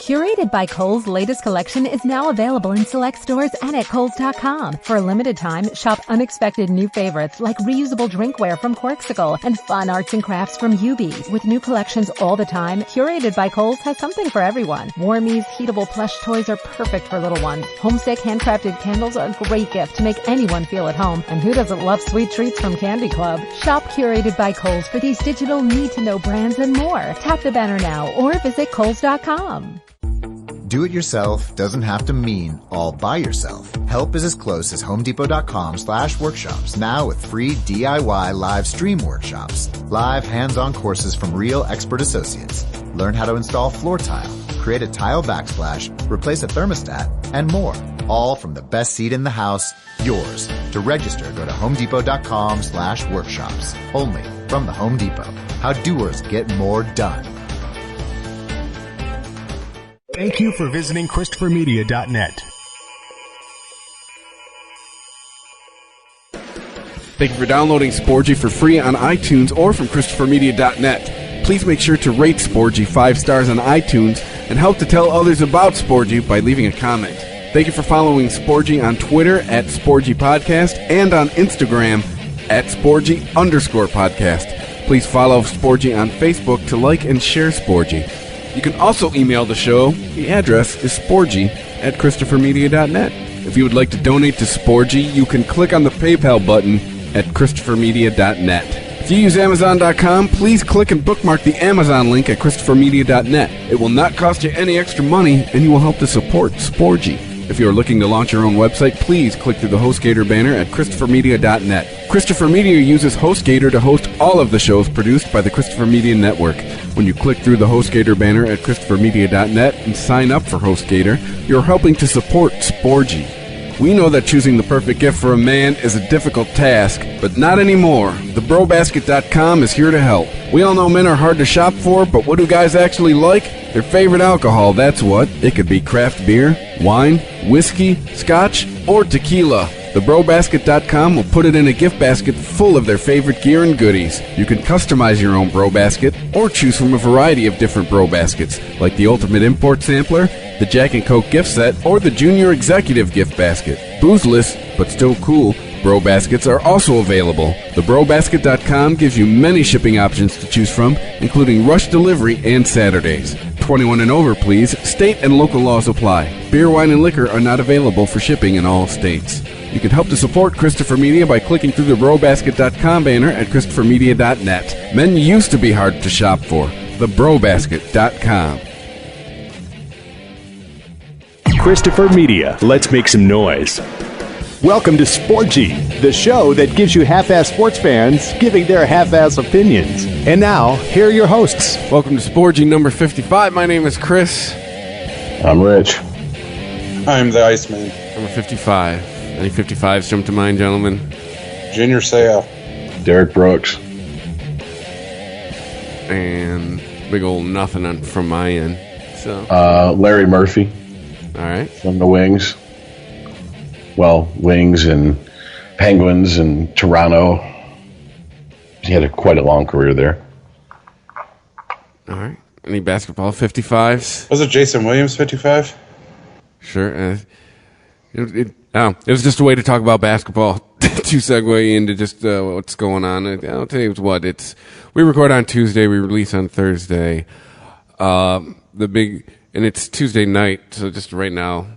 Curated by Kohl's latest collection is now available in select stores and at Kohls.com. For a limited time, shop unexpected new favorites like reusable drinkware from Corksicle and fun arts and crafts from UB. With new collections all the time, Curated by Kohl's has something for everyone. Warmies, heatable plush toys are perfect for little ones. Homesick handcrafted candles are a great gift to make anyone feel at home. And who doesn't love sweet treats from Candy Club? Shop Curated by Kohl's for these digital need-to-know brands and more. Tap the banner now or visit Kohls.com. Do-it-yourself doesn't have to mean all by yourself. Help is as close as homedepot.com/workshops, now with free DIY live stream workshops. Live hands-on courses from real expert associates. Learn how to install floor tile, create a tile backsplash, replace a thermostat, and more. All from the best seat in the house, yours. To register, go to homedepot.com/workshops. Only from the Home Depot. How doers get more done. Thank you for visiting ChristopherMedia.net. Thank you for downloading Sporgy for free on iTunes or from ChristopherMedia.net. Please make sure to rate Sporgy 5 stars on iTunes and help to tell others about Sporgy by leaving a comment. Thank you for following Sporgy on Twitter at Sporgy Podcast and on Instagram at Sporgy_podcast. Please follow Sporgy on Facebook to like and share Sporgy. You can also email the show. The address is sporgy@ChristopherMedia.net. If you would like to donate to Sporgy, you can click on the PayPal button at ChristopherMedia.net. If you use Amazon.com, please click and bookmark the Amazon link at ChristopherMedia.net. It will not cost you any extra money, and you will help to support Sporgy. If you are looking to launch your own website, please click through the HostGator banner at ChristopherMedia.net. Christopher Media uses HostGator to host all of the shows produced by the Christopher Media Network. When you click through the HostGator banner at ChristopherMedia.net and sign up for HostGator, you're helping to support Sporgy. We know that choosing the perfect gift for a man is a difficult task, but not anymore. TheBroBasket.com is here to help. We all know men are hard to shop for, but what do guys actually like? Their favorite alcohol, that's what. It could be craft beer, wine, whiskey, scotch, or tequila. TheBroBasket.com will put it in a gift basket full of their favorite gear and goodies. You can customize your own Bro Basket or choose from a variety of different Bro Baskets, like the Ultimate Import Sampler, the Jack and Coke gift set, or the Junior Executive gift basket. Boozeless, but still cool, Bro Baskets are also available. TheBroBasket.com gives you many shipping options to choose from, including rush delivery and Saturdays. 21 and over, please. State and local laws apply. Beer, wine, and liquor are not available for shipping in all states. You can help to support Christopher Media by clicking through the BroBasket.com banner at ChristopherMedia.net. Men used to be hard to shop for. TheBroBasket.com. Christopher Media. Let's make some noise. Welcome to Sporgy, the show that gives you half-ass sports fans giving their half-ass opinions. And now, here are your hosts. Welcome to Sporgy number 55. My name is Chris. I'm Rich. I'm the Iceman. Number 55. Any 55s jump to mind, gentlemen? Junior Seau. Derek Brooks. And big old nothing from my end. So Larry Murphy. All right. From the Wings. Well, Wings and Penguins and Toronto. He had quite a long career there. All right. Any basketball 55s? Was it Jason Williams 55? Sure. It was just a way to talk about basketball to segue into just what's going on. I'll tell you what. We record on Tuesday. We release on Thursday. It's Tuesday night. So just right now,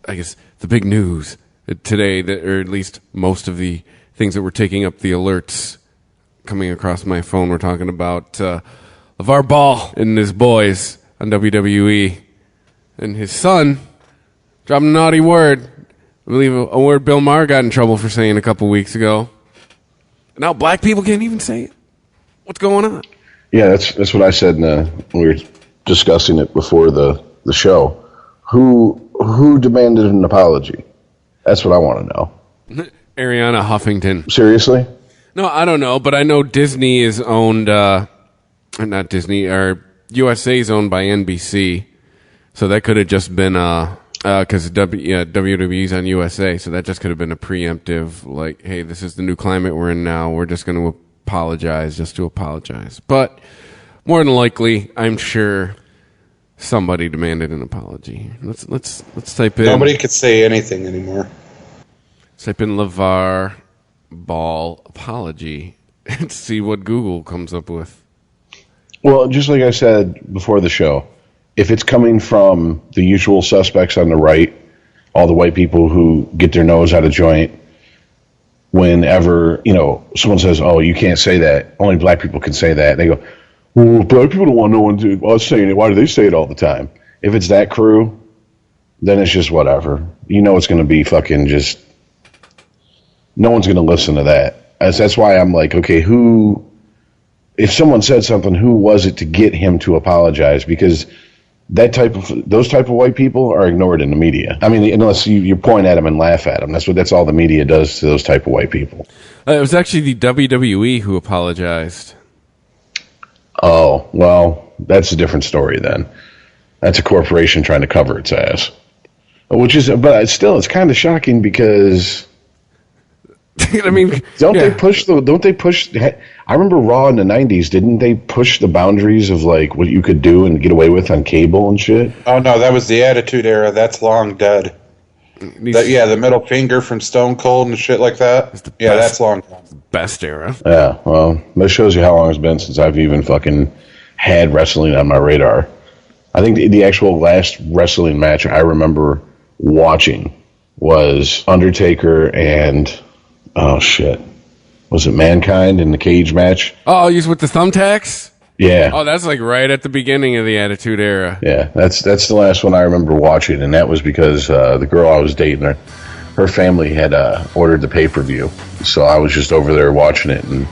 I guess the big news today, or at least most of the things that were taking up the alerts coming across my phone, we're talking about LaVar Ball and his boys on WWE, and his son dropped a naughty word. I believe a word Bill Maher got in trouble for saying a couple weeks ago. Now black people can't even say it. What's going on? Yeah, that's what I said when we were discussing it before the show. Who demanded an apology? That's what I want to know. Ariana Huffington. Seriously? No, I don't know, but I know Disney is owned, not Disney, or USA is owned by NBC. So that could have just been, because WWE's on USA, so that just could have been a preemptive, like, hey, this is the new climate we're in now. We're just going to apologize just to apologize. But more than likely, I'm sure somebody demanded an apology. Let's type in. Nobody could say anything anymore. Let's type in LaVar Ball apology and see what Google comes up with. Well, just like I said before the show, if it's coming from the usual suspects on the right, all the white people who get their nose out of joint whenever, someone says, oh, you can't say that. Only black people can say that. They go, well, black people don't want no one to us saying it. Why do they say it all the time? If it's that crew, then it's just whatever. It's going to be fucking just, no one's going to listen to that. That's why I'm like, okay, if someone said something, who was it to get him to apologize? Because those type of white people are ignored in the media. I mean, unless you point at them and laugh at them. That's all the media does to those type of white people. It was actually the WWE who apologized. Oh, well, that's a different story then. That's a corporation trying to cover its ass. But still, it's kind of shocking because I mean, don't they push? I remember Raw in the 90s. Didn't they push the boundaries of like what you could do and get away with on cable and shit? Oh no, that was the Attitude Era. That's long dead. The middle finger from Stone Cold and shit like that. That's long gone. Best era. Yeah, well, that shows you how long it's been since I've even fucking had wrestling on my radar. I think the actual last wrestling match I remember watching was Undertaker and was it Mankind in the cage match? Oh, he's with the thumbtacks? Yeah. Oh, that's like right at the beginning of the Attitude Era. Yeah, that's the last one I remember watching, and that was because the girl I was dating, her family had ordered the pay-per-view, so I was just over there watching it, and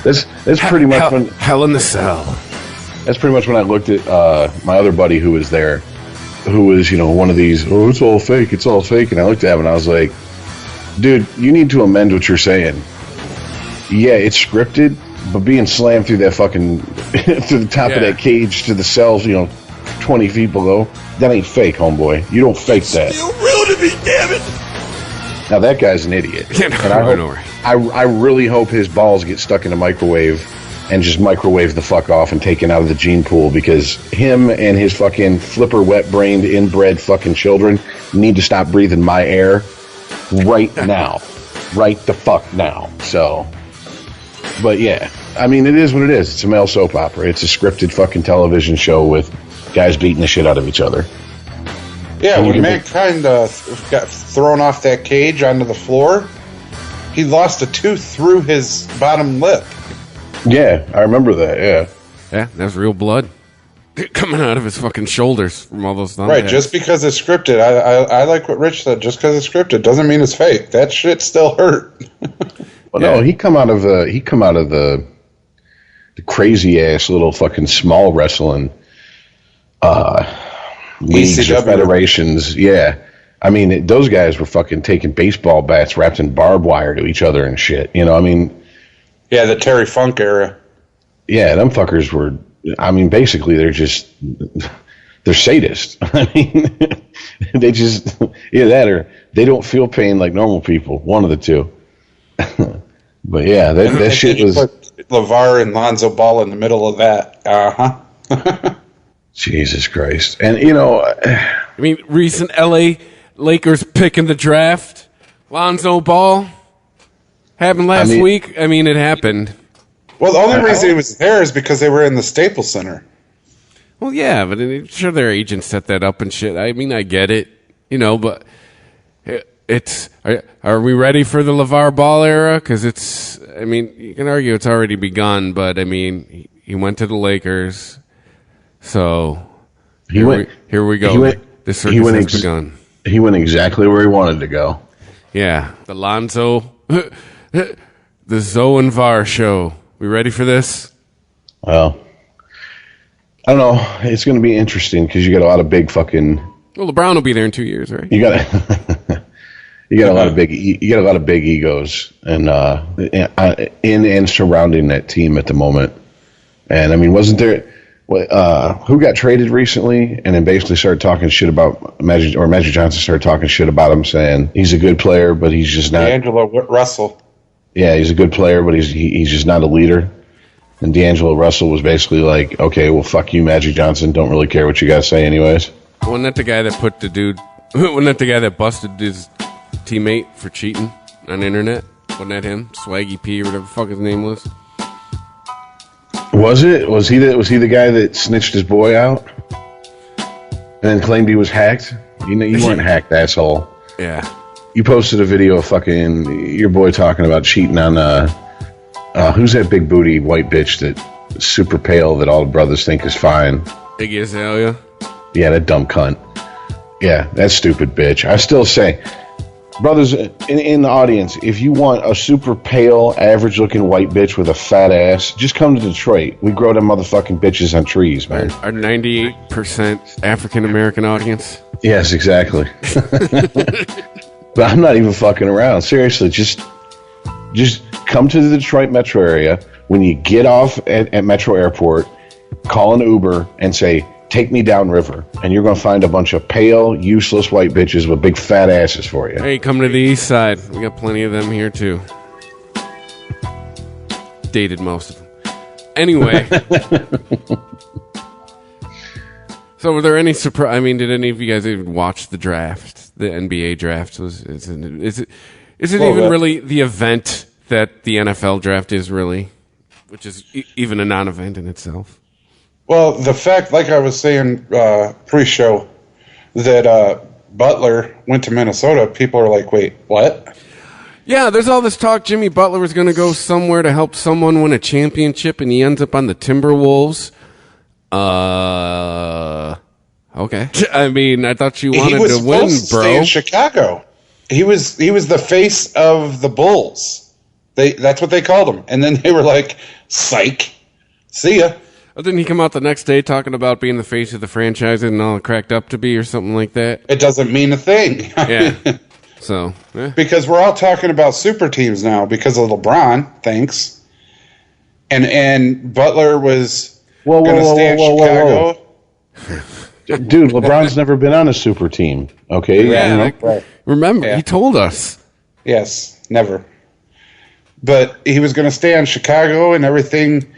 that's pretty much when Hell in the Cell. That's pretty much when I looked at my other buddy who was there, who was one of these, oh, it's all fake, and I looked at him and I was like, dude, you need to amend what you're saying. Yeah, it's scripted, but being slammed through that fucking through the top of that cage to the cells, 20 feet below, that ain't fake, homeboy. You don't fake that. Still real to me, damn it! Now that guy's an idiot. And I really hope his balls get stuck in a microwave and just microwave the fuck off and taken out of the gene pool, because him and his fucking flipper wet-brained inbred fucking children need to stop breathing my air right now. Right the fuck now. So, but yeah, I mean, it is what it is. It's a male soap opera. It's a scripted fucking television show with guys beating the shit out of each other. Yeah, when Mankind got thrown off that cage onto the floor, he lost a tooth through his bottom lip. Yeah, I remember that, yeah. Yeah, that's real blood coming out of his fucking shoulders from all those thumbtacks. Right, just because it's scripted. I like what Rich said. Just because it's scripted doesn't mean it's fake. That shit still hurt. Well, no, he come out of the crazy ass little fucking small wrestling leagues or federations. Yeah, I mean, those guys were fucking taking baseball bats wrapped in barbed wire to each other and shit. I mean, yeah, the Terry Funk era. Yeah, them fuckers were. I mean, basically, they're sadists. I mean, they just either that or they don't feel pain like normal people. One of the two. But yeah, that shit was. Put LaVar and Lonzo Ball in the middle of that. Jesus Christ, and I mean, recent LA Lakers pick in the draft, Lonzo Ball happened last week. I mean, it happened. Well, the only reason he was there is because they were in the Staples Center. Well, yeah, but I'm sure their agents set that up and shit. I mean, I get it, but it's. Are we ready for the LaVar Ball era? Because it's. I mean, you can argue it's already begun, but I mean, he went to the Lakers, so here we go. The circus has begun. He went exactly where he wanted to go. Yeah, the Lonzo, the Zoe and VAR show. We ready for this? Well, I don't know. It's going to be interesting because you got a lot of big fucking. Well, LeBron will be there in 2 years, right? You got a lot of big. You got a lot of big egos and in and surrounding that team at the moment. And I mean, wasn't there? Who got traded recently and then basically started talking shit about Magic Johnson started talking shit about him, saying he's a good player, but he's just not. D'Angelo Russell. Yeah, he's a good player, but he's just not a leader. And D'Angelo Russell was basically like, okay, well, fuck you, Magic Johnson. Don't really care what you guys say anyways. Wasn't that the guy that wasn't that the guy that busted his teammate for cheating on the internet? Wasn't that him? Swaggy P or whatever the fuck his name was? Was it? Was he the guy that snitched his boy out? And then claimed he was hacked? You weren't hacked, asshole. Yeah. You posted a video of fucking your boy talking about cheating on who's that big booty white bitch that's super pale that all the brothers think is fine? Iggy Azalea? Yeah, that dumb cunt. Yeah, that stupid bitch. I still say, brothers in the audience, if you want a super pale, average-looking white bitch with a fat ass, just come to Detroit. We grow them motherfucking bitches on trees, man. Our 98% African-American audience? Yes, exactly. But I'm not even fucking around. Seriously, just come to the Detroit metro area. When you get off at Metro Airport, call an Uber and say, take me downriver, and you're going to find a bunch of pale, useless white bitches with big fat asses for you. Hey, come to the east side. We got plenty of them here, too. Dated most of them. Anyway. So were there any surprise? I mean, did any of you guys even watch the draft? The NBA draft? Is it even really the event that the NFL draft is really? Which is even a non-event in itself. Well, the fact, like I was saying pre-show, that Butler went to Minnesota, people are like, wait, what? Yeah, there's all this talk Jimmy Butler was going to go somewhere to help someone win a championship, and he ends up on the Timberwolves. Okay. I mean, I thought you wanted to win, to bro. Stay in Chicago. He was the face of the Bulls. That's what they called him. And then they were like, psych. See ya. Oh, didn't he come out the next day talking about being the face of the franchise and all it cracked up to be or something like that? It doesn't mean a thing. Yeah. So, yeah. Because we're all talking about super teams now because of LeBron, thanks. And Butler was going to stay in Chicago. Dude, LeBron's never been on a super team. Okay? Yeah. Right. Remember, he told us. Yes, never. But he was going to stay in Chicago and everything.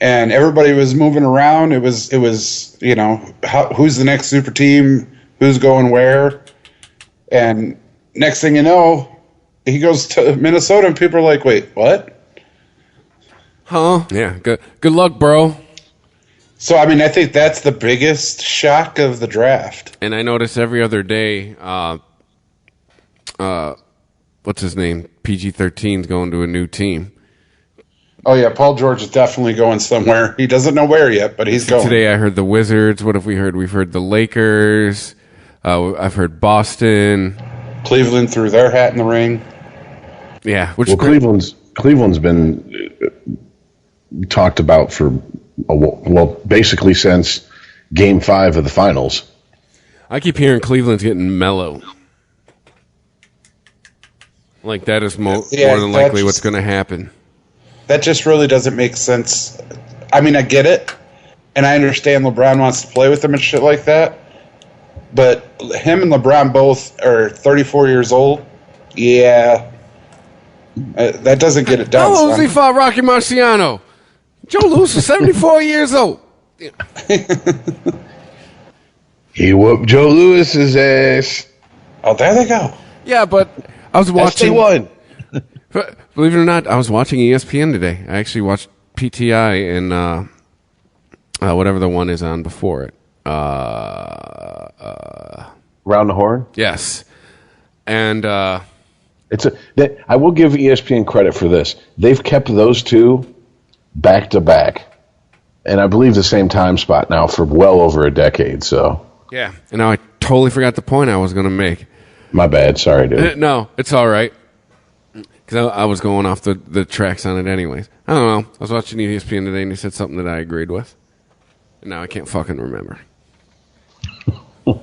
And everybody was moving around. It was who's the next super team? Who's going where? And next thing you know, he goes to Minnesota, and people are like, "Wait, what?" Huh? Yeah. Good luck, bro. So I mean, I think that's the biggest shock of the draft. And I notice every other day, what's his name? PG-13's going to a new team. Oh, yeah, Paul George is definitely going somewhere. He doesn't know where yet, but he's going. Today I heard the Wizards. What have we heard? We've heard the Lakers. I've heard Boston. Cleveland threw their hat in the ring. Yeah. Cleveland's been talked about for, basically since Game 5 of the finals. I keep hearing Cleveland's getting mellow. Like that is more than likely what's going to happen. That just really doesn't make sense. I mean, I get it, and I understand LeBron wants to play with him and shit like that, but him and LeBron both are 34 years old. Yeah, that doesn't get it done. How old was he fought Rocky Marciano? Joe Louis was 74 years old. He whooped Joe Louis's ass. Oh, there they go. Yeah, but I was watching. ST1. Believe it or not, I was watching ESPN today. I actually watched PTI and whatever the one is on before it. Round the Horn? Yes. And I will give ESPN credit for this. They've kept those two back to back. And I believe the same time spot now for well over a decade. So yeah. And now I totally forgot the point I was going to make. My bad. Sorry, dude. No, it's all right. Because I was going off the tracks on it anyways. I don't know. I was watching ESPN today and he said something that I agreed with. And now I can't fucking remember. I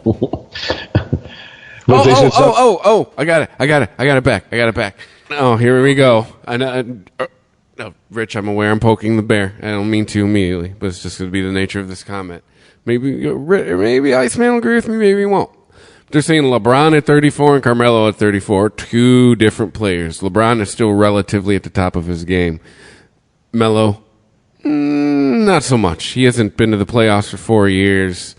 got it back. Oh, here we go. No, Rich, I'm aware I'm poking the bear. I don't mean to immediately, but it's just going to be the nature of this comment. Maybe ICEman will agree with me, maybe he won't. They're saying LeBron at 34 and Carmelo at 34, two different players. LeBron is still relatively at the top of his game. Melo, Not so much. He hasn't been to the playoffs for 4 years.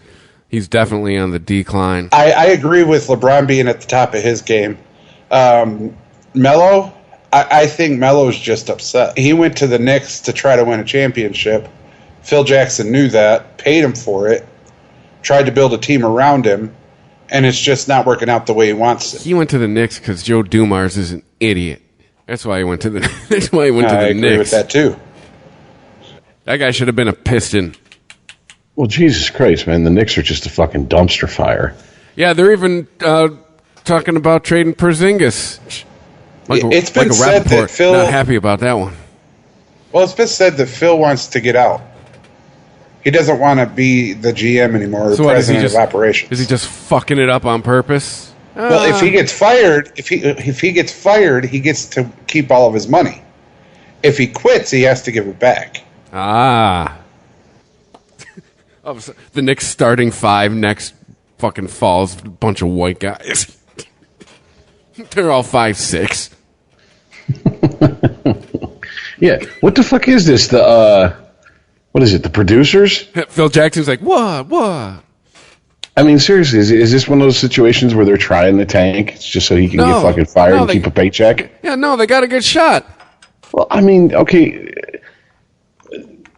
He's definitely on the decline. I agree with LeBron being at the top of his game. Melo, I think Melo's just upset. He went to the Knicks to try to win a championship. Phil Jackson knew that, paid him for it, tried to build a team around him, and it's just not working out the way he wants it. He went to the Knicks because Joe Dumars is an idiot. That's why he went to the. That's why he went to the Knicks. I agree with that too. That guy should have been a Piston. Well, Jesus Christ, man, the Knicks are just a fucking dumpster fire. Yeah, they're even talking about trading Porzingis. It's been said that Phil not happy about that one. Well, it's been said that Phil wants to get out. He doesn't want to be the GM anymore, or president of operations. Is he just fucking it up on purpose? Well, if he gets fired, if he gets fired, he gets to keep all of his money. If he quits, he has to give it back. The Knicks starting 5 next fucking fall's a bunch of white guys. They're all 5'6". Yeah, what the fuck is this? What is it? The producers? Phil Jackson's like, what? I mean, seriously, is this one of those situations where they're trying to tank? It's just so he can get fucking fired and keep a paycheck? Yeah, no, they got a good shot. Well, I mean, okay,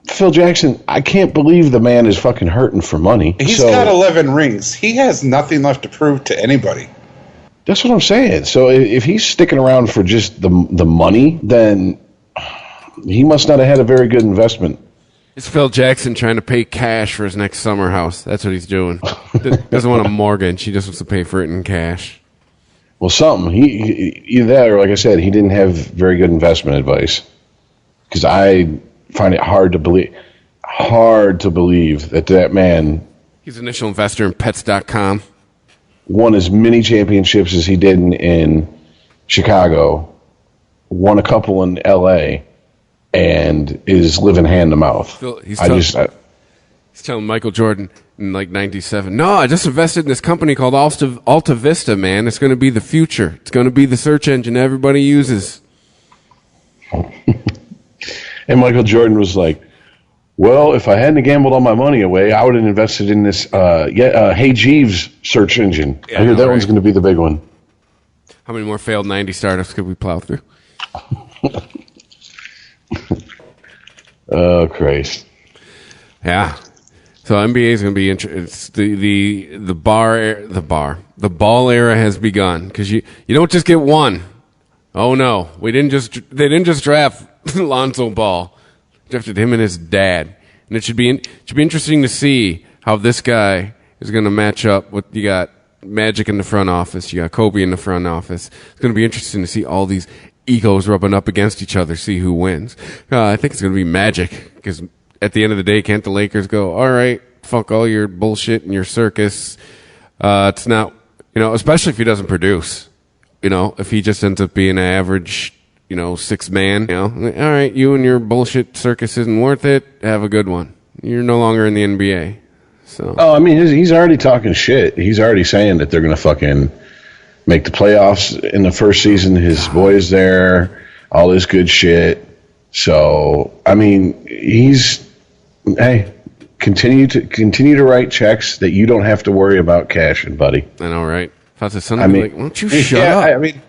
Phil Jackson, I can't believe the man is fucking hurting for money. He's got 11 rings. He has nothing left to prove to anybody. That's what I'm saying. So if he's sticking around for just the money, then he must not have had a very good investment. It's Phil Jackson trying to pay cash for his next summer house. That's what he's doing. Doesn't want a mortgage. He just wants to pay for it in cash. Well, something. Either that or, like I said, he didn't have very good investment advice. Because I find it hard to believe that man... He's an initial investor in Pets.com. Won as many championships as he did in Chicago. Won a couple in L.A., and is living hand to mouth. He's telling Michael Jordan in like 97, no, I just invested in this company called Alta Vista, man. It's going to be the future. It's going to be the search engine everybody uses. And Michael Jordan was like, well, if I hadn't gambled all my money away, I would have invested in this Hey Jeeves search engine. Yeah, I hear that one's going to be the big one. How many more failed 90 startups could we plow through? Oh, Christ. Yeah. So NBA is going to be interesting. The ball era has begun because you don't just get one. Oh no, they didn't just draft Lonzo Ball. Drafted him and his dad, and it should be interesting to see how this guy is going to match up with. You got Magic in the front office, you got Kobe in the front office. It's going to be interesting to see all these egos rubbing up against each other, see who wins. I think it's going to be Magic, because at the end of the day, can't the Lakers go, all right, fuck all your bullshit and your circus. It's not, especially if he doesn't produce. If he just ends up being an average, 6-man, all right, you and your bullshit circus isn't worth it. Have a good one. You're no longer in the NBA. So. Oh, I mean, he's already talking shit. He's already saying that they're going to fucking make the playoffs in the first season. His boy's there, all this good shit. So, I mean, continue to write checks that you don't have to worry about cashing, buddy. I know, right? If I was his son, I'd be like, why don't you shut up? I mean,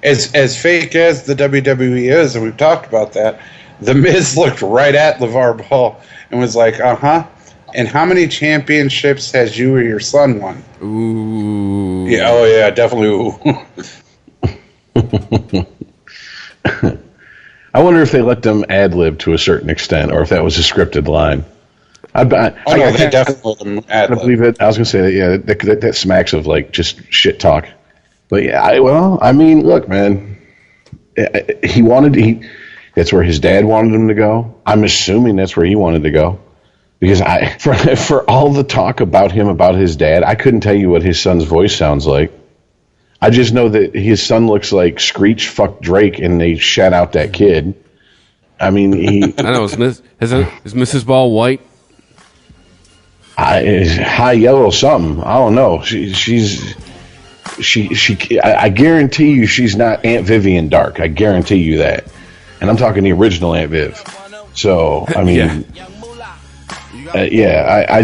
as fake as the WWE is, and we've talked about that, The Miz looked right at LaVar Ball and was like, and how many championships has you or your son won? Ooh. Yeah, oh yeah, definitely ooh. I wonder if they let them ad-lib to a certain extent, or if that was a scripted line. They definitely let them ad-lib. I believe it. I was going to say, yeah, that smacks of like just shit talk. But yeah, look, man, that's where his dad wanted him to go. I'm assuming that's where he wanted to go. Because for all the talk about him, about his dad, I couldn't tell you what his son's voice sounds like. I just know that his son looks like Screech fucked Drake, and they shat out that kid. I mean, I know. Is Mrs. Ball white? High yellow something. I don't know. I guarantee you she's not Aunt Vivian dark. I guarantee you that. And I'm talking the original Aunt Viv. So, I mean, I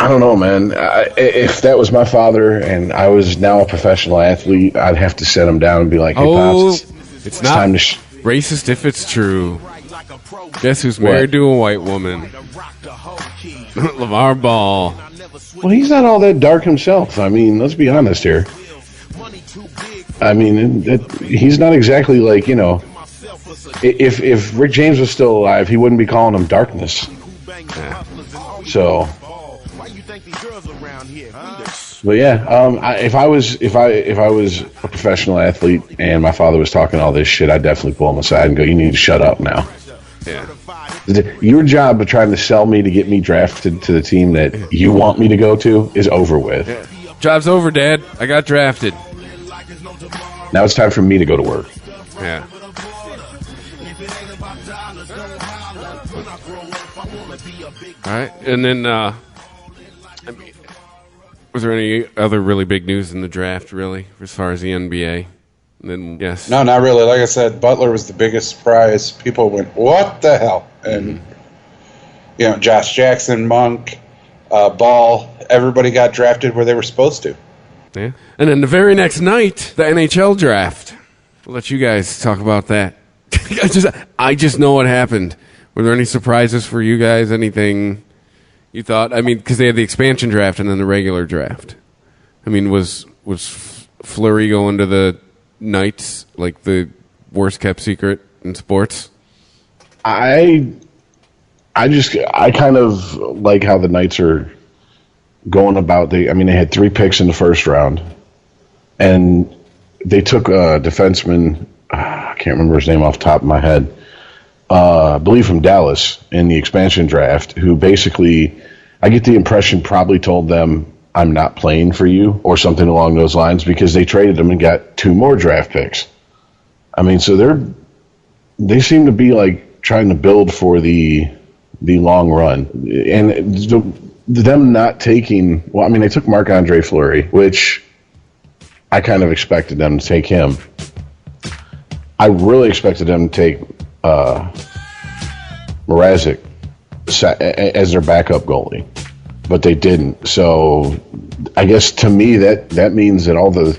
don't know, man. If that was my father and I was now a professional athlete, I'd have to set him down and be like, hey, Pops, it's not time to racist if it's true. Guess who's married to a white woman? LaVar Ball. Well, he's not all that dark himself. I mean, let's be honest here. I mean, he's not exactly like, you know, if Rick James was still alive, he wouldn't be calling him darkness. Yeah. So, but yeah, if I was a professional athlete and my father was talking all this shit, I'd definitely pull him aside and go, "You need to shut up now." Yeah. Your job of trying to sell me to get me drafted to the team that you want me to go to is over with. Yeah. Job's over, Dad. I got drafted. Now it's time for me to go to work. Yeah. All right, and then was there any other really big news in the draft, really, as far as the NBA? And then, yes. No, not really. Like I said, Butler was the biggest surprise. People went, what the hell? And, you know, Josh Jackson, Monk, Ball, everybody got drafted where they were supposed to. Yeah. And then the very next night, the NHL draft. We'll let you guys talk about that. I just know what happened. Were there any surprises for you guys? Anything you thought? I mean, because they had the expansion draft and then the regular draft. I mean, was Fleury going to the Knights like the worst kept secret in sports? I kind of like how the Knights are going about. They had 3 picks in the first round, and they took a defenseman. I can't remember his name off the top of my head. I believe from Dallas in the expansion draft, who basically, I get the impression, probably told them, "I'm not playing for you," or something along those lines, because they traded him and got 2 more draft picks. I mean, so they seem to be like trying to build for the long run, and them not taking. Well, I mean, they took Marc-Andre Fleury, which I kind of expected them to take him. I really expected them to take Mrazek as their backup goalie, but they didn't. So I guess to me that means that all the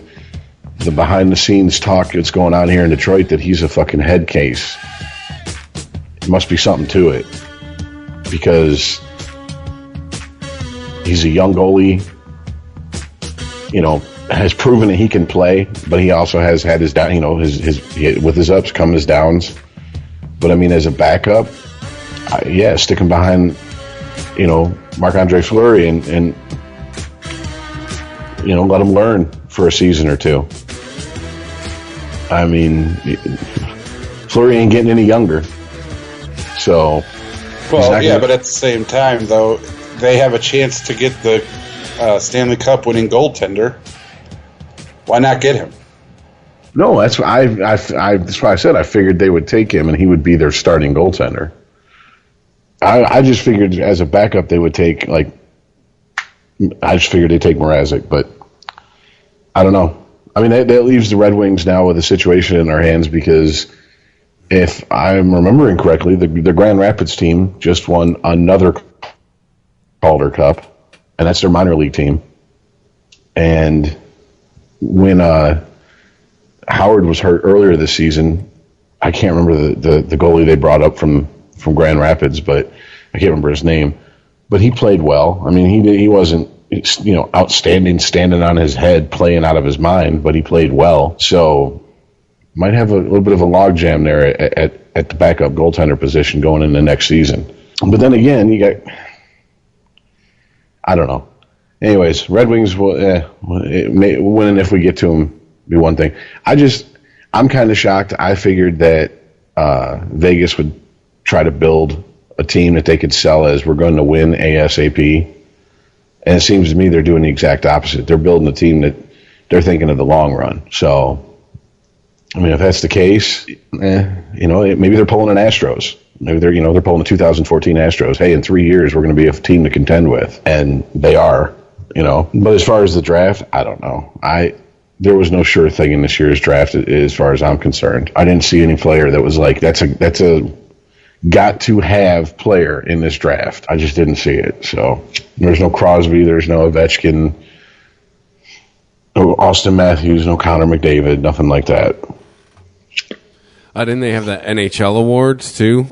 behind the scenes talk that's going on here in Detroit, that he's a fucking head case. There must be something to it, because he's a young goalie, you know, has proven that he can play, but he also has had his down, you know, his with his ups come his downs. But I mean, as a backup, stick him behind, you know, Marc-Andre Fleury and you know, let him learn for a season or 2. I mean, Fleury ain't getting any younger, so. Well, yeah, but at the same time, though, they have a chance to get the Stanley Cup winning goaltender. Why not get him? No, that's why that's why I said I figured they would take him and he would be their starting goaltender. I just figured as a backup they would take, like, I just figured they'd take Mrazek, but I don't know. I mean, that leaves the Red Wings now with a situation in their hands, because if I'm remembering correctly, the Grand Rapids team just won another Calder Cup, and that's their minor league team. And when Howard was hurt earlier this season, I can't remember the goalie they brought up from Grand Rapids, but I can't remember his name. But he played well. I mean, he wasn't, you know, outstanding, standing on his head, playing out of his mind, but he played well. So might have a little bit of a logjam there at the backup goaltender position going into next season. But then again, you got, I don't know. Anyways, Red Wings winning, if we get to them, be one thing. I'm kind of shocked. I figured that Vegas would try to build a team that they could sell as, we're going to win ASAP. And it seems to me they're doing the exact opposite. They're building a team that they're thinking of the long run. So, I mean, if that's the case, you know, maybe they're pulling an Astros. Maybe they're pulling the 2014 Astros. Hey, in 3 years, we're going to be a team to contend with. And they are, you know. But as far as the draft, I don't know. There was no sure thing in this year's draft as far as I'm concerned. I didn't see any player that was like, that's a got to have player in this draft. I just didn't see it. So there's no Crosby, there's no Ovechkin, no Austin Matthews, no Connor McDavid, nothing like that. Didn't they have the NHL awards too?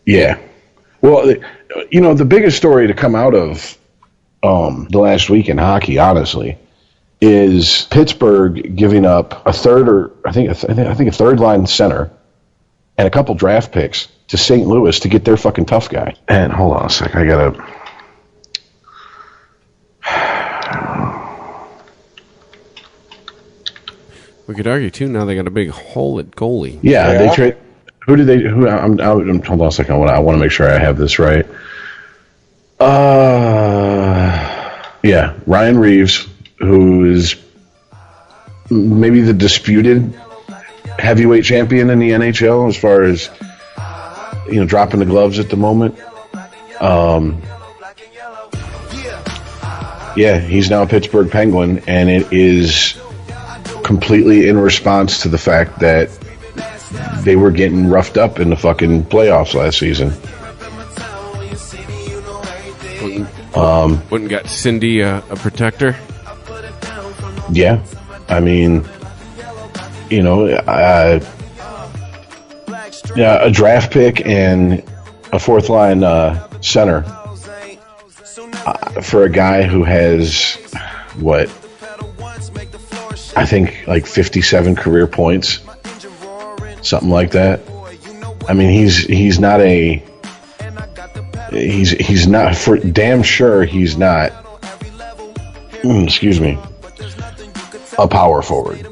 Yeah. Well, you know, the biggest story to come out of the last week in hockey, honestly, is Pittsburgh giving up a third, or I think a third line center and a couple draft picks to St. Louis to get their fucking tough guy. And hold on a sec, I gotta. We could argue too. Now they got a big hole at goalie. Yeah. They trade. Who did they? Who? I'm hold on a second. I want to make sure I have this right. Yeah, Ryan Reeves, who is maybe the disputed heavyweight champion in the NHL as far as, you know, dropping the gloves at the moment. Yeah, he's now a Pittsburgh Penguin, and it is completely in response to the fact that they were getting roughed up in the fucking playoffs last season. Wouldn't got Cindy a protector? Yeah, I mean, you know, yeah, a draft pick and a fourth line center for a guy who has what, I think like 57 career points, something like that. I mean, he's not for damn sure he's not. Excuse me. A power forward.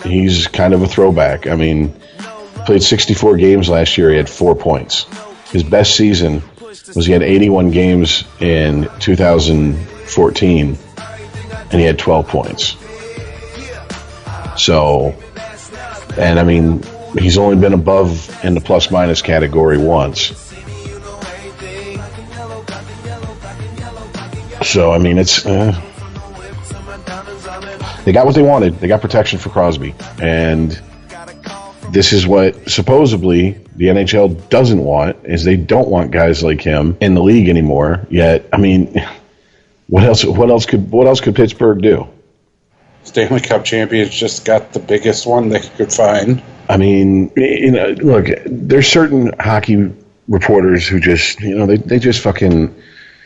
He's kind of a throwback. I mean, played 64 games last year. He had 4 points. His best season was he had 81 games in 2014, and he had 12 points. So, and I mean, he's only been above in the plus-minus category once. So, I mean, it's... they got what they wanted. They got protection for Crosby. And this is what supposedly the NHL doesn't want, is they don't want guys like him in the league anymore. Yet, I mean, what else could Pittsburgh do? Stanley Cup champions just got the biggest one they could find. I mean, you know, look, there's certain hockey reporters who just, you know, they just fucking...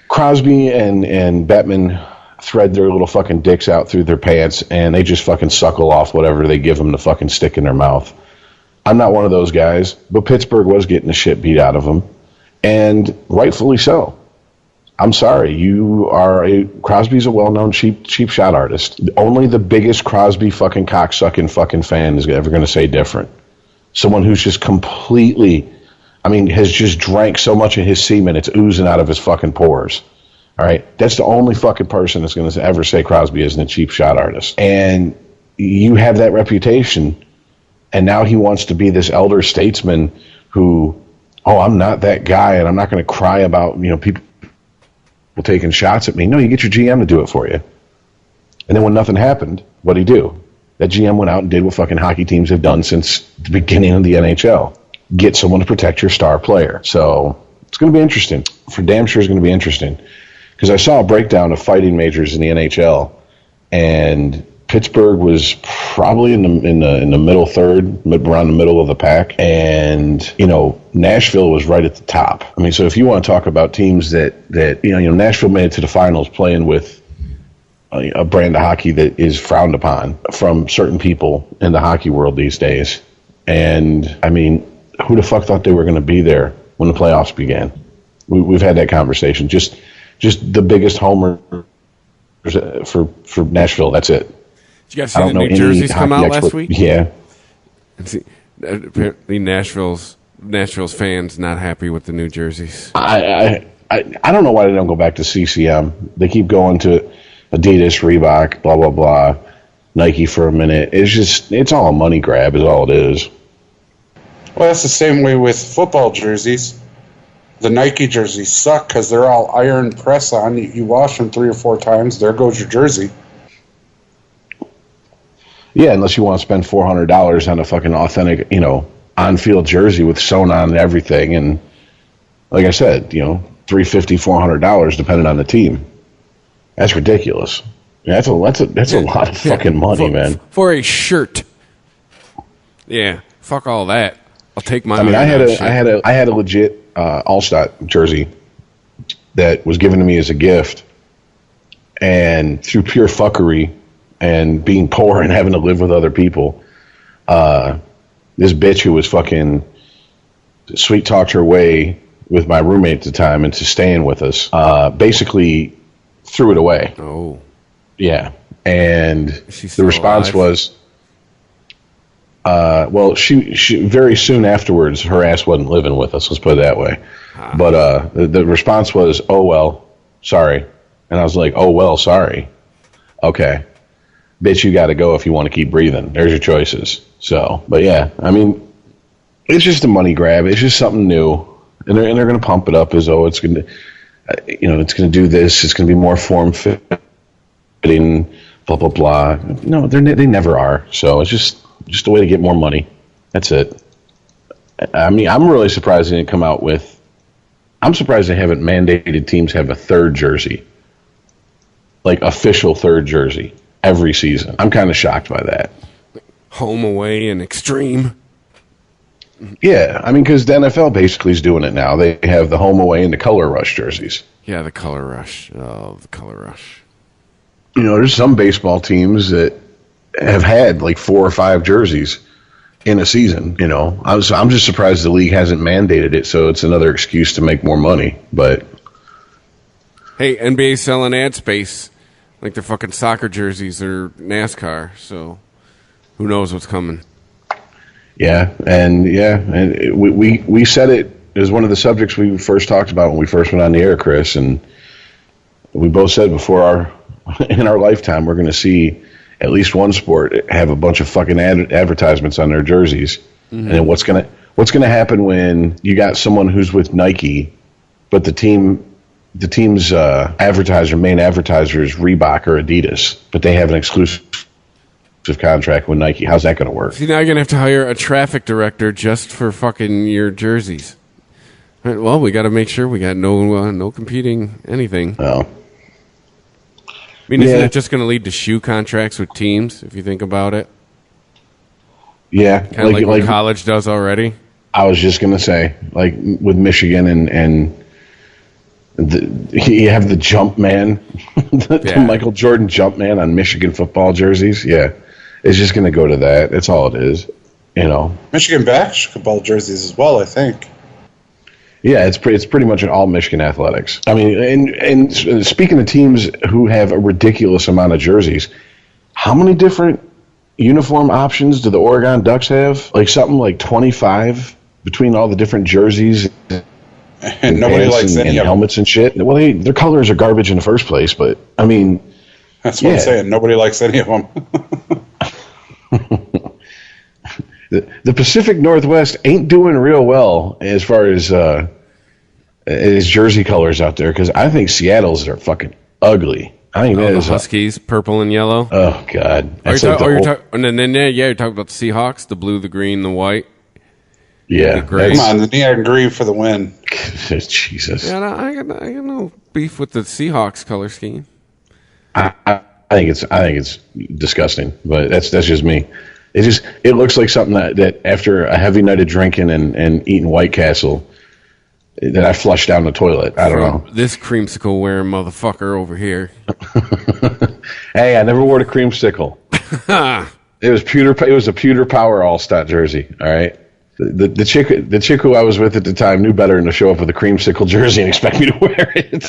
Crosby and Bettman thread their little fucking dicks out through their pants, and they just fucking suckle off whatever they give them to fucking stick in their mouth. I'm not one of those guys, but Pittsburgh was getting the shit beat out of them, and rightfully so. I'm sorry, Crosby's a well-known cheap shot artist. Only the biggest Crosby fucking cocksucking fucking fan is ever going to say different. Someone who's just completely, I mean, has just drank so much of his semen, it's oozing out of his fucking pores. All right? That's the only fucking person that's going to ever say Crosby isn't a cheap shot artist. And you have that reputation, and now he wants to be this elder statesman who, oh, I'm not that guy, and I'm not going to cry about, you know, people taking shots at me. No, you get your GM to do it for you. And then when nothing happened, what'd he do? That GM went out and did what fucking hockey teams have done since the beginning of the NHL. Get someone to protect your star player. So it's going to be interesting. For damn sure it's going to be interesting. Because I saw a breakdown of fighting majors in the NHL, and Pittsburgh was probably in the middle third, around the middle of the pack, and you know, Nashville was right at the top. I mean, so if you want to talk about teams that you know, Nashville made it to the finals playing with a brand of hockey that is frowned upon from certain people in the hockey world these days. And I mean, who the fuck thought they were going to be there when the playoffs began? We've had that conversation. Just the biggest homer for Nashville. That's it. Did you guys see the new jerseys come out last week? Yeah. Apparently Nashville's fans not happy with the new jerseys. I don't know why they don't go back to CCM. They keep going to Adidas, Reebok, blah, blah, blah, Nike for a minute. It's all a money grab is all it is. Well, that's the same way with football jerseys. The Nike jerseys suck because they're all iron press on. You wash them 3 or 4 times, there goes your jersey. Yeah, unless you want to spend $400 on a fucking authentic, you know, on-field jersey with sewn on and everything. And like I said, $350, $400 depending on the team. That's ridiculous. That's a lot of fucking money, man. For a shirt. Yeah, fuck all that. I'll take my. I mean, I had a legit All-Star jersey that was given to me as a gift, and through pure fuckery and being poor and having to live with other people, this bitch who was fucking sweet talked her way with my roommate at the time into staying with us, basically threw it away. Oh. Yeah. And the response was, she very soon afterwards, her ass wasn't living with us. Let's put it that way. But the response was, "Oh, well, sorry." And I was like, "Oh, well, sorry. Okay. Bitch, you got to go if you want to keep breathing. There's your choices." So, but yeah, I mean, it's just a money grab. It's just something new. And they're going to pump it up as though it's going to, it's going to do this. It's going to be more form-fitting, blah, blah, blah. No, they never are. So it's just a way to get more money. That's it. I mean, I'm really surprised they didn't come out with, I'm surprised they haven't mandated teams have a third jersey, like official third jersey every season. I'm kind of shocked by that. Home, away, and extreme. Yeah, I mean, because the NFL basically is doing it now. They have the home, away, and the color rush jerseys. Yeah, the color rush. Oh, the color rush. There's some baseball teams that have had like 4 or 5 jerseys in a season. I'm just surprised the league hasn't mandated it, so it's another excuse to make more money. But hey, NBA's selling ad space like they're fucking soccer jerseys or NASCAR. So who knows what's coming? Yeah, and we said it as one of the subjects we first talked about when we first went on the air, Chris, and we both said before in our lifetime we're going to see at least one sport have a bunch of fucking advertisements on their jerseys. Mm-hmm. And what's gonna happen when you got someone who's with Nike, but the team's main advertiser is Reebok or Adidas, but they have an exclusive contract with Nike. How's that going to work? See, now you're going to have to hire a traffic director just for fucking your jerseys. All right, well, we got to make sure we got no competing anything. Oh. I mean, isn't it just going to lead to shoe contracts with teams, if you think about it? Yeah. Kind of like what college does already? I was just going to say, like with Michigan and you have the jump man, the Michael Jordan jump man on Michigan football jerseys. Yeah. It's just going to go to that. That's all it is, Michigan basketball jerseys as well, I think. Yeah, it's pretty much an all Michigan athletics. I mean, and speaking of teams who have a ridiculous amount of jerseys, how many different uniform options do the Oregon Ducks have? Like something like 25 between all the different jerseys and nobody likes any of them. Helmets and shit. Well, their colors are garbage in the first place, but I mean, that's what I'm saying. Nobody likes any of them. The Pacific Northwest ain't doing real well as far as jersey colors out there, because I think Seattle's are fucking ugly. I think the Huskies, purple and yellow. Oh God! You're talking about the Seahawks, the blue, the green, the white. Yeah, come on, the neon green for the win. Jesus. Yeah, I got no beef with the Seahawks color scheme. I think it's disgusting, but that's just me. It looks like something that after a heavy night of drinking and eating White Castle that I flushed down the toilet. I don't know. This creamsicle wearing motherfucker over here. Hey, I never wore the creamsicle. It was a Pewter Power All-Star jersey. All right. The chick who I was with at the time knew better than to show up with a creamsicle jersey and expect me to wear it.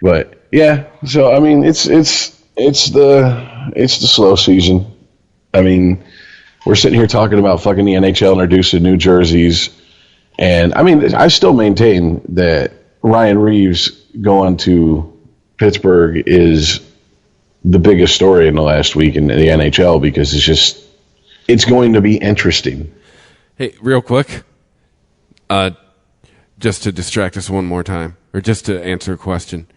But yeah, so I mean, it's the slow season. I mean, we're sitting here talking about fucking the NHL introducing new jerseys, and I mean, I still maintain that Ryan Reeves going to Pittsburgh is the biggest story in the last week in the NHL, because it's going to be interesting. Hey, real quick, just to distract us one more time, or just to answer a question.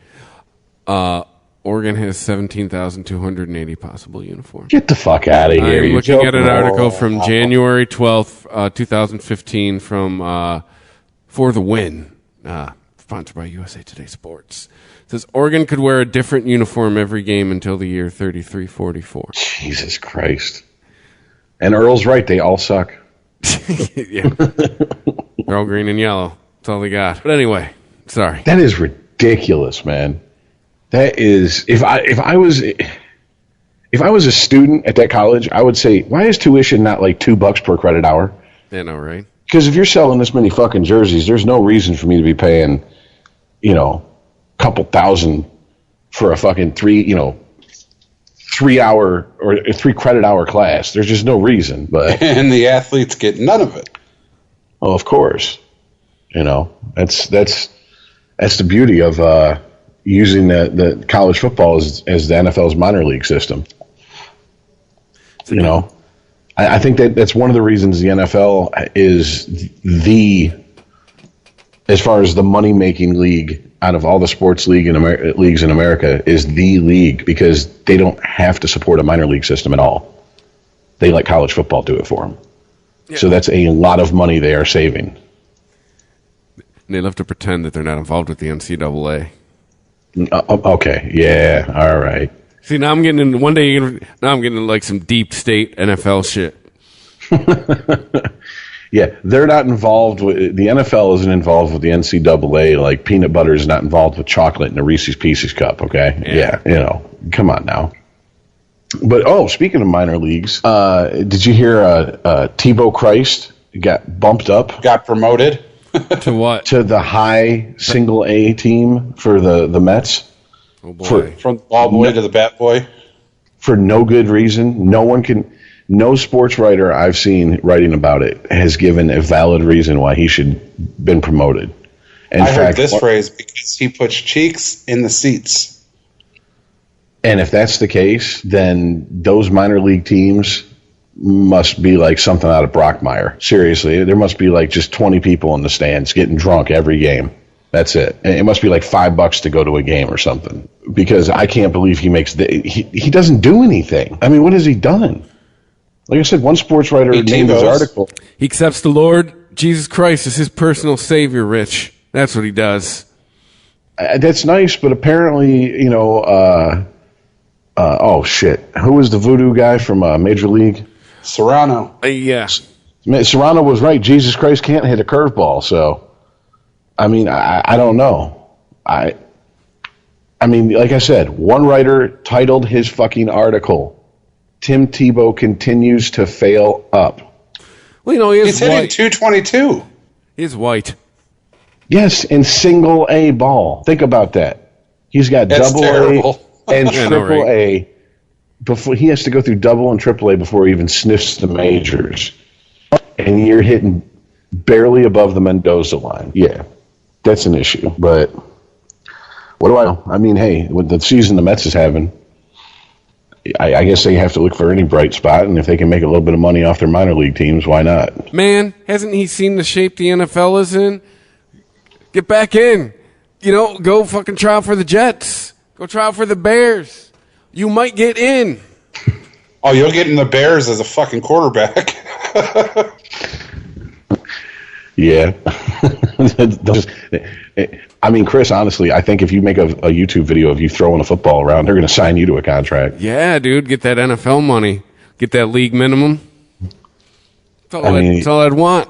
Oregon has 17,280 possible uniforms. Get the fuck out of here. I'm looking at an article from January 12th, 2015 from For the Win, sponsored by USA Today Sports. It says Oregon could wear a different uniform every game until the year 3344. Jesus Christ. And Earl's right. They all suck. Yeah. They're all green and yellow. That's all they got. But anyway, sorry. That is ridiculous, man. That is, if I was a student at that college, I would say, why is tuition not like $2 per credit hour? I know, right? Because if you're selling this many fucking jerseys, there's no reason for me to be paying, a couple thousand for a fucking 3 hour or a 3 credit hour class. There's just no reason. But and the athletes get none of it. Oh, of course. That's the beauty of using the college football as the NFL's minor league system. I think that's one of the reasons the NFL is as far as the money-making league out of all the sports leagues in America, is the league, because they don't have to support a minor league system at all. They let college football do it for them. Yeah. So that's a lot of money they are saving. And they love to pretend that they're not involved with the NCAA. Okay, yeah, all right. See, now I'm getting in, one day, now I'm getting like some deep state NFL shit. Yeah, they're not involved with, the NFL isn't involved with the NCAA like peanut butter is not involved with chocolate in a Reese's Pieces cup, okay? Yeah, come on now. But, speaking of minor leagues, did you hear Tebow Christ got bumped up? Got promoted? To what? To the high single A team for the Mets. Oh boy! From the ball boy to the bat boy. For no good reason. No sports writer I've seen writing about it has given a valid reason why he should have been promoted. I heard this phrase, because he puts cheeks in the seats. And if that's the case, then those minor league teams must be like something out of Brockmire. Seriously, there must be like just 20 people in the stands getting drunk every game. That's it. And it must be like $5 to go to a game or something. Because I can't believe he makes he doesn't do anything. I mean, what has he done? Like I said, one sports writer named his article. He accepts the Lord Jesus Christ as his personal savior, Rich. That's what he does. That's nice, but apparently, oh shit, who was the voodoo guy from Major League? Serrano. Yeah. Serrano was right. Jesus Christ can't hit a curveball. So, I mean, I don't know. I mean, like I said, one writer titled his fucking article, Tim Tebow continues to fail up. Well, he's hitting 222. He's white. Yes, in single A ball. Think about that. He's got double A and triple A. Before he has to go through double and triple A before he even sniffs the majors. And you're hitting barely above the Mendoza line. Yeah, that's an issue. But what do I know? I mean, hey, with the season the Mets is having, I guess they have to look for any bright spot, and if they can make a little bit of money off their minor league teams, why not? Man, hasn't he seen the shape the NFL is in? Get back in. Go fucking try out for the Jets. Go try out for the Bears. You might get in. Oh, you'll get in the Bears as a fucking quarterback. Yeah. I mean, Chris, honestly, I think if you make a YouTube video of you throwing a football around, they're going to sign you to a contract. Yeah, dude. Get that NFL money. Get that league minimum. That's all I'd want.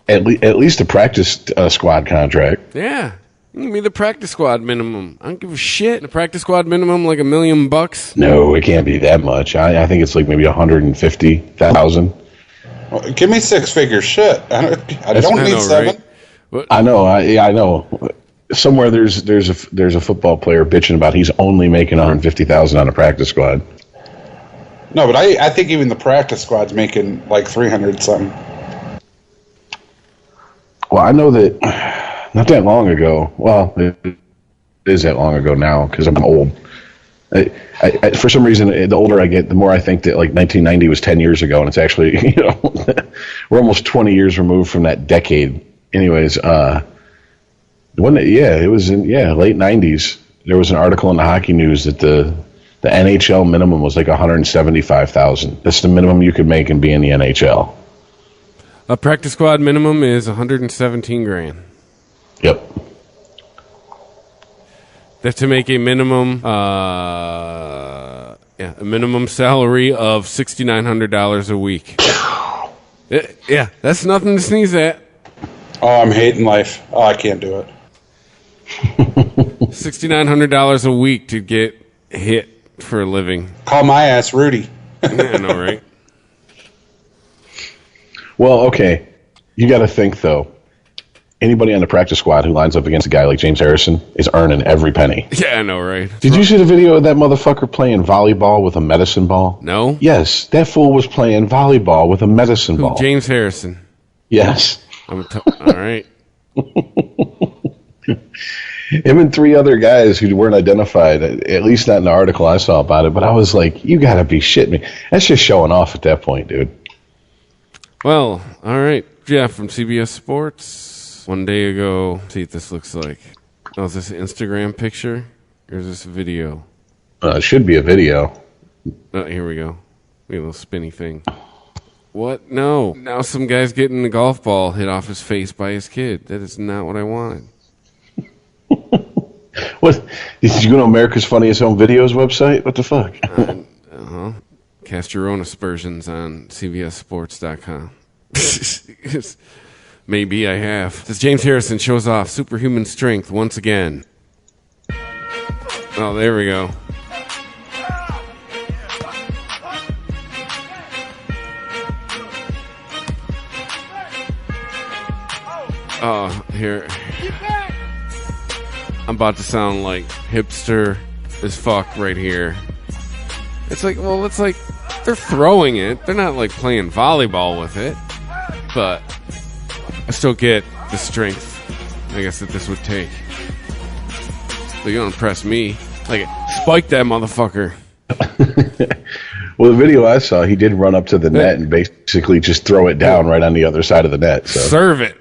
At least a practice squad contract. Yeah. Give me the practice squad minimum. I don't give a shit. The practice squad minimum, like $1 million. No, it can't be that much. I think it's like maybe 150,000. Well, give me 6 figures. Shit, I don't need 7. Right? I know. I know. Somewhere there's a football player bitching about he's only making 150,000 on a practice squad. No, but I think even the practice squad's making like 300 something. Well, I know that. Not that long ago. Well, it is that long ago now because I'm old. I, for some reason, the older I get, the more I think that like 1990 was 10 years ago, and it's actually, we're almost 20 years removed from that decade. Anyways, it was in late 90s. there was an article in the Hockey News that the NHL minimum was like $175,000. That's the minimum you could make and be in the NHL. A practice squad minimum is $117,000. Yep. That's to make a minimum, a minimum salary of $6,900 a week. Yeah, that's nothing to sneeze at. Oh, I'm hating life. Oh, I can't do it. $6,900 a week to get hit for a living. Call my ass Rudy. Yeah, I know, right? Well, okay. You got to think, though. Anybody on the practice squad who lines up against a guy like James Harrison is earning every penny. Yeah, I know, right? Did you see the video of that motherfucker playing volleyball with a medicine ball? No. Yes, that fool was playing volleyball with a medicine ball. James Harrison. Yes. All right. Him and 3 other guys who weren't identified, at least not in the article I saw about it, but I was like, you got to be shitting me. That's just showing off at that point, dude. Well, all right. Jeff from CBS Sports. One day ago, see what this looks like. Oh, is this an Instagram picture? Or is this a video? It should be a video. Oh, here we go. We have a little spinny thing. What? No. Now some guy's getting a golf ball hit off his face by his kid. That is not what I wanted. What? Did you go to America's Funniest Home Videos website? What the fuck? Cast your own aspersions on CBSSports.com. Maybe I have. This James Harrison shows off superhuman strength once again. Oh, there we go. Oh, here. I'm about to sound like hipster as fuck right here. It's like, well, it's like they're throwing it. They're not like playing volleyball with it. But I still get the strength, I guess, that this would take. But you don't impress me. Like, spike that motherfucker. Well, the video I saw, he did run up to the net and basically just throw it down right on the other side of the net. So. Serve it.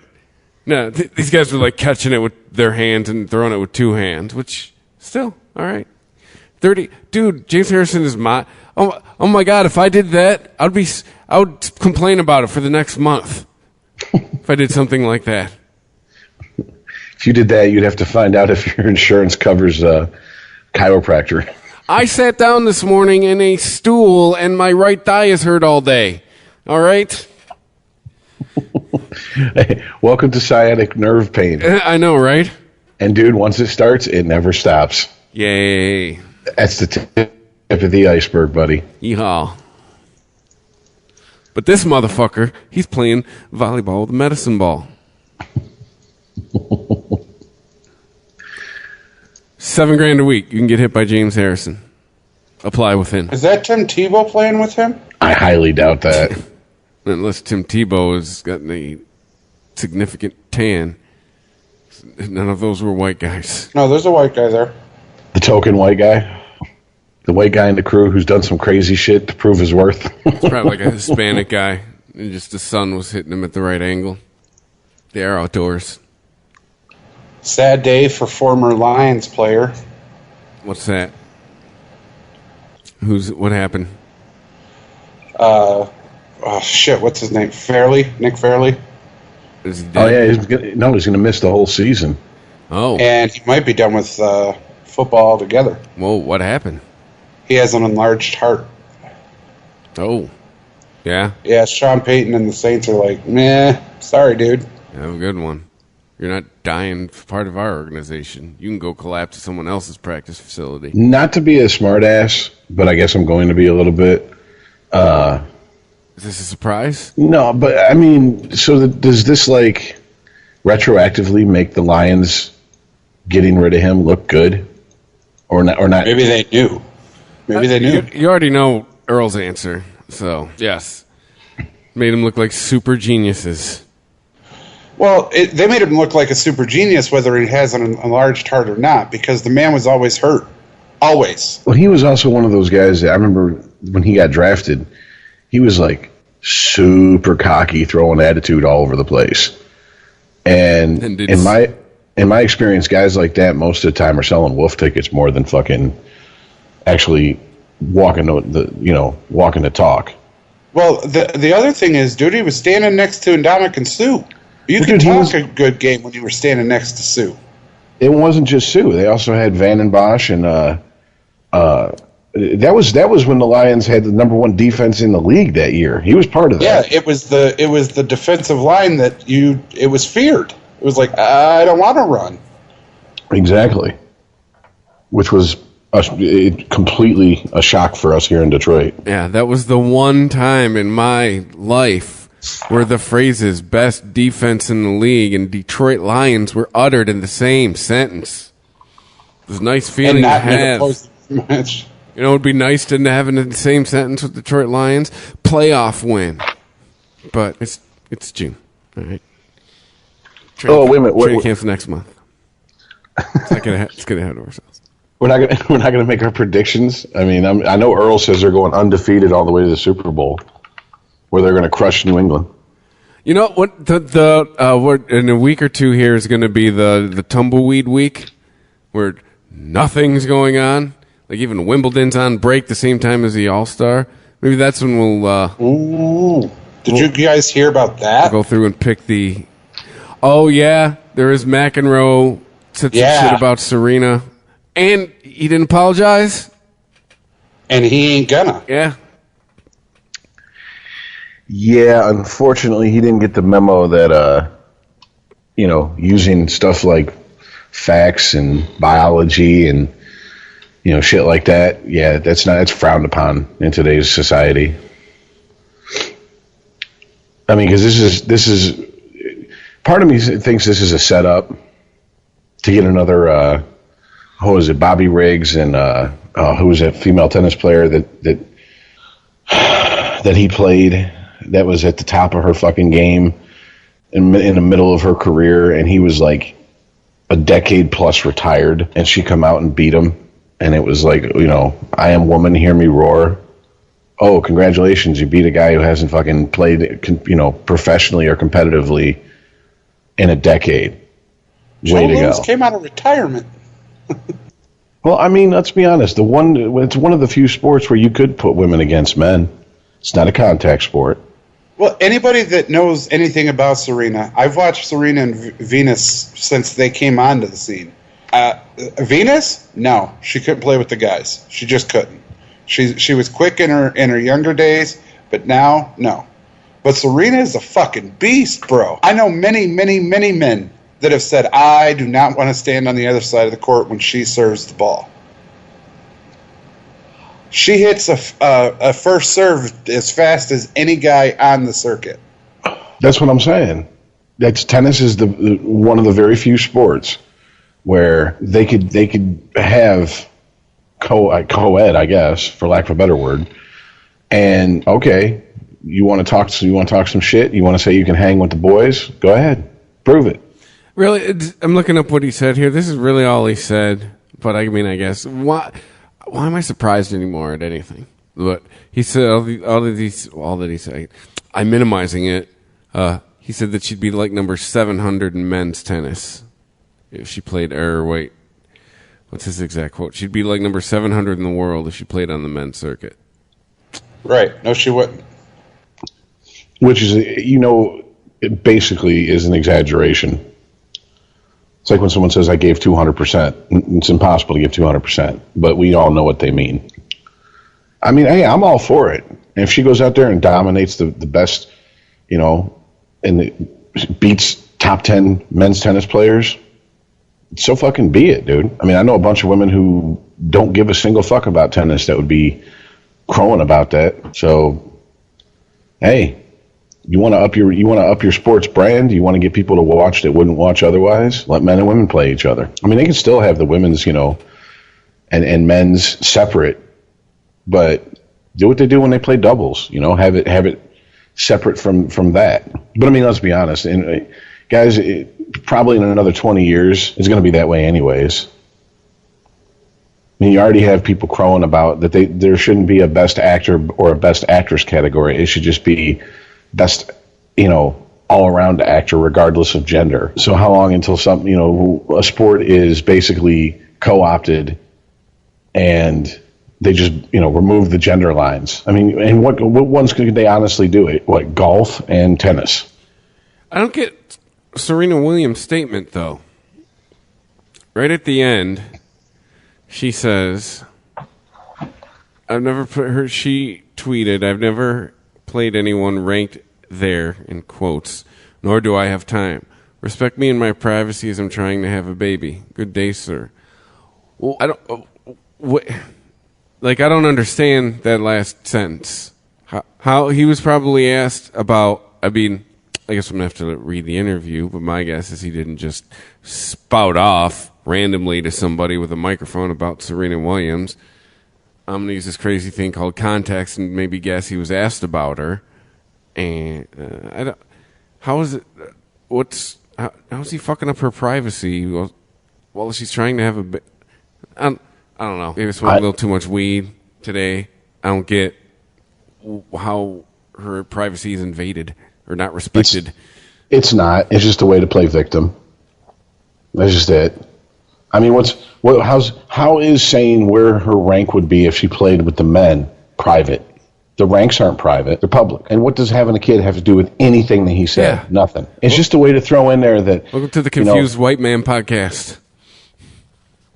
No, these guys were like catching it with their hands and throwing it with 2 hands, which still, all right. 30, dude, James Harrison is my, oh my God, if I did that, I would complain about it for the next month. If I did something like that. If you did that, you'd have to find out if your insurance covers chiropractor. I sat down this morning in a stool and my right thigh is hurt all day. All right? Hey, welcome to sciatic nerve pain. I know, right? And dude, once it starts, it never stops. Yay. That's the tip of the iceberg, buddy. Yeehaw. But this motherfucker, he's playing volleyball with a medicine ball. $7,000 a week. You can get hit by James Harrison. Apply within. Is that Tim Tebow playing with him? I highly doubt that. Unless Tim Tebow has gotten a significant tan. None of those were white guys. No, there's a white guy there. The token white guy? The white guy in the crew who's done some crazy shit to prove his worth? It's probably like a Hispanic guy. And just the sun was hitting him at the right angle. They are outdoors. Sad day for former Lions player. What's that? What happened? Oh shit, what's his name? Fairley? Nick Fairley? Is he dead? Oh yeah, he's gonna miss the whole season. Oh. And he might be done with football altogether. Whoa, what happened? He has an enlarged heart. Oh. Yeah? Yeah, Sean Payton and the Saints are like, meh, sorry, dude. Have a good one. You're not dying for part of our organization. You can go collapse at someone else's practice facility. Not to be a smartass, but I guess I'm going to be a little bit. Is this a surprise? No, but I mean, so does this like retroactively make the Lions getting rid of him look good, or not? Or not? Maybe they knew. Maybe they knew. You already know Earl's answer, so yes, made him look like super geniuses. Well, they made him look like a super genius, whether he has an enlarged heart or not, because the man was always hurt. Always. Well, he was also one of those guys that I remember when he got drafted, he was like super cocky, throwing attitude all over the place. And in in my experience, guys like that most of the time are selling wolf tickets more than fucking actually walking the talk. Well, the other thing is, dude, he was standing next to Ndamukong Suh. You can talk a good game when you were standing next to Sue. It wasn't just Sue. They also had Van den Bosch, and that was when the Lions had the #1 defense in the league that year. He was part of that. Yeah, it was the defensive line that it was feared. It was like, I don't want to run. Exactly. Which was completely a shock for us here in Detroit. Yeah, that was the one time in my life where the phrases best defense in the league and Detroit Lions were uttered in the same sentence. It was a nice feeling to have. Match. You know, it would be nice to have it in the same sentence with Detroit Lions. Playoff win. But it's June. All right. Wait a minute. Training camp's next month. Let's get ahead of ourselves. We're not gonna make our predictions. I mean, I know Earl says they're going undefeated all the way to the Super Bowl, where they're going to crush New England. You know what? What in a week or two here is going to be the tumbleweed week, where nothing's going on. Like even Wimbledon's on break the same time as the All-Star. Maybe that's when we'll. Ooh! Did you guys hear about that? We'll go through and pick the. Oh yeah, there is McEnroe said some shit about Serena. And he didn't apologize? And he ain't gonna. Yeah. Yeah, unfortunately, he didn't get the memo that, using stuff like facts and biology and, shit like that. Yeah, that's frowned upon in today's society. I mean, because this is, part of me thinks this is a setup to get another, who was it, Bobby Riggs and who was a female tennis player that he played that was at the top of her fucking game in the middle of her career, and he was like a decade plus retired, and she come out and beat him, and it was like, I am woman, hear me roar. Oh, congratulations, you beat a guy who hasn't fucking played, professionally or competitively in a decade. Way to go. Came out of retirement. Well, I mean, let's be honest. It's one of the few sports where you could put women against men. It's not a contact sport. Well, anybody that knows anything about Serena, I've watched Serena and Venus since they came onto the scene. Venus, no, she couldn't play with the guys. She just couldn't. She was quick in her younger days, but now, no. But Serena is a fucking beast, bro. I know many, many, many men that have said, I do not want to stand on the other side of the court when she serves the ball. She hits a first serve as fast as any guy on the circuit. That's what I'm saying. Tennis is one of the very few sports where they could have co-ed, I guess, for lack of a better word. And okay, you want to talk some shit? You want to say you can hang with the boys? Go ahead, prove it. Really, I'm looking up what he said here. This is really all he said. But I mean, I guess why am I surprised anymore at anything? But he said all that he said. I'm minimizing it. He said that she'd be like number 700 in men's tennis if she played. What's his exact quote? She'd be like number 700 in the world if she played on the men's circuit. Right? No, she wouldn't. Which is, it basically is an exaggeration. It's like when someone says, I gave 200%. It's impossible to give 200%, but we all know what they mean. I mean, hey, I'm all for it. And if she goes out there and dominates the best, and beats top 10 men's tennis players, so fucking be it, dude. I mean, I know a bunch of women who don't give a single fuck about tennis that would be crowing about that. So, hey. You want to up your sports brand? You want to get people to watch that wouldn't watch otherwise? Let men and women play each other. I mean, they can still have the women's, and men's separate, but do what they do when they play doubles. Have it separate from that. But I mean, let's be honest, and guys, probably in another 20 years, it's going to be that way anyways. I mean, you already have people crowing about that there shouldn't be a best actor or a best actress category. It should just be best, all-around actor regardless of gender. So how long until a sport is basically co-opted and they just, remove the gender lines? I mean, and what ones could they honestly do it? What, golf and tennis? I don't get Serena Williams' statement, though. Right at the end, she says, she tweeted, I've never played anyone ranked there, in quotes, nor do I have time. Respect me and my privacy as I'm trying to have a baby. Good day, sir. Well, I don't understand that last sentence. How he was probably asked about, I guess I'm going to have to read the interview, but my guess is he didn't just spout off randomly to somebody with a microphone about Serena Williams. I'm going to use this crazy thing called context and maybe guess he was asked about her. And how is he fucking up her privacy while she's trying to have a I don't know. Maybe I smoked a little too much weed today. I don't get how her privacy is invaded or not respected. It's not. It's just a way to play victim. That's just it. I mean, how is saying where her rank would be if she played with the men private? The ranks aren't private; they're public. And what does having a kid have to do with anything that he said? Yeah. Nothing. It's just a way to throw in there that. Welcome to the Confused White Man podcast.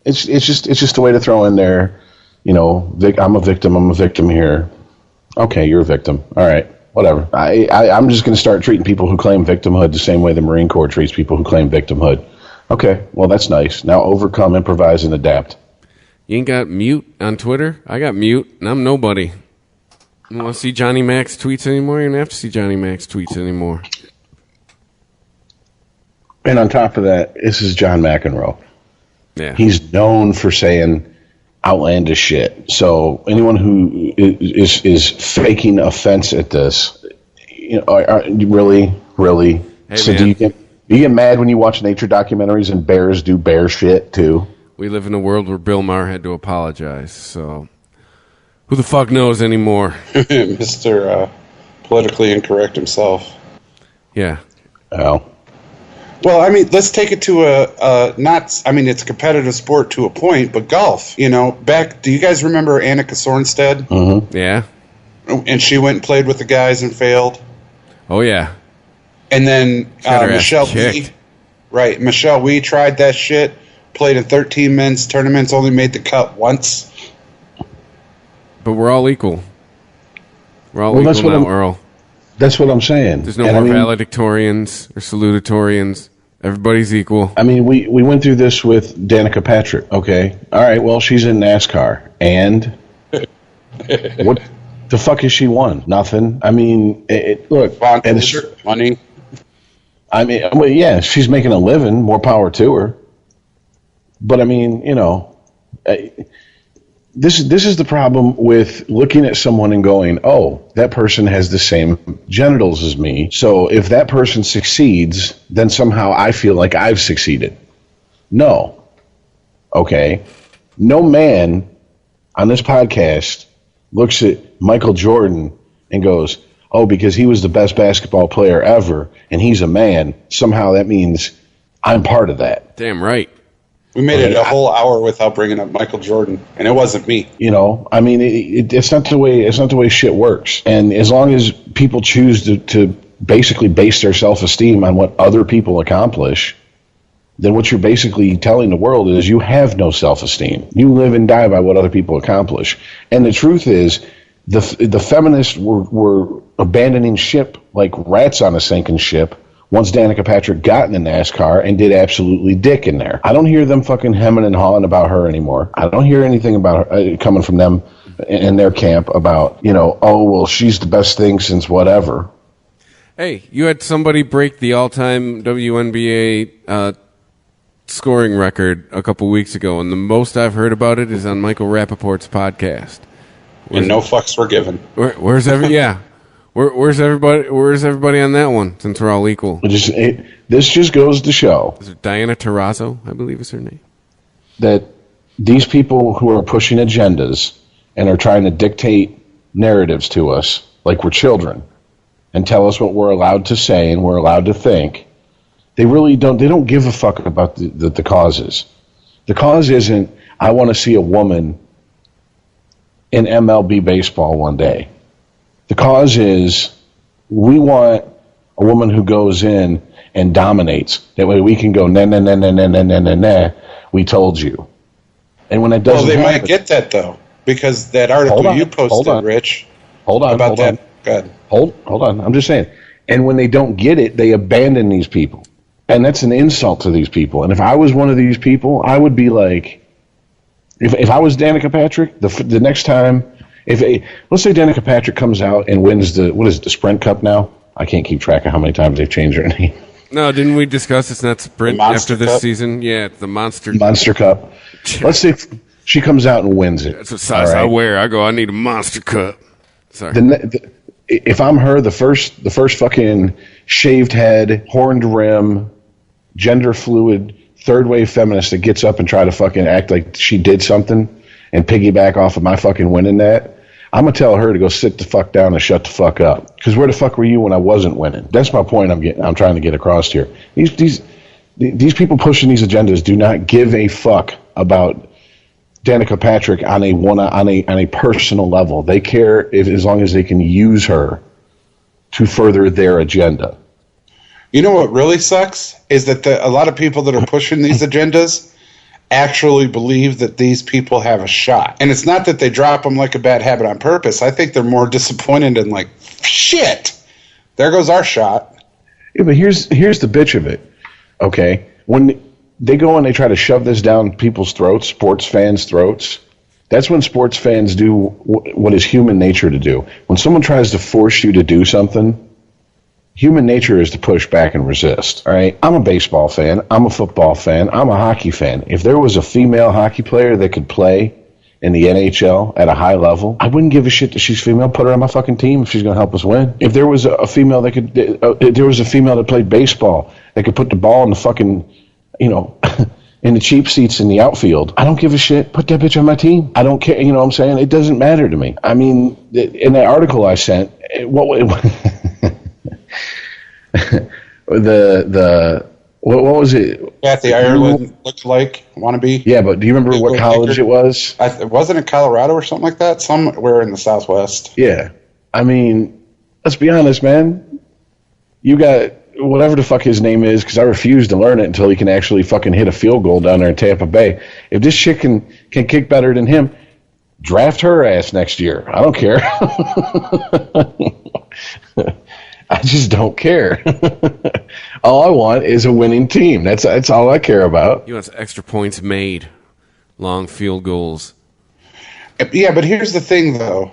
It's just a way to throw in there. I'm a victim here. Okay, you're a victim. All right, whatever. I'm just going to start treating people who claim victimhood the same way the Marine Corps treats people who claim victimhood. Okay, well, that's nice. Now overcome, improvise, and adapt. You ain't got mute on Twitter? I got mute, and I'm nobody. You want to see Johnny Mac's tweets anymore? You don't have to see Johnny Mac's tweets anymore. And on top of that, this is John McEnroe. Yeah. He's known for saying outlandish shit. So anyone who is faking offense at this, really? Hey, so man. do you get mad when you watch nature documentaries and bears do bear shit too? We live in a world where Bill Maher had to apologize, so who the fuck knows anymore? Mr. Politically incorrect himself. Yeah. Oh. Well, I mean, let's take it to it's a competitive sport to a point, but golf, do you guys remember Annika Sornstead? Mm-hmm. Yeah. And she went and played with the guys and failed. Oh, yeah. And then Michelle Wee. Right. Michelle Wee tried that shit, played in 13 men's tournaments, only made the cut once. But we're all equal. We're all equal now, Earl. That's what I'm saying. There's no more valedictorians or salutatorians. Everybody's equal. I mean, we went through this with Danica Patrick. Okay. All right, well, she's in NASCAR. And what the fuck has she won? Nothing. I mean, look. Money. I mean, well, yeah, she's making a living. More power to her. But, I mean, this is the problem with looking at someone and going, oh, that person has the same genitals as me. So if that person succeeds, then somehow I feel like I've succeeded. No. Okay. No man on this podcast looks at Michael Jordan and goes, oh, because he was the best basketball player ever and he's a man, somehow that means I'm part of that. Damn right. We made it a whole hour without bringing up Michael Jordan, and it wasn't me. I mean, it's not the way shit works. And as long as people choose to basically base their self-esteem on what other people accomplish, then what you're basically telling the world is you have no self-esteem. You live and die by what other people accomplish. And the truth is, the feminists were abandoning ship like rats on a sinking ship once Danica Patrick got in the NASCAR and did absolutely dick in there. I don't hear them fucking hemming and hawing about her anymore. I don't hear anything about her coming from them in their camp about, oh, well, she's the best thing since whatever. Hey, you had somebody break the all-time WNBA scoring record a couple weeks ago, and the most I've heard about it is on Michael Rappaport's podcast. And no fucks were given. Where's everybody on that one, since we're all equal? This just goes to show. Is it Diana Taurasi, I believe is her name? That these people who are pushing agendas and are trying to dictate narratives to us like we're children and tell us what we're allowed to say and we're allowed to think, they don't give a fuck about the causes. The cause isn't, I want to see a woman in MLB baseball one day. The cause is, we want a woman who goes in and dominates. That way we can go, nah, we told you. And when it doesn't happen, might get that, though, because that article you posted, Rich, about that. Go ahead. Hold on. I'm just saying. And when they don't get it, they abandon these people. And that's an insult to these people. And if I was one of these people, I would be like, if I was Danica Patrick, the next time, let's say Danica Patrick comes out and wins the Sprint Cup now? I can't keep track of how many times they've changed their name. No, didn't we discuss it's not Sprint after this season? Yeah, it's the Monster Cup. Let's say she comes out and wins it. That's what size I wear. I need a Monster Cup. Sorry. If I'm her, the first fucking shaved head, horned rim, gender fluid, third wave feminist that gets up and try to fucking act like she did something and piggyback off of my fucking winning that, I'm going to tell her to go sit the fuck down and shut the fuck up. Because where the fuck were you when I wasn't winning? That's my point I'm trying to get across here. These people pushing these agendas do not give a fuck about Danica Patrick on a personal level. They care as long as they can use her to further their agenda. You know what really sucks is that a lot of people that are pushing these agendas actually believe that these people have a shot. And it's not that they drop them like a bad habit on purpose. I think they're more disappointed and like, shit, there goes our shot. Yeah, but here's the bitch of it, okay? When they go and they try to shove this down people's throats, sports fans' throats, that's when sports fans do what is human nature to do. When someone tries to force you to do something, human nature is to push back and resist, all right? I'm a baseball fan. I'm a football fan. I'm a hockey fan. If there was a female hockey player that could play in the NHL at a high level, I wouldn't give a shit that she's female. Put her on my fucking team if she's going to help us win. If there was a female that could, if there was a female that played baseball that could put the ball in the fucking, in the cheap seats in the outfield, I don't give a shit. Put that bitch on my team. I don't care. You know what I'm saying? It doesn't matter to me. I mean, in that article I sent, what was it? Kathy Ireland looked like wannabe. Yeah, but do you remember what college it was? It wasn't in Colorado or something like that. Somewhere in the Southwest. Yeah, I mean, let's be honest, man. You got whatever the fuck his name is, because I refuse to learn it until he can actually fucking hit a field goal down there in Tampa Bay. If this chick can kick better than him, draft her ass next year. I don't care. I just don't care. All I want is a winning team. That's all I care about. He wants extra points made, long field goals. Yeah, but here's the thing, though.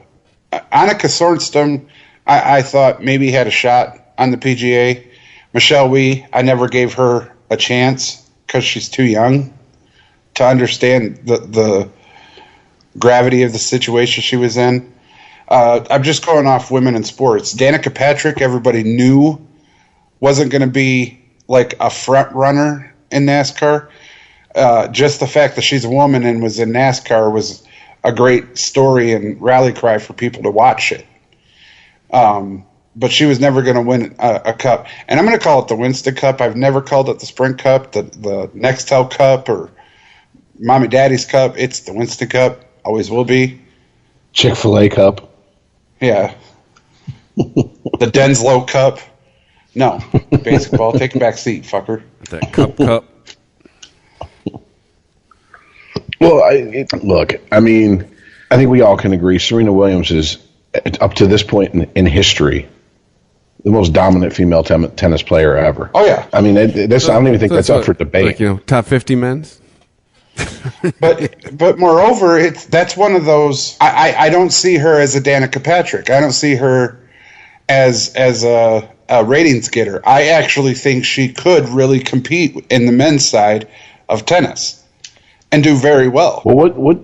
Annika Sorenstam, I thought maybe had a shot on the PGA. Michelle Wie, I never gave her a chance because she's too young to understand the gravity of the situation she was in. I'm just going off women in sports. Danica Patrick, everybody knew wasn't going to be like a front runner in NASCAR. Just the fact that she's a woman and was in NASCAR was a great story and rally cry for people to watch it. But she was never going to win a cup. And I'm going to call it the Winston Cup. I've never called it the Sprint Cup, the Nextel Cup, or Mommy Daddy's Cup. It's the Winston Cup. Always will be. Chick-fil-A Cup. Yeah. The Denslow Cup. No. Basketball. Take a back seat, fucker. That cup. Well, look, I mean, I think we all can agree Serena Williams is, up to this point in history, the most dominant female tennis player ever. Oh, yeah. I mean, I don't even think that's up for debate. Like, top 50 men's? But moreover, that's one of those. I don't see her as a Danica Patrick. I don't see her as a ratings getter. I actually think she could really compete in the men's side of tennis and do very well. Well, what?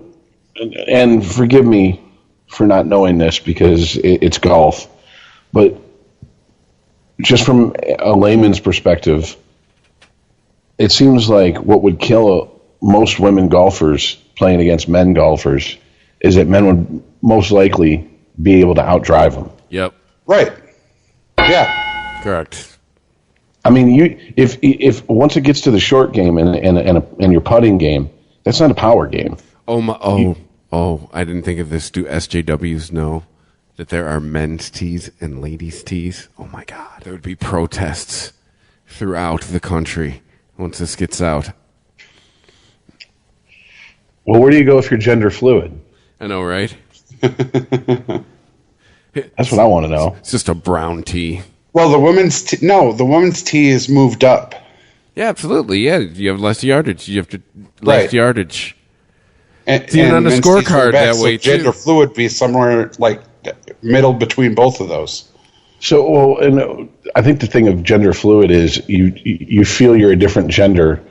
And forgive me for not knowing this because it's golf, but just from a layman's perspective, it seems like what would kill most women golfers playing against men golfers is that men would most likely be able to outdrive them. Yep. Right. Yeah. Correct. I mean, if once it gets to the short game and your putting game, that's not a power game. I didn't think of this. Do SJWs know that there are men's tees and ladies' tees? Oh my God. There would be protests throughout the country once this gets out. Well, where do you go if you're gender fluid? I know, right? That's what I want to know. It's just a brown tee. Well, the women's tee is moved up. Yeah, absolutely. Yeah, you have less yardage. You have to less yardage. And even on the scorecard that way, too. Gender fluid be somewhere like middle between both of those. So, and I think the thing of gender fluid is you feel you're a different gender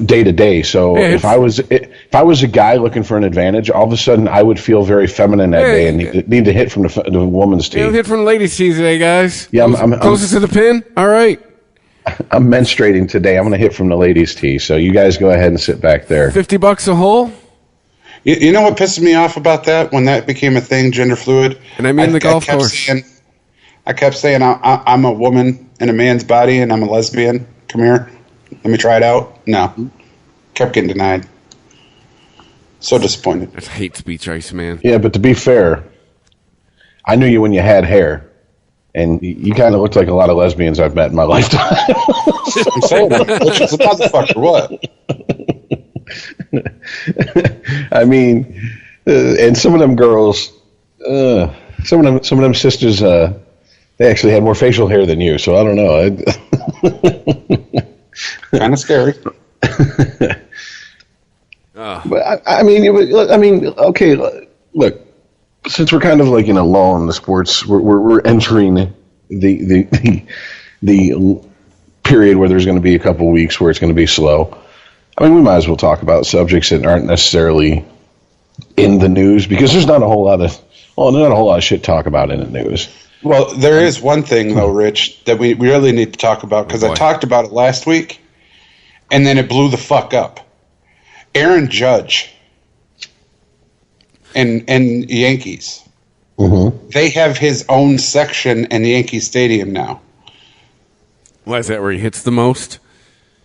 day to day. So if I was a guy looking for an advantage, all of a sudden I would feel very feminine that day and need to hit from the woman's tee. Hit from the ladies' tee today, guys. Yeah, I'm closest to the pin. All right. I'm menstruating today. I'm going to hit from the ladies' tee. So you guys go ahead and sit back there. $50 a hole. You know what pisses me off about that when that became a thing, gender fluid? And I mean the golf course. I kept saying I'm a woman in a man's body and I'm a lesbian. Come here. Let me try it out. No. Kept getting denied. So disappointed. That's hate speech, ICEman. Yeah, but to be fair, I knew you when you had hair. And you kind of looked like a lot of lesbians I've met in my lifetime. I'm saying, which is a motherfucker, what? I mean, and some of them girls, some of them sisters, they actually had more facial hair than you. So I don't know. Kind of scary. But I mean, okay. Look, since we're kind of like in a lull in the sports, we're entering the period where there's going to be a couple of weeks where it's going to be slow. I mean, we might as well talk about subjects that aren't necessarily in the news because there's not a whole lot of shit to talk about in the news. Well, there is one thing though, Rich, that we really need to talk about because I talked about it last week, and then it blew the fuck up. Aaron Judge and Yankees. Mm-hmm. They have his own section in Yankee Stadium now. Why is that where he hits the most?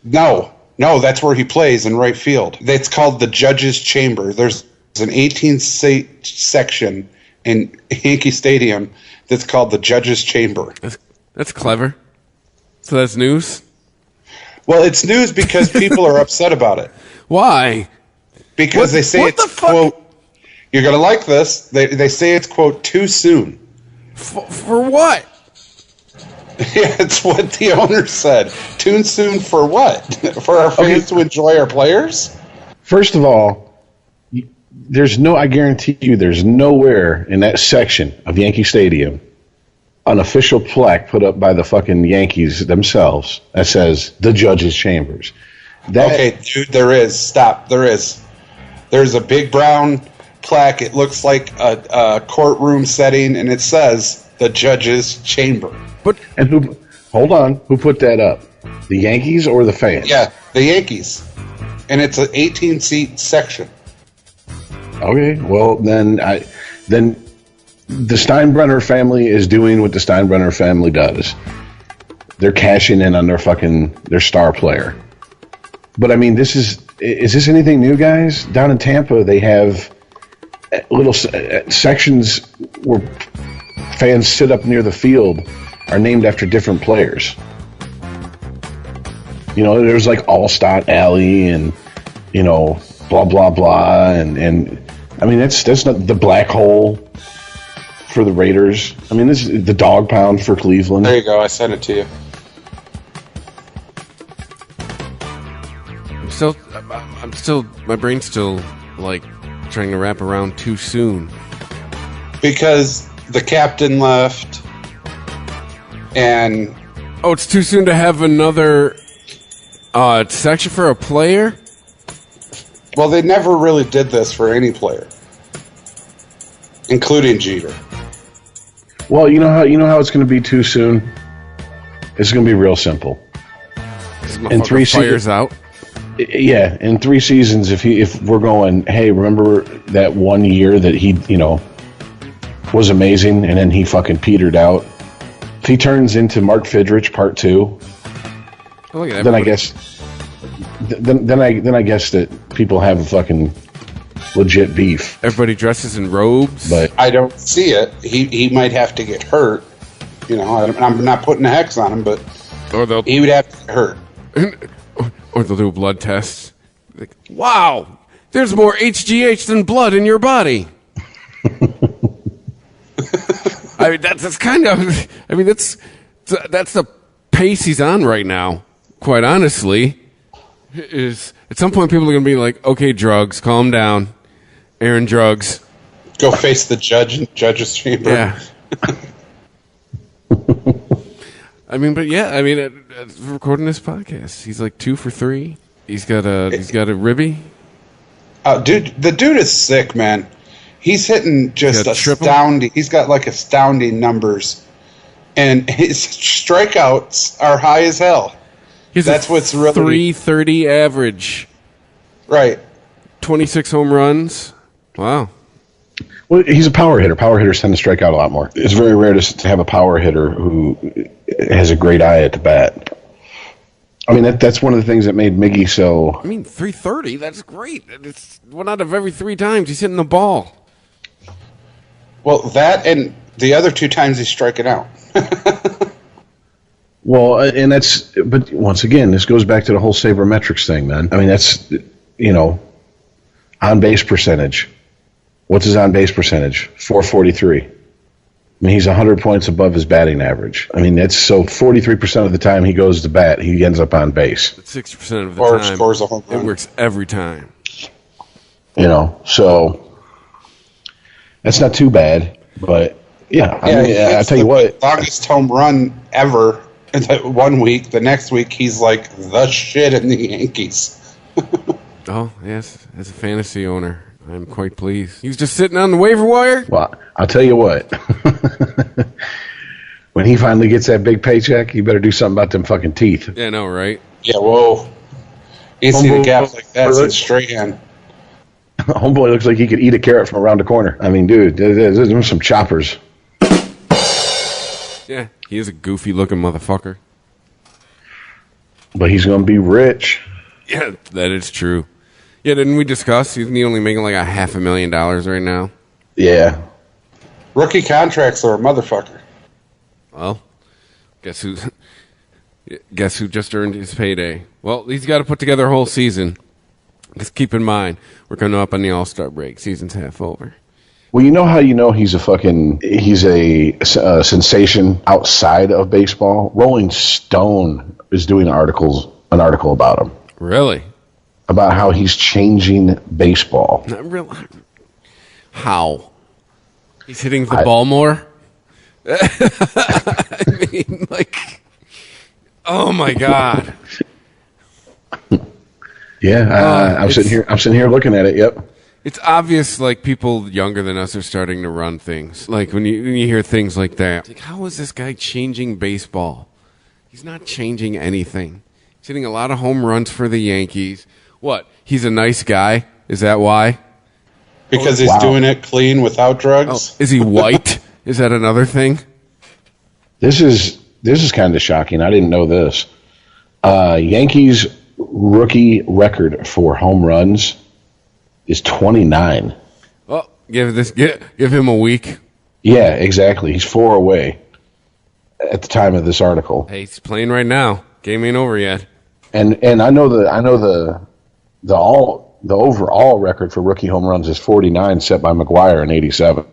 No, that's where he plays in right field. It's called the Judge's Chamber. There's an 18-seat section in Yankee Stadium that's called the Judge's Chamber. That's clever. So that's news? Well, it's news because people are upset about it. Why? Because they say it's, quote, you're going to like this, they say it's, quote, too soon. For what? Yeah, it's what the owner said. Too soon for what? For our fans to enjoy our players? First of all, I guarantee you there's nowhere in that section of Yankee Stadium an official plaque put up by the fucking Yankees themselves that says the Judge's Chambers. Okay, dude, there is. Stop. There is. There's a big brown plaque. It looks like a courtroom setting, and it says the Judge's Chamber. Hold on. Who put that up? The Yankees or the fans? Yeah, the Yankees. And it's an 18-seat section. Okay, well, then the Steinbrenner family is doing what the Steinbrenner family does. They're cashing in on their star player. But I mean, is this anything new, guys? Down in Tampa, they have little sections where fans sit up near the field are named after different players. You know, there's like Allstott Alley and, you know, blah, blah, blah. And I mean, that's not the black hole for the Raiders. I mean, this is the dog pound for Cleveland. There you go. I sent it to you. My brain's still, like, trying to wrap around too soon. Because the captain left, and... Oh, it's too soon to have another section for a player? Well, they never really did this for any player, including Jeter. Well, you know how it's going to be too soon? It's going to be real simple. In 3 seasons out. Yeah, in 3 seasons, if we're going, hey, remember that 1 year that he, you know, was amazing and then he fucking petered out? If he turns into Mark Fidrich Part 2, then I guess that people have a fucking legit beef. Everybody dresses in robes, but I don't see it. He might have to get hurt. You know, I'm not putting a hex on him, but he would have to get hurt. Or they'll do a blood test. Like, wow, there's more HGH than blood in your body. I mean, that's kind of. I mean, that's the pace he's on right now. Quite honestly, is at some point people are going to be like, okay, drugs, calm down, Aaron, drugs. Go face the judge in judge's chamber. Yeah. I mean, but yeah, I mean, recording this podcast, he's like 2 for 3. He's got a ribby. Dude, the dude is sick, man. He's hitting just astounding. He's got like astounding numbers, and his strikeouts are high as hell. That's what's really 330 average. Right. 26 home runs. Wow. Well, he's a power hitter. Power hitters tend to strike out a lot more. It's very rare to have a power hitter who has a great eye at the bat. I mean, that's one of the things that made Miggy so... I mean, 330, that's great. It's 1 out of every 3 times he's hitting the ball. Well, that and the other 2 times he's striking out. Well, and that's... But once again, this goes back to the whole sabermetrics thing, man. I mean, that's, on-base percentage. What's his on-base percentage? .443. I mean, he's 100 points above his batting average. I mean, that's so 43% of the time he goes to bat, he ends up on base. 60% of the or time, scores a home run. It works every time. So that's not too bad. But yeah, I mean, I'll tell you what, longest home run ever. In that 1 week, the next week he's like the shit in the Yankees. Oh yes, as a fantasy owner, I'm quite pleased. He's just sitting on the waiver wire. Well, I'll tell you what. When he finally gets that big paycheck, you better do something about them fucking teeth. Yeah, I know, right? Yeah, whoa. You see the gaps like that since Strahan. Homeboy looks like he could eat a carrot from around the corner. I mean, dude, there's some choppers. Yeah, he is a goofy-looking motherfucker. But he's going to be rich. Yeah, that is true. Yeah, didn't we discuss? Isn't he only making like $500,000 right now? Yeah. Rookie contracts are a motherfucker. Well, guess who just earned his payday? Well, he's got to put together a whole season. Just keep in mind, we're coming up on the All-Star break. Season's half over. Well, you know how he's a sensation outside of baseball? Rolling Stone is doing an article about him. Really? About how he's changing baseball. Not really. How? He's hitting the ball more? I mean, like, oh my God. Yeah, I'm sitting here looking at it. Yep. It's obvious, like, people younger than us are starting to run things. Like, when you hear things like that, like, how is this guy changing baseball? He's not changing anything. He's hitting a lot of home runs for the Yankees. What? He's a nice guy? Is that why? Because he's doing it clean without drugs? Oh, is he white? Is that another thing? This is kind of shocking. I didn't know this. Yankees rookie record for home runs is 29. Oh, give him a week. Yeah, exactly. He's 4 away at the time of this article. Hey, he's playing right now. Game ain't over yet. And I know the overall record for rookie home runs is 49, set by McGuire in 87.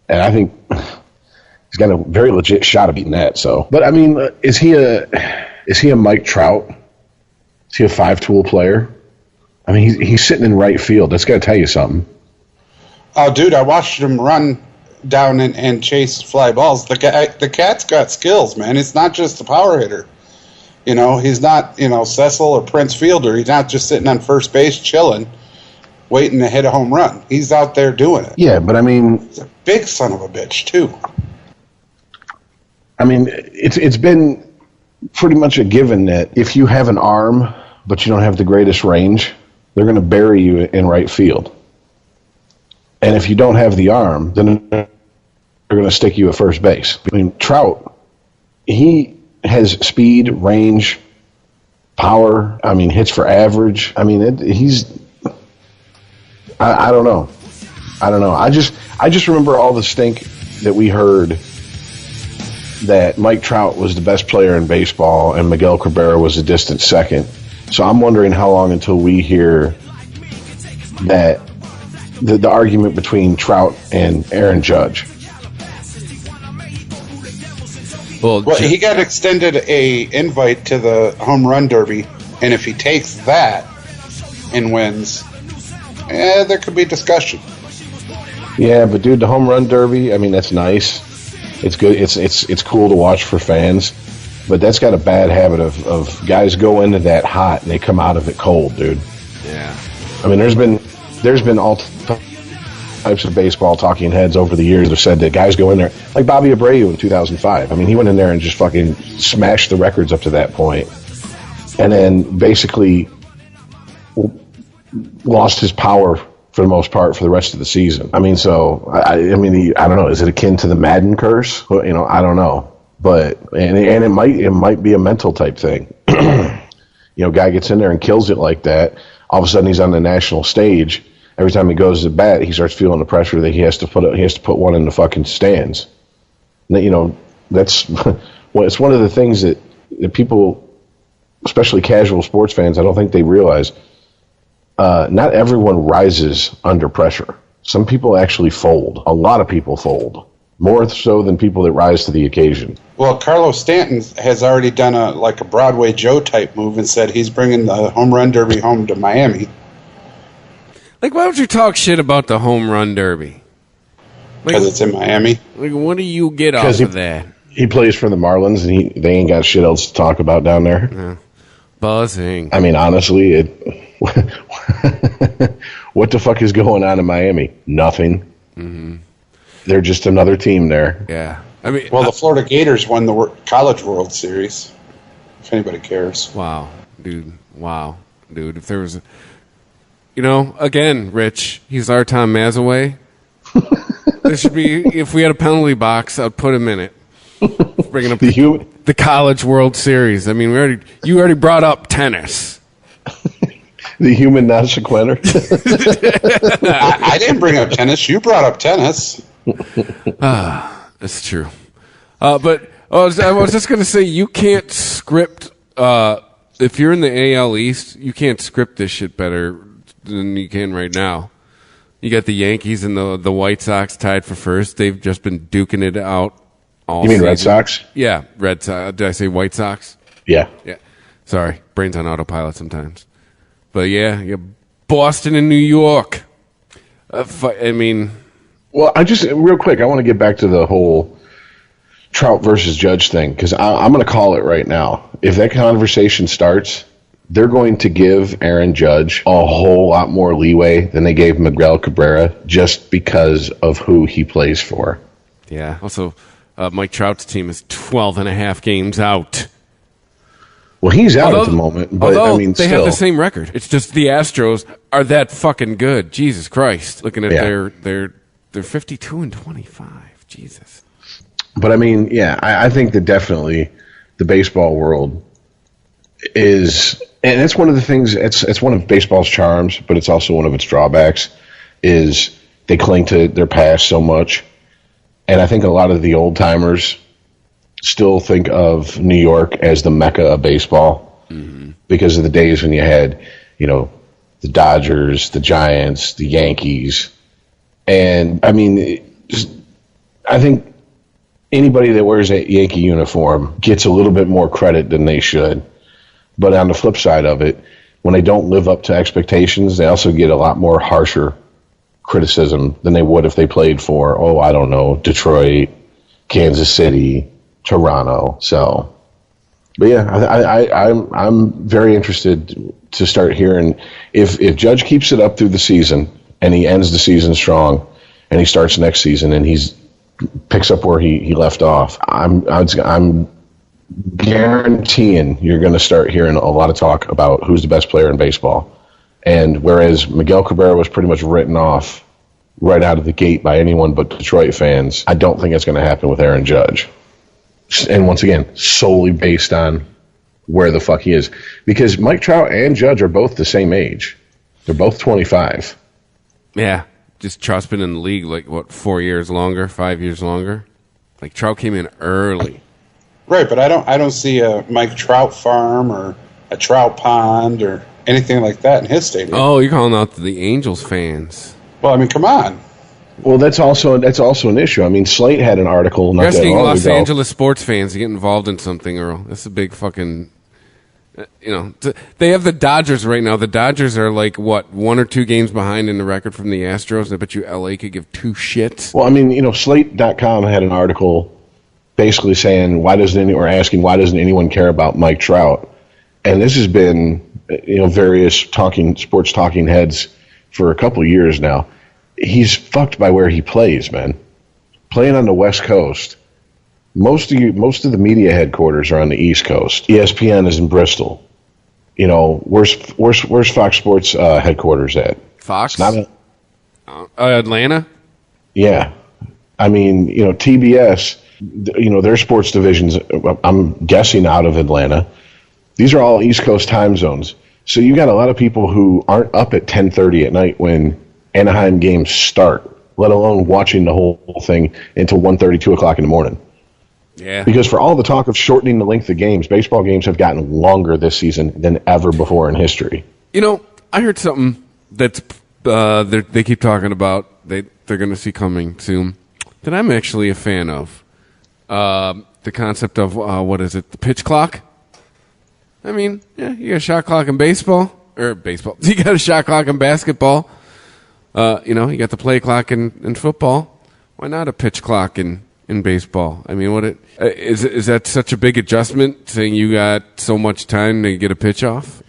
And I think he's got a very legit shot of beating that. So, but I mean, is he a Mike Trout? Is he a 5-tool player? I mean, he's sitting in right field. That's got to tell you something. Oh, dude, I watched him run down and chase fly balls. The cat's got skills, man. It's not just a power hitter. He's not, Cecil or Prince Fielder. He's not just sitting on first base chilling, waiting to hit a home run. He's out there doing it. Yeah, but I mean... He's a big son of a bitch, too. I mean, it's been pretty much a given that if you have an arm, but you don't have the greatest range, they're going to bury you in right field. And if you don't have the arm, then they're are going to stick you at first base. I mean, Trout, he has speed, range, power. I mean, hits for average. I mean, I don't know. I just remember all the stink that we heard that Mike Trout was the best player in baseball and Miguel Cabrera was a distant second. So I'm wondering how long until we hear that the argument between Trout and Aaron Judge. Well, he got extended a invite to the home run derby, and if he takes that and wins, there could be discussion. Yeah, but dude, the home run derby, I mean, that's nice. It's good. It's cool to watch for fans, but that's got a bad habit of guys go into that hot and they come out of it cold, dude. Yeah. I mean, there's been all types of baseball talking heads over the years that have said that guys go in there, like Bobby Abreu in 2005. I mean, he went in there and just fucking smashed the records up to that point, and then basically lost his power for the most part for the rest of the season. I mean, so I don't know. Is it akin to the Madden curse? Well, I don't know, but and it might be a mental type thing. Guy gets in there and kills it like that. All of a sudden, he's on the national stage. Every time he goes to bat, he starts feeling the pressure that he has to put one in the fucking stands. That's it's one of the things that people, especially casual sports fans, I don't think they realize. Not everyone rises under pressure. Some people actually fold. A lot of people fold. More so than people that rise to the occasion. Well, Carlos Stanton has already done a Broadway Joe type move and said he's bringing the home run derby home to Miami. Like, why don't you talk shit about the home run derby? Because it's in Miami. Like, what do you get off of that? He plays for the Marlins, and they ain't got shit else to talk about down there. Yeah. Buzzing. I mean, honestly, what the fuck is going on in Miami? Nothing. Mm-hmm. They're just another team there. Yeah. I mean, the Florida Gators won the College World Series, if anybody cares. Wow, dude. If there was, again, Rich, he's our Tom Mazaway. There should be, if we had a penalty box, I'd put him in it. Bringing up the College World Series. I mean, you already brought up tennis. The human non sequitur. I didn't bring up tennis. You brought up tennis. That's true. But I was just going to say, you can't script, if you're in the AL East, you can't script this shit better than you can right now. You got the Yankees and the White Sox tied for first. They've just been duking it out all season. Red Sox? Yeah, Red Sox. Did I say White Sox? Yeah. Sorry, brain's on autopilot sometimes. But yeah, Boston and New York. Well, real quick, I want to get back to the whole Trout versus Judge thing, because I'm going to call it right now. If that conversation starts, they're going to give Aaron Judge a whole lot more leeway than they gave Miguel Cabrera just because of who he plays for. Yeah. Also, Mike Trout's team is 12 and a half games out. Well, he's out at the moment, but they have the same record. It's just the Astros are that fucking good. Jesus Christ! Looking at they're 52 and 25. Jesus. But I think that definitely the baseball world is, and it's one of the things. It's one of baseball's charms, but it's also one of its drawbacks. Is they cling to their past so much, and I think a lot of the old timers still think of New York as the mecca of baseball because of the days when you had, the Dodgers, the Giants, the Yankees. And I think anybody that wears a Yankee uniform gets a little bit more credit than they should. But on the flip side of it, when they don't live up to expectations, they also get a lot more harsher criticism than they would if they played for, Detroit, Kansas City, Toronto. So, but yeah, I'm very interested to start hearing if Judge keeps it up through the season and he ends the season strong and he starts next season and he's picks up where he left off. I'm guaranteeing you're going to start hearing a lot of talk about who's the best player in baseball. And whereas Miguel Cabrera was pretty much written off right out of the gate by anyone but Detroit fans. I don't think it's going to happen with Aaron Judge. And once again, solely based on where the fuck he is. Because Mike Trout and Judge are both the same age. They're both 25. Yeah. Just Trout's been in the league, 4 years longer, 5 years longer? Like, Trout came in early. Right, but I don't see a Mike Trout farm or a Trout pond or anything like that in his stadium. Oh, you're calling out the Angels fans. Well, I mean, come on. Well, that's also an issue. I mean, Slate had an article not You're that asking long Los ago. Angeles sports fans to get involved in something, Earl. That's a big fucking... they have the Dodgers right now. The Dodgers are 1 or 2 games behind in the record from the Astros. I bet you LA could give 2 shits. Well, I mean, Slate.com had an article basically saying why doesn't anyone care about Mike Trout? And this has been, various sports talking heads for a couple of years now. He's fucked by where he plays, man. Playing on the West Coast. Most of the media headquarters are on the East Coast. ESPN is in Bristol. Where's Fox Sports headquarters at? Fox? Not Atlanta? Yeah. I mean, TBS, their sports divisions, I'm guessing out of Atlanta. These are all East Coast time zones. So you got a lot of people who aren't up at 10:30 at night when Anaheim games start, let alone watching the whole thing until 1:30, 2 o'clock in the morning. Yeah. Because for all the talk of shortening the length of games, baseball games have gotten longer this season than ever before in history. I heard something that's they keep talking about they're going to see coming soon that I'm actually a fan of. The concept of, the pitch clock? I mean, yeah, you got a shot clock in baseball. You got a shot clock in basketball. You got the play clock in football. Why not a pitch clock in baseball? I mean, is that such a big adjustment, saying you got so much time to get a pitch off?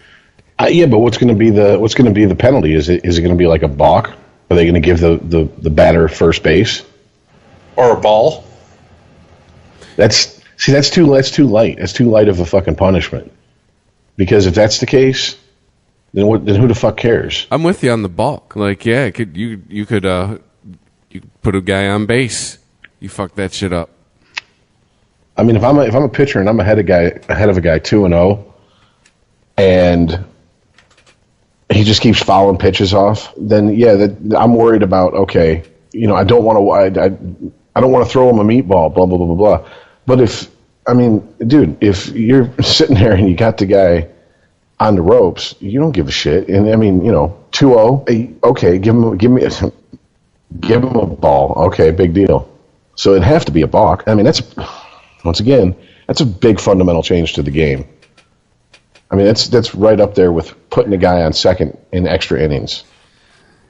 Yeah, but what's going to be the penalty? Is it going to be like a balk? Are they going to give the batter first base or a ball? That's too light. That's too light of a fucking punishment. Because if that's the case, then who the fuck cares? I'm with you on the balk. You could put a guy on base. You fuck that shit up. I mean, if I'm a pitcher and I'm ahead of a guy 2-0, and he just keeps fouling pitches off, then yeah, I'm worried about. Okay, I don't want to throw him a meatball. Blah blah blah blah blah. But if you're sitting there and you got the guy on the ropes, you don't give a shit. And 2-0, okay, give him a ball. Okay, big deal. So it'd have to be a balk. I mean, that's a big fundamental change to the game. I mean, that's right up there with putting a guy on second in extra innings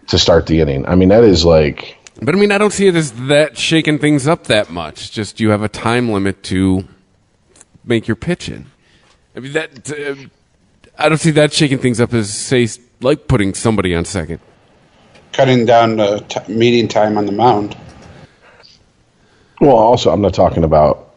to start the inning. I mean, that is like... But, I don't see it as that shaking things up that much. Just you have a time limit to make your pitch in. I mean, I don't see that shaking things up as, say, like putting somebody on second. Cutting down the meeting time on the mound. Well, also, I'm not talking about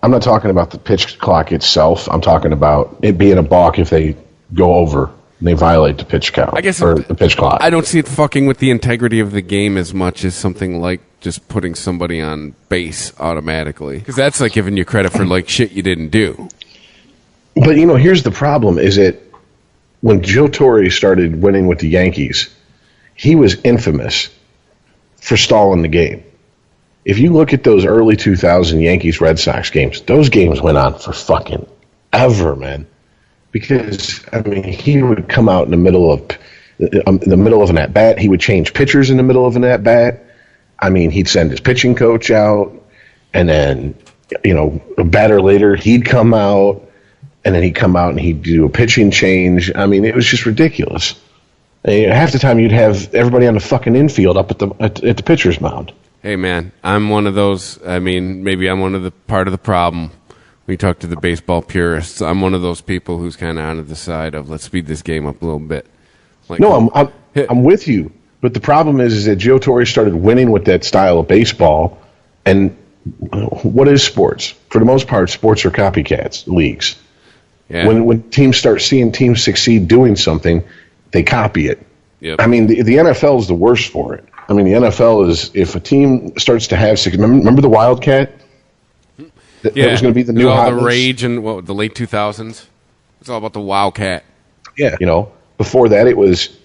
the pitch clock itself. I'm talking about it being a balk if they go over and they violate the pitch count. I guess or the pitch clock. I don't see it fucking with the integrity of the game as much as something like just putting somebody on base automatically, because that's like giving you credit for shit you didn't do. But here's the problem: is that when Joe Torre started winning with the Yankees, he was infamous for stalling the game. If you look at those early 2000 Yankees-Red Sox games, those games went on for fucking ever, man. Because, he would come out in the middle of an at-bat. He would change pitchers in the middle of an at-bat. He'd send his pitching coach out, and then, a batter later, he'd come out, and then he'd come out and he'd do a pitching change. It was just ridiculous. Half the time, you'd have everybody on the fucking infield up at the pitcher's mound. Hey, man, I'm one of those. Maybe I'm one of the part of the problem. We talk to the baseball purists. I'm one of those people who's kind of on the side of let's speed this game up a little bit. I'm with you. But the problem is that Joe Torre started winning with that style of baseball. And what is sports? For the most part, sports are copycats, leagues. Yeah. When teams start seeing teams succeed doing something, they copy it. Yep. The NFL is the worst for it. I mean, the NFL is, if a team starts to have six, remember the Wildcat? That was going to be the new hotness. The rage in the late 2000s. It's all about the Wildcat. Yeah, before that it was,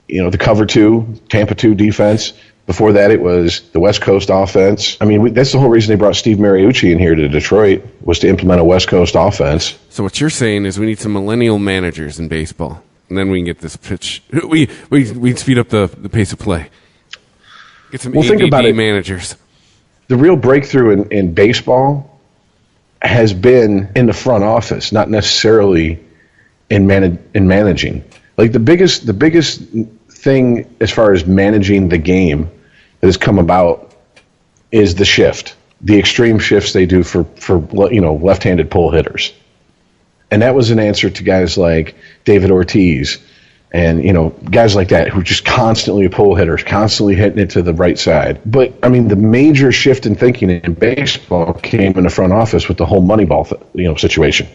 the cover 2, Tampa 2 defense. Before that it was the West Coast offense. I mean, that's the whole reason they brought Steve Mariucci in here to Detroit, was to implement a West Coast offense. So what you're saying is we need some millennial managers in baseball, and then we can get this pitch. We can speed up the pace of play. Get some ADD think about it. Managers. The real breakthrough in baseball has been in the front office, not necessarily in managing. Like the biggest thing as far as managing the game that has come about is the shift, the extreme shifts they do for left-handed pull hitters. And that was an answer to guys like David Ortiz and, guys like that who just constantly pull hitters, constantly hitting it to the right side. But, I mean, the major shift in thinking in baseball came in the front office with the whole Moneyball situation.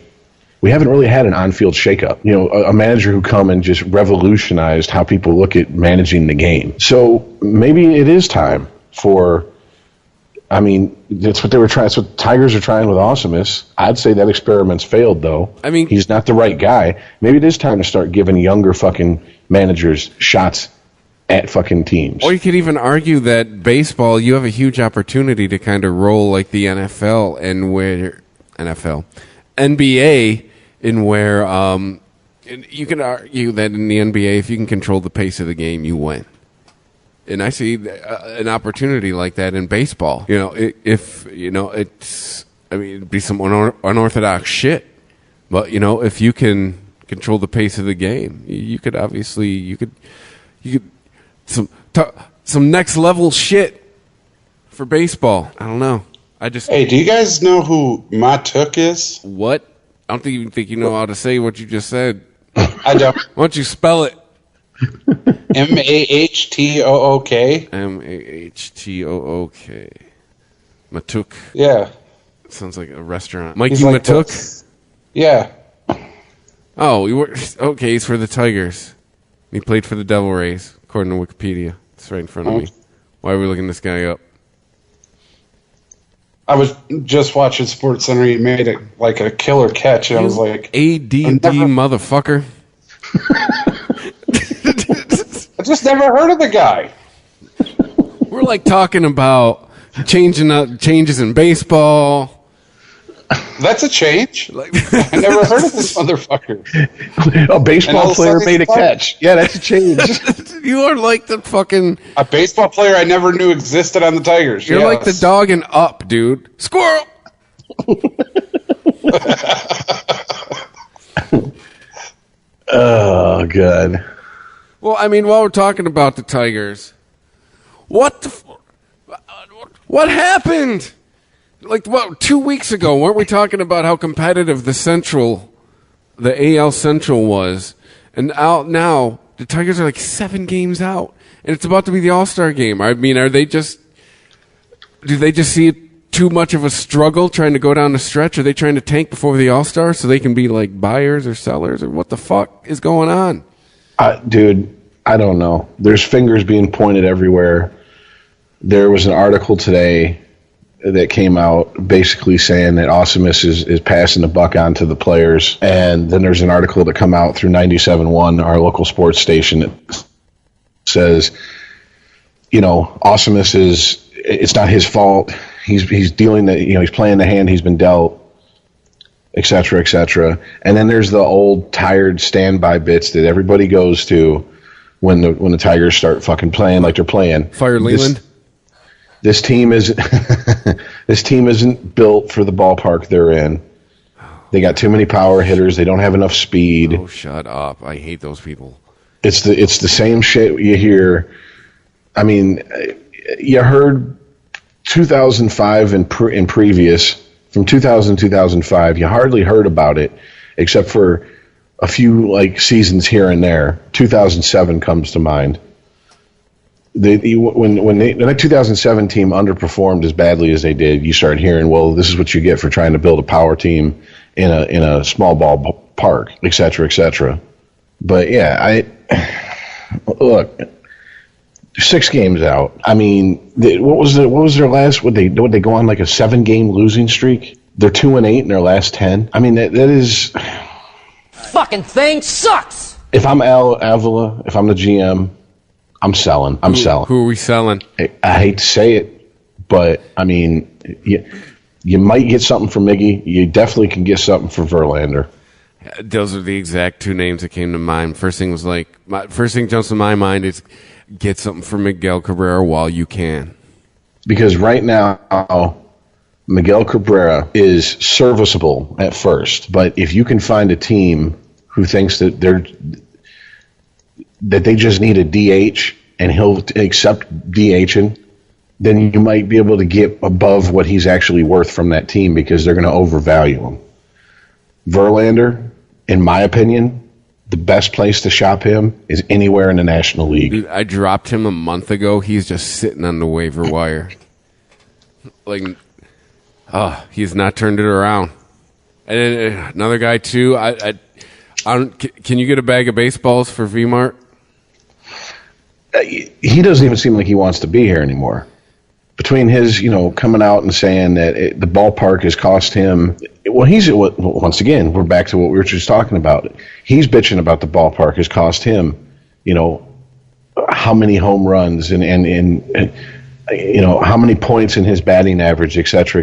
We haven't really had an on-field shakeup. A manager who come and just revolutionized how people look at managing the game. So maybe it is time for, I mean, that's what they were trying. That's what Tigers are trying with Awesomeness. I'd say that experiment's failed, though. I mean, he's not the right guy. Maybe it is time to start giving younger fucking managers shots at fucking teams. Or you could even argue that baseball, you have a huge opportunity to kind of roll like the NFL and where NBA, in where you can argue that in the NBA, if you can control the pace of the game, you win. And I see an opportunity like that in baseball. It'd be some unorthodox shit. But, if you can control the pace of the game, you could some next level shit for baseball. I don't know. Hey, do you guys know who Matuk is? What? I don't even think you know how to say what you just said. I don't. Why don't you spell it? Mahtook. Mahtook. Matuk. Yeah. Sounds like a restaurant. Mikey Matuk? Yeah. Oh, he's for the Tigers. He played for the Devil Rays, according to Wikipedia. It's right in front of me. Why are we looking this guy up? I was just watching Sports Center. He made it like a killer catch, and I was like, ADD motherfucker. I just never heard of the guy. We're like talking about changes in baseball. That's a change. I never heard of this motherfucker. A baseball player made a catch. Yeah, that's a change. You are like the fucking... A baseball player I never knew existed on the Tigers. You're like the dog in Up, dude. Squirrel! Oh, God. Well, I mean, while we're talking about the Tigers, what happened? Like, 2 weeks ago, weren't we talking about how competitive the AL Central was? And now, the Tigers are like 7 games out, and it's about to be the All-Star game. I mean, do they just see it too much of a struggle trying to go down the stretch? Are they trying to tank before the All-Star so they can be like buyers or sellers? Or what the fuck is going on? Dude, I don't know. There's fingers being pointed everywhere. There was an article today that came out basically saying that Awesomeness is passing the buck on to the players. And then there's an article that come out through 97.1, our local sports station, that says, Awesomeness it's not his fault. He's dealing he's playing the hand he's been dealt, et cetera, et cetera. And then there's the old tired standby bits that everybody goes to when the Tigers start fucking playing like they're playing. Fire Leland. This team isn't built for the ballpark they're in. They got too many power hitters. They don't have enough speed. Oh, shut up! I hate those people. It's the same shit you hear. I mean, you heard 2005 and previous, from 2000 to 2005. You hardly heard about it, except for a few seasons here and there. 2007 comes to mind. When the 2007 team underperformed as badly as they did, you start hearing, well, this is what you get for trying to build a power team in a small ball park, et cetera, et cetera. But yeah, look, 6 games out. I mean, what was their last? Would they go on like a 7-game losing streak? They're 2-8 in their last 10. I mean, that is fucking thing sucks. If I'm Al Avila, if I'm the GM, I'm selling. I'm selling. Who are we selling? I hate to say it, but I mean, you might get something for Miggy. You definitely can get something for Verlander. Those are the exact 2 names that came to mind. First thing jumps to my mind is get something for Miguel Cabrera while you can. Because right now, Miguel Cabrera is serviceable at first, but if you can find a team who thinks that they just need a DH and he'll accept DHing, then you might be able to get above what he's actually worth from that team because they're going to overvalue him. Verlander, in my opinion, the best place to shop him is anywhere in the National League. Dude, I dropped him a month ago. He's just sitting on the waiver wire. He's not turned it around. And then another guy too. Can you get a bag of baseballs for V-Mart? He doesn't even seem like he wants to be here anymore. Between his, coming out and saying that the ballpark has cost him. Well, once again, we're back to what we were just talking about. He's bitching about the ballpark has cost him, how many home runs and how many points in his batting average, et cetera,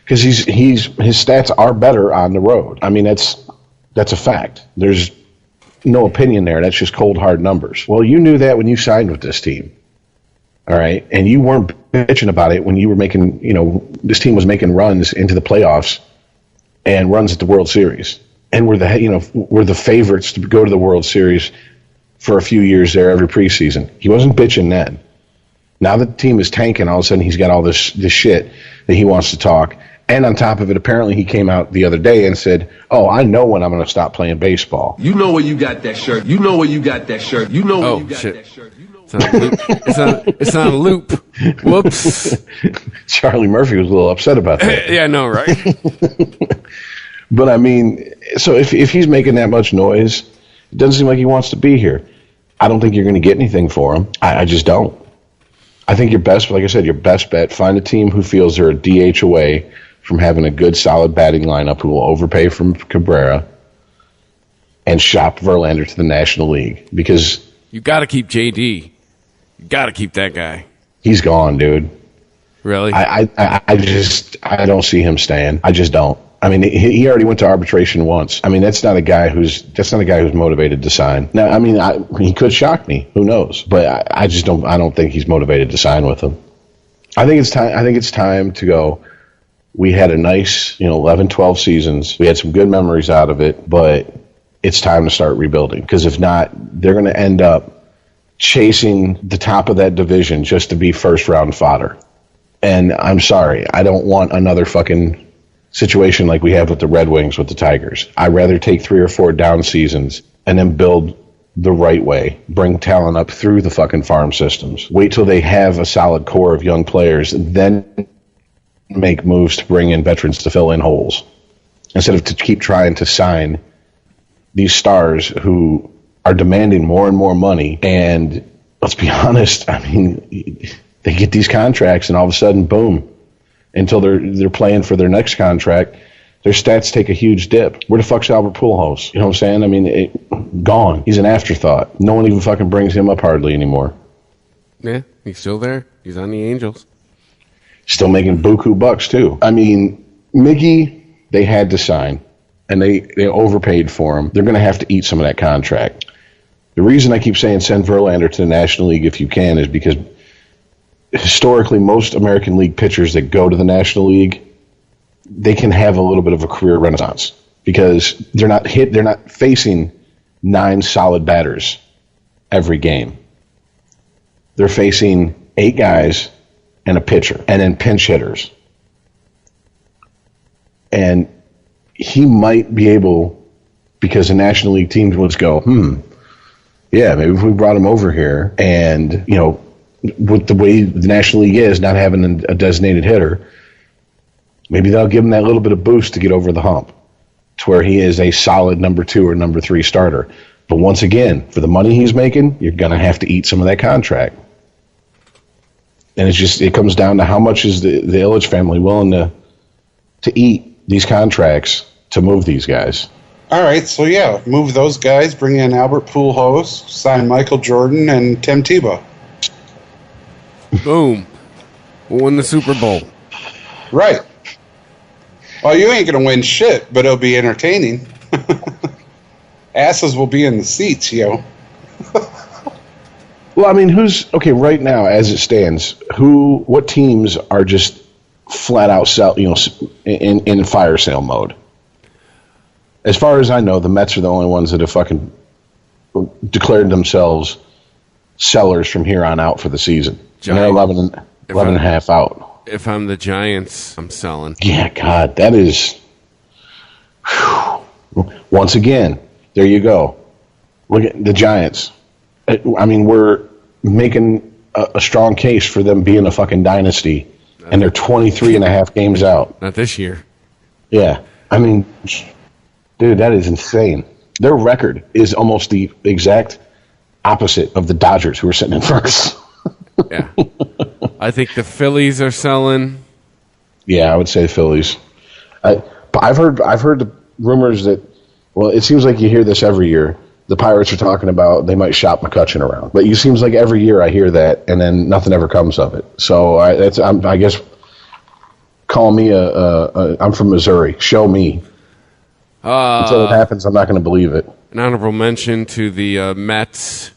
because his stats are better on the road. I mean, that's a fact. There's no opinion there. That's just cold hard numbers. Well, you knew that when you signed with this team. All right, and you weren't bitching about it when you were making, this team was making runs into the playoffs and runs at the World Series, and we're the favorites to go to the World Series for a few years there every preseason. He wasn't bitching then. Now that the team is tanking, all of a sudden he's got all this shit that he wants to talk, and on top of it, apparently he came out the other day and said, "Oh, I know when I'm going to stop playing baseball." You know where you got that shirt. You know where you got that shirt. You know where you got that shirt. It's on a loop. Whoops. Charlie Murphy was a little upset about that. Yeah, I know, right? But I mean, so if he's making that much noise, it doesn't seem like he wants to be here. I don't think you're going to get anything for him. I just don't. I think your best bet, find a team who feels they're a DH away from having a good, solid batting lineup who will overpay from Cabrera and shop Verlander to the National League. Because you got to keep JD. You got to keep that guy. He's gone, dude. Really? I don't see him staying. I just don't. I mean, he already went to arbitration once. I mean, that's not a guy who's motivated to sign. Now, I mean, he could shock me. Who knows? But I just don't. I don't think he's motivated to sign with him. I think it's time to go. We had a nice, 11, 12 seasons. We had some good memories out of it, but it's time to start rebuilding. Because if not, they're going to end up chasing the top of that division just to be first round fodder. And I'm sorry, I don't want another fucking situation like we have with the Red Wings with the Tigers. I'd rather take 3 or 4 down seasons and then build the right way. Bring talent up through the fucking farm systems. Wait till they have a solid core of young players, then make moves to bring in veterans to fill in holes. Instead of to keep trying to sign these stars who are demanding more and more money. And let's be honest, I mean, they get these contracts and all of a sudden, boom, until they're playing for their next contract, their stats take a huge dip. Where the fuck's Albert Pujols? You know what I'm saying? I mean, gone. He's an afterthought. No one even fucking brings him up hardly anymore. Yeah, he's still there. He's on the Angels. Still making buku bucks, too. I mean, Miggy, they had to sign, and they overpaid for him. They're going to have to eat some of that contract. The reason I keep saying send Verlander to the National League if you can is because historically most American League pitchers that go to the National League, they can have a little bit of a career renaissance because they're not facing 9 solid batters every game. They're facing 8 guys and a pitcher and then pinch hitters. And he might be able, because the National League teams would go, yeah, maybe if we brought him over here and, with the way the National League is, not having a designated hitter, maybe they'll give him that little bit of boost to get over the hump to where he is a solid number 2 or number 3 starter. But once again, for the money he's making, you're going to have to eat some of that contract. And it comes down to how much is the Ilitch family willing to eat these contracts to move these guys. All right, so yeah, move those guys, bring in Albert Pujols, sign Michael Jordan and Tim Tebow. Boom. We'll win the Super Bowl. Right. Well, you ain't going to win shit, but it'll be entertaining. Asses will be in the seats, yo. Well, I mean, right now as it stands, what teams are just flat out in fire sale mode? As far as I know, the Mets are the only ones that have fucking declared themselves sellers from here on out for the season. And they're 11 and a half out. If I'm the Giants, I'm selling. Yeah, God, that is... Whew. Once again, there you go. Look at the Giants. I mean, we're making a strong case for them being a fucking dynasty, and they're 23 and a half games out. Not this year. Yeah. I mean, dude, that is insane. Their record is almost the exact opposite of the Dodgers, who are sitting in first. Yeah. I think the Phillies are selling. Yeah, I would say Phillies. But I've heard the rumors that, well, it seems like you hear this every year. The Pirates are talking about they might shop McCutchen around. But it seems like every year I hear that, and then nothing ever comes of it. So I guess call me I'm from Missouri. Show me. Until it happens, I'm not going to believe it. An honorable mention to the Mets,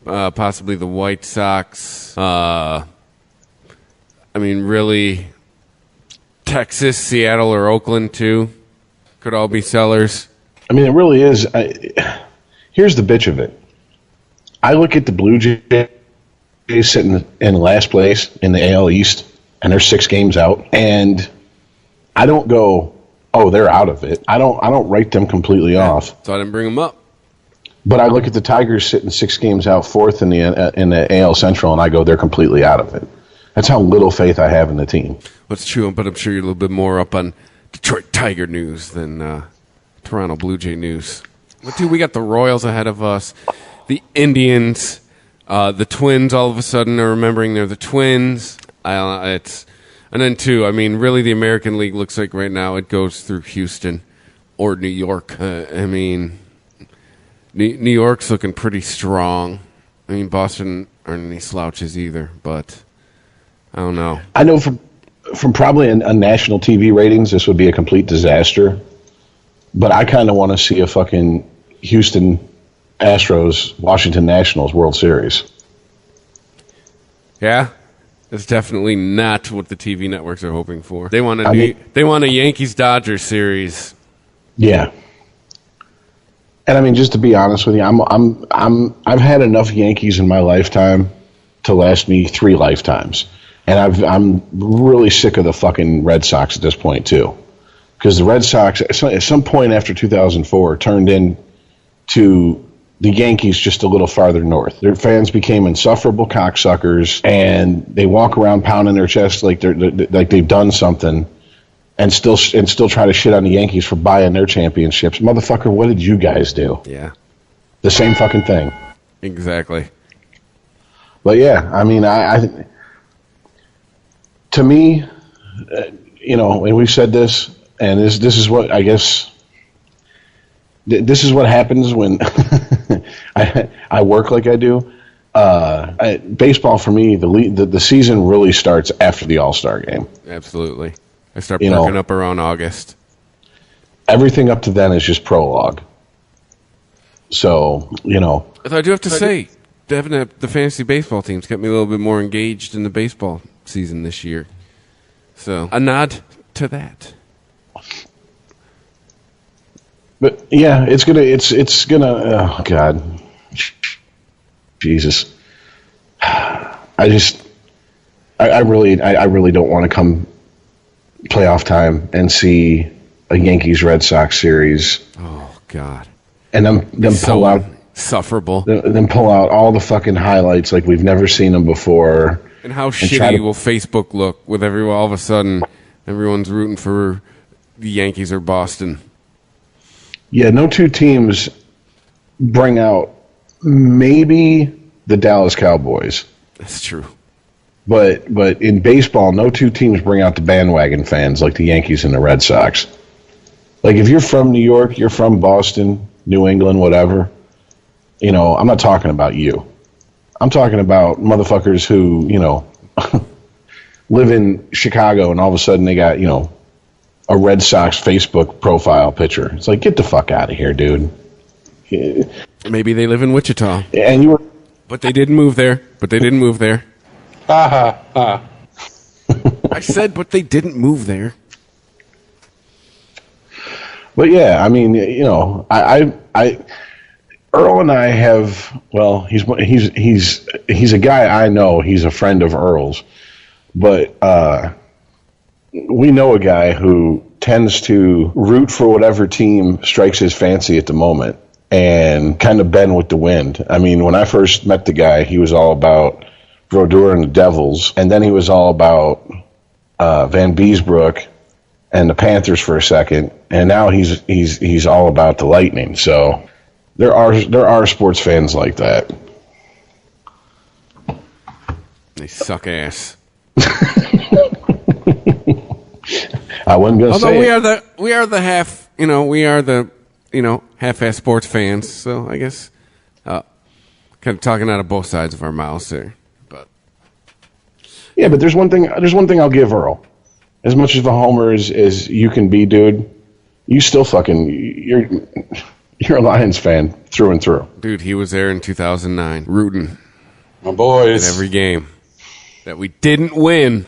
possibly the White Sox. I mean, really, Texas, Seattle, or Oakland, too, could all be sellers. I mean, it really is. Here's the bitch of it. I look at the Blue Jays sitting in last place in the AL East, and they're 6 games out, and I don't go, oh, they're out of it. I don't write them completely off. So I didn't bring them up. But I look at the Tigers sitting 6 games out, 4th in the AL Central, and I go, they're completely out of it. That's how little faith I have in the team. That's true, but I'm sure you're a little bit more up on Detroit Tiger news than Toronto Blue Jay news. But dude, we got the Royals ahead of us, the Indians, the Twins. All of a sudden are remembering they're the Twins. And then too, I mean, really, the American League looks like right now it goes through Houston or New York. I mean, New York's looking pretty strong. I mean, Boston aren't any slouches either, but I don't know. I know from probably a national TV ratings, this would be a complete disaster. But I kind of want to see a fucking Houston Astros, Washington Nationals World Series. Yeah, that's definitely not what the TV networks are hoping for. They want a Yankees Dodgers series. Yeah. And I mean, just to be honest with you, I've had enough Yankees in my lifetime to last me 3 lifetimes, and I'm really sick of the fucking Red Sox at this point too, because the Red Sox at some point after 2004 turned into the Yankees just a little farther north. Their fans became insufferable cocksuckers, and they walk around pounding their chest like they've done something. And still try to shit on the Yankees for buying their championships. Motherfucker, what did you guys do? Yeah. The same fucking thing. Exactly. But yeah, I mean, to me, and we've said this, and this is what, I guess, this is what happens when I work like I do. Baseball, for me, the season really starts after the All-Star game. Absolutely. I start perking up around August. Everything up to then is just prologue. So, I do have to say, having the fantasy baseball teams kept me a little bit more engaged in the baseball season this year. So, a nod to that. But yeah, it's gonna. Oh God, Jesus! I really don't want to come playoff time and see a Yankees Red Sox series. Oh God! And then pull out insufferable. Then pull out all the fucking highlights like we've never seen them before. And how shitty will Facebook look with all of a sudden everyone's rooting for the Yankees or Boston? Yeah, no 2 teams bring out maybe the Dallas Cowboys. That's true. But in baseball, no two teams bring out the bandwagon fans like the Yankees and the Red Sox. Like, if you're from New York, you're from Boston, New England, whatever, you know, I'm not talking about you. I'm talking about motherfuckers who, you know, live in Chicago and all of a sudden they got, you know, a Red Sox Facebook profile picture. It's like, get the fuck out of here, dude. Maybe they live in Wichita. And you were... But they didn't move there. I said, but they didn't move there. But yeah, I mean, you know, I Earl and I have, well, he's a guy I know. He's a friend of Earl's, but we know a guy who tends to root for whatever team strikes his fancy at the moment and kind of bend with the wind. I mean, when I first met the guy, he was all about Brodeur and the Devils, and then he was all about Van Beesbrook and the Panthers for a second, and now he's all about the Lightning. So there are sports fans like that. They suck ass. I wasn't going to say. Although we are the half-ass sports fans. So I guess kind of talking out of both sides of our mouths there. But yeah, but there's one thing I'll give Earl. As much of a homer as you can be, dude, you still you're a Lions fan through and through. Dude, he was there in 2009, rooting my boys in every game that we didn't win.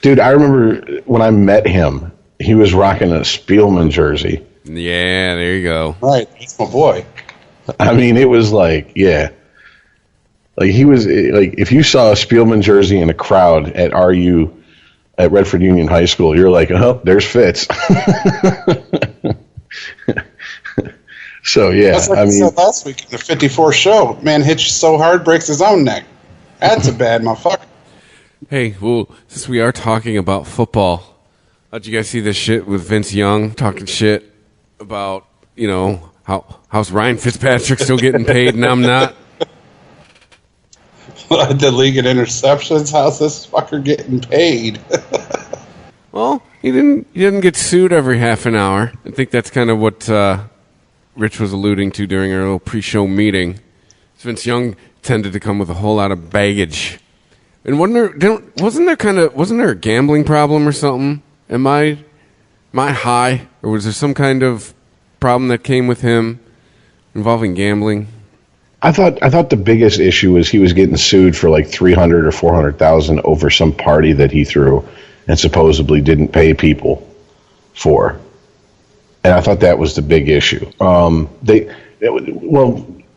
Dude, I remember when I met him, he was rocking a Spielman jersey. Yeah, there you go. Right, that's my boy. I mean, it was like, yeah. Like, he was, like, if you saw a Spielman jersey in a crowd at RU at Redford Union High School, you're like, oh, there's Fitz. So, yeah. That's like I said last week in the 54 show. Man hits you so hard, breaks his own neck. That's a bad motherfucker. Hey, well, since we are talking about football, did you guys see this shit with Vince Young talking shit about, you know, how's Ryan Fitzpatrick still getting paid and I'm not? The league in interceptions. How's this fucker getting paid? Well, he didn't get sued every half an hour. I think that's kind of what Rich was alluding to during our little pre-show meeting. Vince Young tended to come with a whole lot of baggage. And wasn't there a gambling problem or something? Am I high, or was there some kind of problem that came with him involving gambling? I thought the biggest issue was he was getting sued for like $300,000 or $400,000 over some party that he threw and supposedly didn't pay people for. And I thought that was the big issue.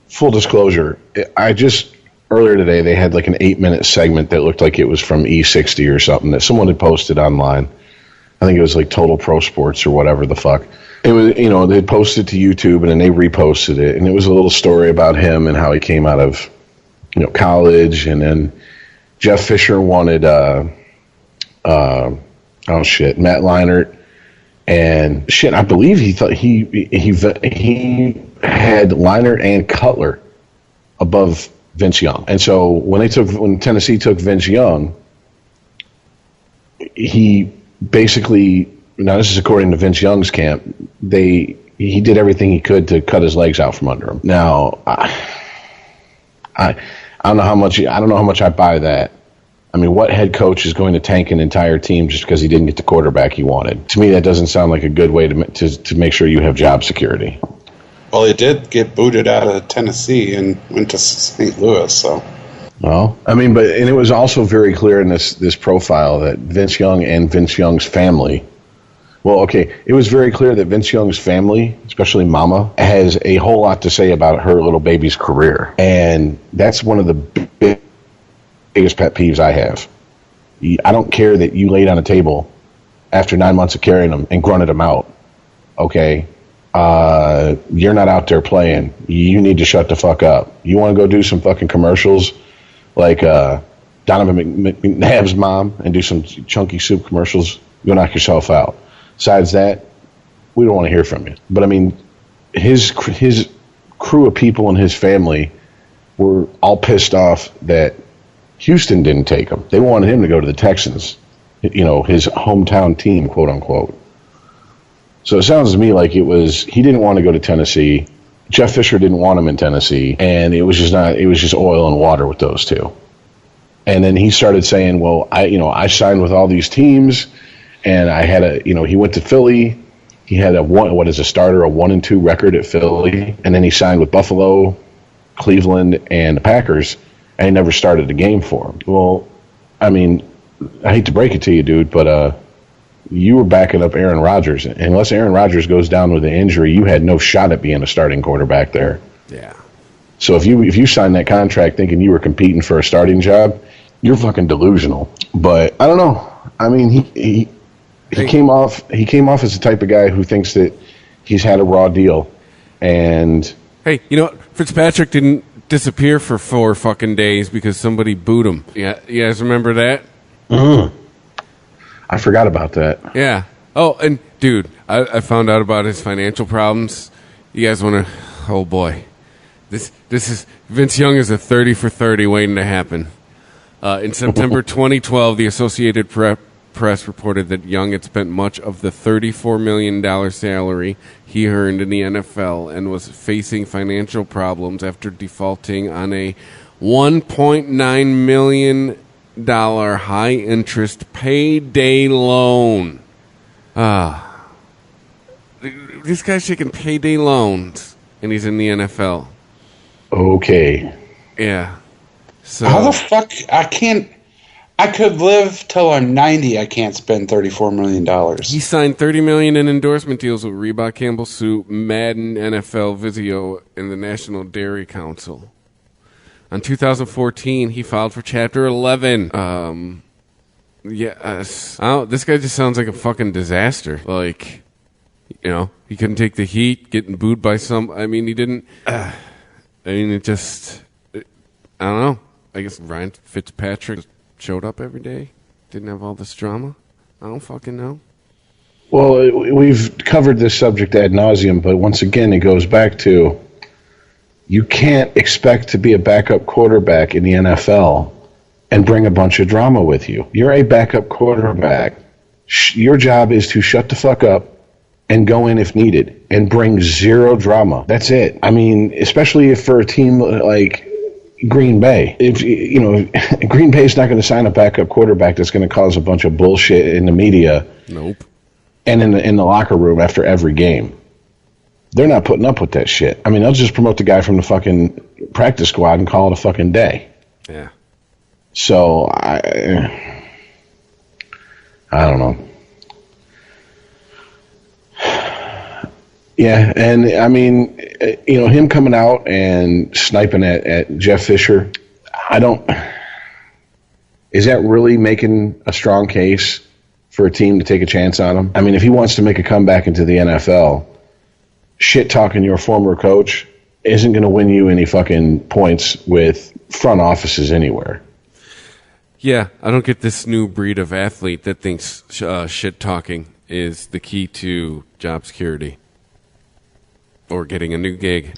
Full disclosure, earlier today, they had like an 8-minute segment that looked like it was from E60 or something that someone had posted online. I think it was like Total Pro Sports or whatever the fuck. It was, you know, they posted to YouTube and then they reposted it. And it was a little story about him and how he came out of, you know, college. And then Jeff Fisher wanted, Matt Leinart. And shit, I believe he thought he had Leinart and Cutler above Vince Young. And so when Tennessee took Vince Young, he basically, now this is according to Vince Young's camp, he did everything he could to cut his legs out from under him. Now, I don't know how much I buy that. I mean, what head coach is going to tank an entire team just because he didn't get the quarterback he wanted? To me, that doesn't sound like a good way to make sure you have job security. Well, he did get booted out of Tennessee and went to St. Louis, so. Well, I mean, and it was also very clear in this profile that Vince Young and Vince Young's family, it was very clear that Vince Young's family, especially Mama, has a whole lot to say about her little baby's career. And that's one of the biggest pet peeves I have. I don't care that you laid on a table after 9 months of carrying them and grunted them out. Okay? You're not out there playing. You need to shut the fuck up. You want to go do some fucking commercials like Donovan McNabb's mom and do some chunky soup commercials, go knock yourself out. Besides that, we don't want to hear from you. But I mean, his crew of people and his family were all pissed off that Houston didn't take him. They wanted him to go to the Texans, his hometown team, quote unquote. So it sounds to me like he didn't want to go to Tennessee. Jeff Fisher didn't want him in Tennessee, and it was just oil and water with those two. And then he started saying, well, I signed with all these teams, and I had he went to Philly. He had a 1-2 record at Philly, and then he signed with Buffalo, Cleveland, and the Packers, and he never started a game for him. Well, I mean, I hate to break it to you, dude, but you were backing up Aaron Rodgers. Unless Aaron Rodgers goes down with an injury, you had no shot at being a starting quarterback there. Yeah. So if you signed that contract thinking you were competing for a starting job, you're fucking delusional. But I don't know. I mean, he came off as the type of guy who thinks that he's had a raw deal. And hey, Fitzpatrick didn't disappear for 4 fucking days because somebody booed him. Yeah, you guys remember that? I forgot about that. Yeah. Oh, and dude, I found out about his financial problems. You guys want to? Oh boy, this is Vince Young is a 30 for 30 waiting to happen. In September 2012, the Associated Press reported that Young had spent much of the $34 million salary he earned in the NFL and was facing financial problems after defaulting on a $1.9 million high-interest payday loan. This guy's taking payday loans, and he's in the NFL. Okay. Yeah. So how the fuck I could live till I'm 90. I can't spend $34 million. He signed $30 million in endorsement deals with Reebok, Campbell Soup, Madden, NFL, Vizio, and the National Dairy Council. In 2014, he filed for Chapter 11. This guy just sounds like a fucking disaster. Like, he couldn't take the heat, getting booed by some. I mean, he didn't. I don't know. I guess Ryan Fitzpatrick showed up every day, didn't have all this drama. I don't fucking know. Well, we've covered this subject ad nauseum, but once again, it goes back to you can't expect to be a backup quarterback in the NFL and bring a bunch of drama with you. You're a backup quarterback. Your job is to shut the fuck up and go in if needed and bring zero drama. That's it. I mean, especially if for a team like Green Bay, Green Bay's not going to sign a backup quarterback that's going to cause a bunch of bullshit in the media. Nope. And in the locker room after every game. They're not putting up with that shit. I mean, they'll just promote the guy from the fucking practice squad and call it a fucking day. Yeah. So I don't know. Yeah, and I mean, him coming out and sniping at Jeff Fisher, is that really making a strong case for a team to take a chance on him? I mean, if he wants to make a comeback into the NFL, shit-talking your former coach isn't going to win you any fucking points with front offices anywhere. Yeah, I don't get this new breed of athlete that thinks shit-talking is the key to job security or getting a new gig.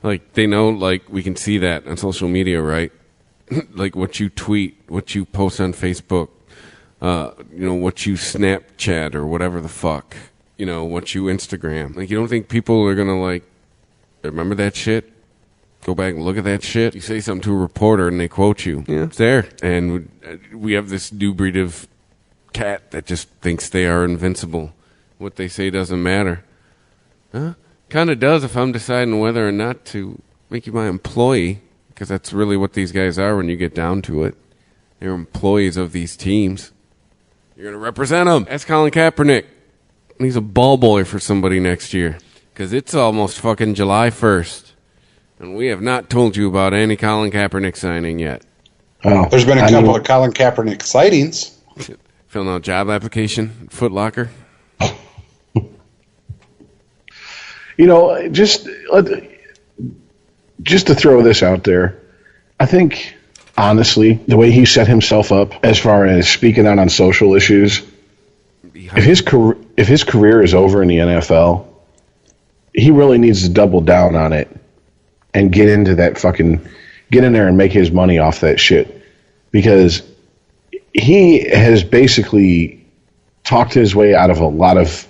Like, they know, like, we can see that on social media, right? Like, what you tweet, what you post on Facebook, what you Snapchat or whatever the fuck, what you Instagram. Like, you don't think people are going to, like, remember that shit? Go back and look at that shit? You say something to a reporter and they quote you. Yeah, it's there. And we have this new breed of cat that just thinks they are invincible. What they say doesn't matter. Huh? Kind of does if I'm deciding whether or not to make you my employee, because that's really what these guys are when you get down to it. They're employees of these teams. You're going to represent them. Ask Colin Kaepernick. He's a ball boy for somebody next year, because it's almost fucking July 1st, and we have not told you about any Colin Kaepernick signing yet. Oh, there's been a couple of Colin Kaepernick sightings. Filling out job application, Foot Locker. Just to throw this out there, I think, honestly, the way he set himself up as far as speaking out on social issues, if his career is over in the NFL, he really needs to double down on it and get in there and make his money off that shit. because he has basically talked his way out of a lot of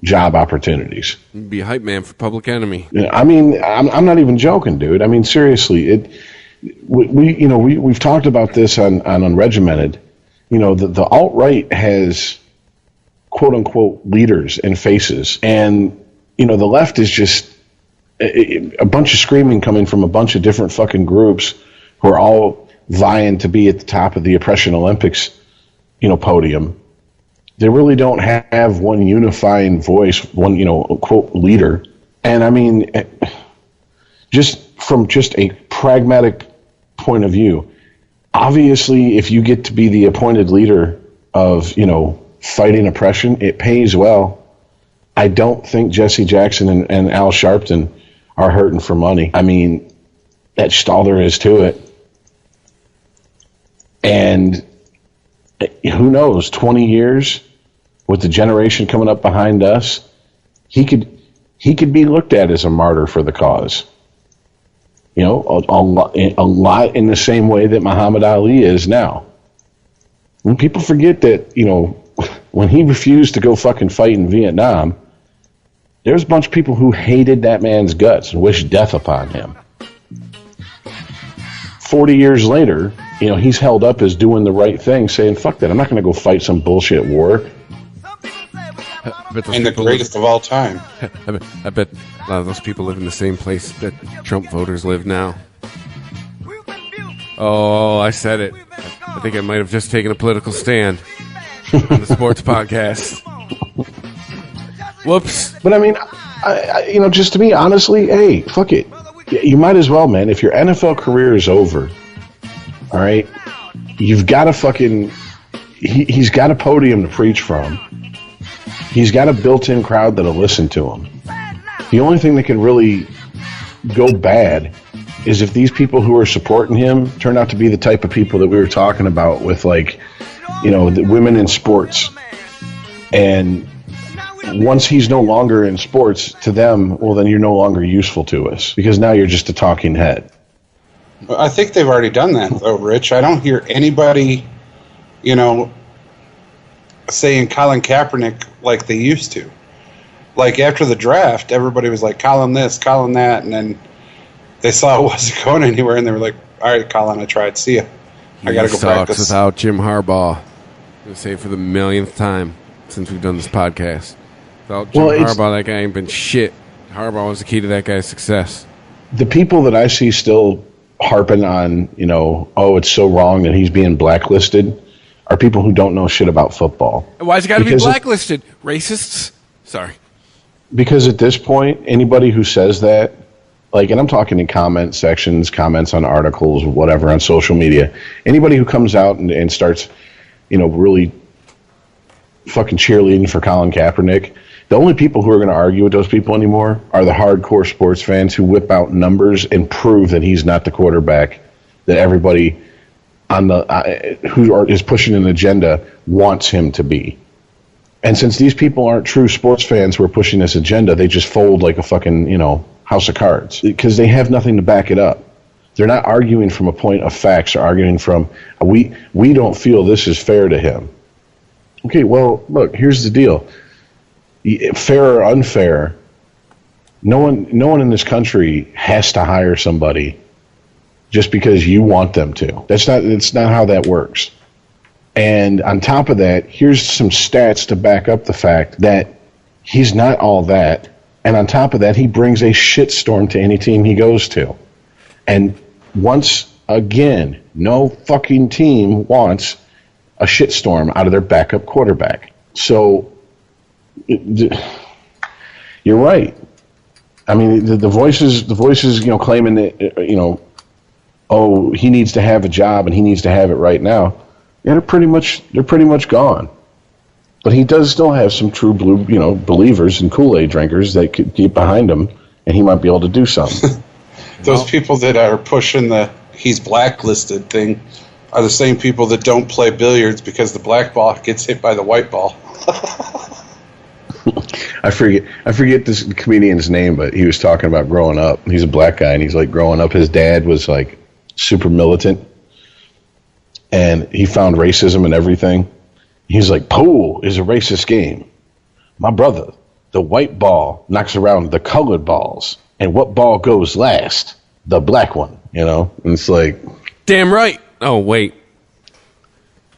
job opportunities. Be a hype man for Public Enemy. I mean, I'm not even joking, dude. I mean, seriously, we've talked about this on Unregimented. You know, the alt-right has quote-unquote leaders and faces, and you know, the left is just a bunch of screaming coming from a bunch of different fucking groups who are all vying to be at the top of the Oppression Olympics, you know, podium. They really don't have one unifying voice, one, you know, quote, leader. And I mean, just from just a pragmatic point of view, obviously, if you get to be the appointed leader of, you know, fighting oppression, it pays well. I don't think Jesse Jackson and Al Sharpton are hurting for money. I mean, that's just all there is to it. And who knows, 20 years with the generation coming up behind us, he could be looked at as a martyr for the cause. You know, a lot in the same way that Muhammad Ali is now. When people forget that, you know, when he refused to go fucking fight in Vietnam, there's a bunch of people who hated that man's guts and wished death upon him. 40 years later, you know, he's held up as doing the right thing, saying, fuck that, I'm not going to go fight some bullshit war. And the greatest of all time. I bet a lot of those people live in the same place that Trump voters live now. Oh, I said it. I think I might have just taken a political stand on the sports podcast. Whoops. But I mean, I you know, just to me, honestly, hey, fuck it. You might as well, man. If your NFL career is over, all right, you've got a fucking... He's got a podium to preach from. He's got a built-in crowd that'll listen to him. The only thing that can really go bad is if these people who are supporting him turn out to be the type of people that we were talking about with, like, you know, the women in sports. And once he's no longer in sports, to them, well, then you're no longer useful to us because now you're just a talking head. I think they've already done that, though, Rich. I don't hear anybody, you know, saying Colin Kaepernick like they used to. Like, after the draft, everybody was like, Colin this, Colin that, and then they saw it wasn't going anywhere, and they were like, all right, Colin, I tried. See ya. I got to go practice. Without Jim Harbaugh. I'm going to say it for the millionth time since we've done this podcast. Without Jim Harbaugh, that guy ain't been shit. Harbaugh was the key to that guy's success. The people that I see still harping on, you know, oh, it's so wrong that he's being blacklisted, are people who don't know shit about football. Why's he got to be blacklisted? Racists? Sorry. Because at this point, anybody who says that, like, and I'm talking in comment sections, comments on articles, whatever, on social media, anybody who comes out and starts, you know, really fucking cheerleading for Colin Kaepernick, the only people who are going to argue with those people anymore are the hardcore sports fans who whip out numbers and prove that he's not the quarterback that everybody on the is pushing an agenda wants him to be. And since these people aren't true sports fans who are pushing this agenda, they just fold like a fucking, you know, house of cards because they have nothing to back it up. They're not arguing from a point of facts. They're arguing from, we don't feel this is fair to him. Okay, well, look, here's the deal. Fair or unfair, no one in this country has to hire somebody just because you want them to. It's not how that works. And on top of that, here's some stats to back up the fact that he's not all that. And on top of that, he brings a shitstorm to any team he goes to. And once again, no fucking team wants a shitstorm out of their backup quarterback. So you're right. I mean, the voices, you know, claiming that, you know, oh, he needs to have a job and he needs to have it right now. Yeah, they're pretty much gone. But he does still have some true blue, you know, believers and Kool-Aid drinkers that could keep behind him, and he might be able to do something. Those people that are pushing the he's blacklisted thing are the same people that don't play billiards because the black ball gets hit by the white ball. I forget this comedian's name, but he was talking about growing up. He's a black guy, and he's like, growing up, his dad was like super militant. and he found racism in everything. He's like, pool is a racist game. My brother, the white ball knocks around the colored balls, and what ball goes last? The black one, And it's like... Damn right. Oh, wait.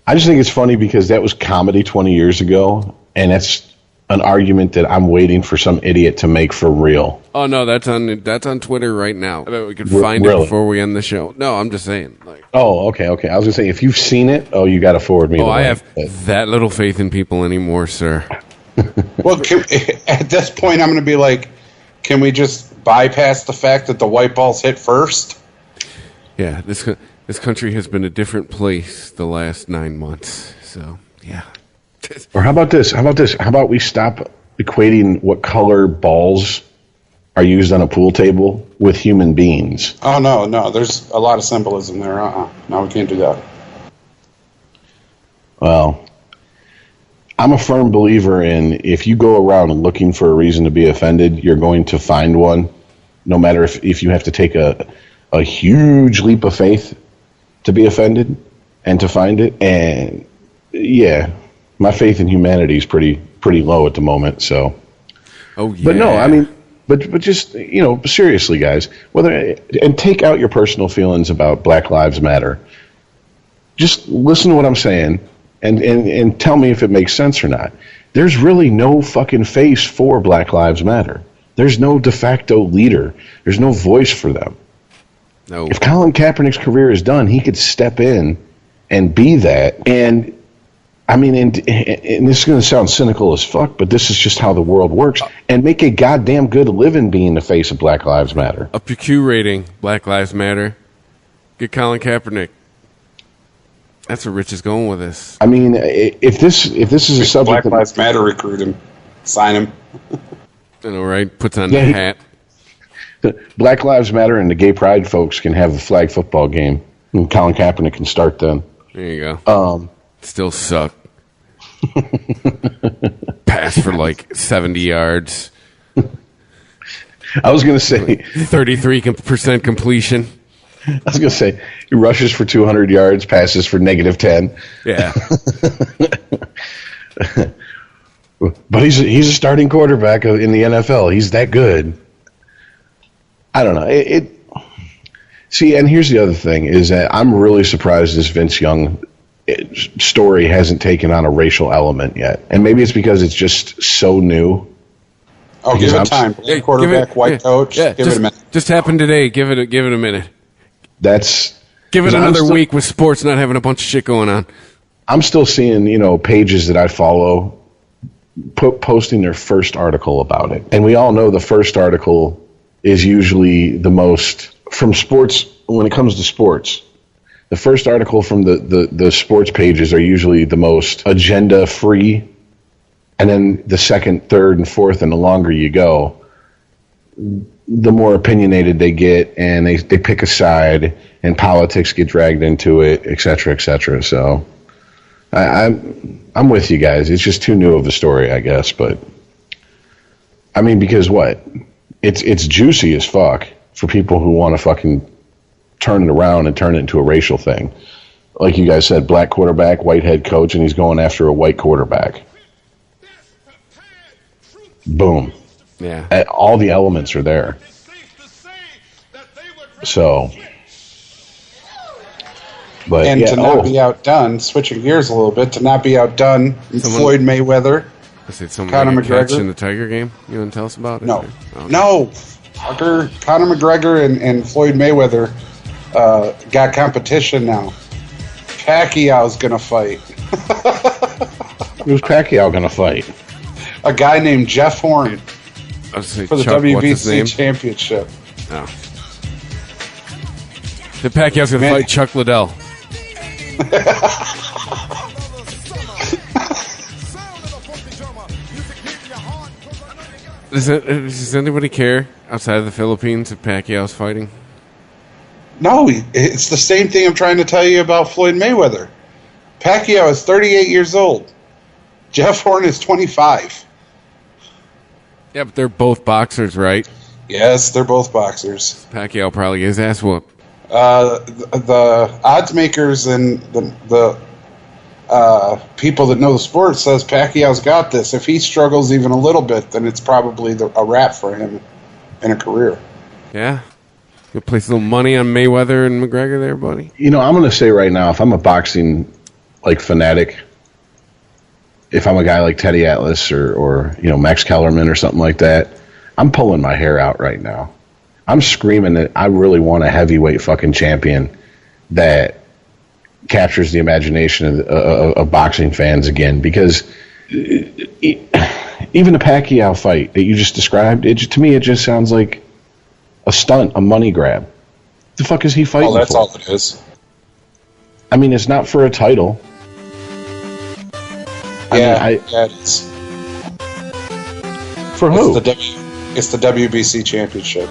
I just think it's funny because that was comedy 20 years ago, and that's an argument that I'm waiting for some idiot to make for real. Oh, no, that's on Twitter right now. I bet we could find it before we end the show. No, I'm just saying. Okay. I was going to say, if you've seen it, you got to forward me the link. I have that little faith in people anymore, sir. Well, at this point, I'm going to be like, can we just bypass the fact that the white balls hit first? Yeah, this country has been a different place the last 9 months. So, yeah. Or how about this? How about we stop equating what color balls are used on a pool table with human beings? Oh, no. There's a lot of symbolism there. No, we can't do that. Well, I'm a firm believer in if you go around looking for a reason to be offended, you're going to find one, no matter if you have to take a huge leap of faith to be offended and to find it. And, yeah, my faith in humanity is pretty low at the moment, so. Oh, yeah. But no, I mean, but just, seriously, guys, and take out your personal feelings about Black Lives Matter. Just listen to what I'm saying and tell me if it makes sense or not. There's really no fucking face for Black Lives Matter. There's no de facto leader. There's no voice for them. No. If Colin Kaepernick's career is done, he could step in and be that. And I mean, and this is going to sound cynical as fuck, but this is just how the world works. And make a goddamn good living being the face of Black Lives Matter. Up your Q rating, Black Lives Matter. Get Colin Kaepernick. That's where Rich is going with this. I mean, if this is a subject, Black Lives Matter, recruit him, sign him. I know, right? Puts on the hat. Black Lives Matter and the gay pride folks can have a flag football game, and Colin Kaepernick can start then. There you go. Still suck. Pass for like 70 yards. I was going to say 33% completion. I was going to say he rushes for 200 yards, passes for -10. Yeah. But he's a starting quarterback in the NFL. He's that good. I don't know. See, and here's the other thing is that I'm really surprised this Vince Young story hasn't taken on a racial element yet. And maybe it's because it's just so new. Oh, give it time. Quarterback, white coach. Yeah, give it a minute. Just happened today. Give it a minute. Give it another week with sports not having a bunch of shit going on. I'm still seeing, pages that I follow posting their first article about it. And we all know the first article is usually the most, from sports, when it comes to sports, the first article from the sports pages are usually the most agenda-free, and then the second, third, and fourth, and the longer you go, the more opinionated they get, and they pick a side, and politics get dragged into it, et cetera, et cetera. So I'm with you guys. It's just too new of a story, I guess. But I mean, because what? It's juicy as fuck for people who want to fucking turn it around and turn it into a racial thing. Like you guys said, black quarterback, white head coach, and he's going after a white quarterback. Boom. Yeah. All the elements are there. So, but and to not be outdone, switching gears a little bit, to not be outdone, Floyd Mayweather, Conor McGregor in the Tiger game. You want to tell us about it? No, no. Conor McGregor and Floyd Mayweather got competition now. Pacquiao's gonna fight. Who's Pacquiao gonna fight? A guy named Jeff Horn for the WBC championship. Oh. The Pacquiao's gonna fight Chuck Liddell. Does anybody care outside of the Philippines if Pacquiao's fighting? No, it's the same thing I'm trying to tell you about Floyd Mayweather. Pacquiao is 38 years old. Jeff Horn is 25. Yeah, but they're both boxers, right? Yes, they're both boxers. Pacquiao probably gets his ass whooped. The odds makers and the people that know the sport says Pacquiao's got this. If he struggles even a little bit, then it's probably a wrap for him in a career. Yeah. You place a little money on Mayweather and McGregor there, buddy? I'm going to say right now, if I'm a boxing fanatic, if I'm a guy like Teddy Atlas or Max Kellerman or something like that, I'm pulling my hair out right now. I'm screaming that I really want a heavyweight fucking champion that captures the imagination of boxing fans again, because even the Pacquiao fight that you just described, to me it just sounds like a stunt, a money grab. The fuck is he fighting for? Oh, that's all it is. I mean, it's not for a title. Yeah, it is. For who? It's the WBC championship.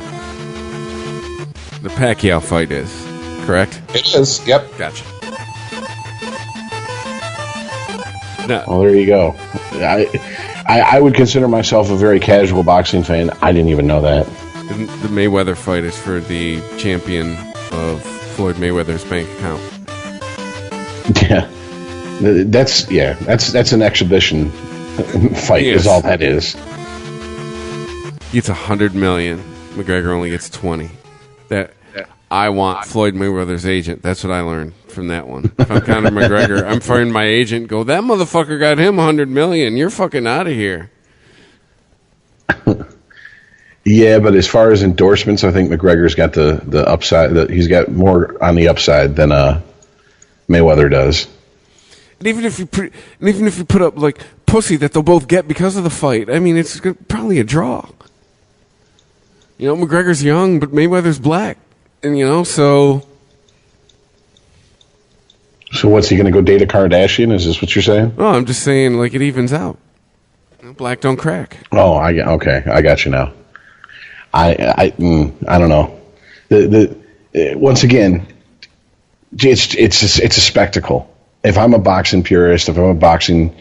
The Pacquiao fight is, correct? It is, yep. Gotcha. No. Well, there you go. I would consider myself a very casual boxing fan. I didn't even know that. The Mayweather fight is for the champion of Floyd Mayweather's bank account. Yeah. That's an exhibition fight. Yes. Is all that is. He gets $100 million. McGregor only gets 20. I want Floyd Mayweather's agent. That's what I learned from that one. If I'm Conor McGregor, I'm firing my agent. Go, that motherfucker got him $100 million. You're fucking out of here. Yeah, but as far as endorsements, I think McGregor's got the upside. He's got more on the upside than Mayweather does. And even if you put up like pussy that they'll both get because of the fight, I mean, it's probably a draw. McGregor's young, but Mayweather's black, and so. So what's he going to go date a Kardashian? Is this what you're saying? No, I'm just saying it evens out. Black don't crack. Oh, okay, I got you now. I don't know. Once again, it's a spectacle. If I'm a boxing purist, if I'm a boxing,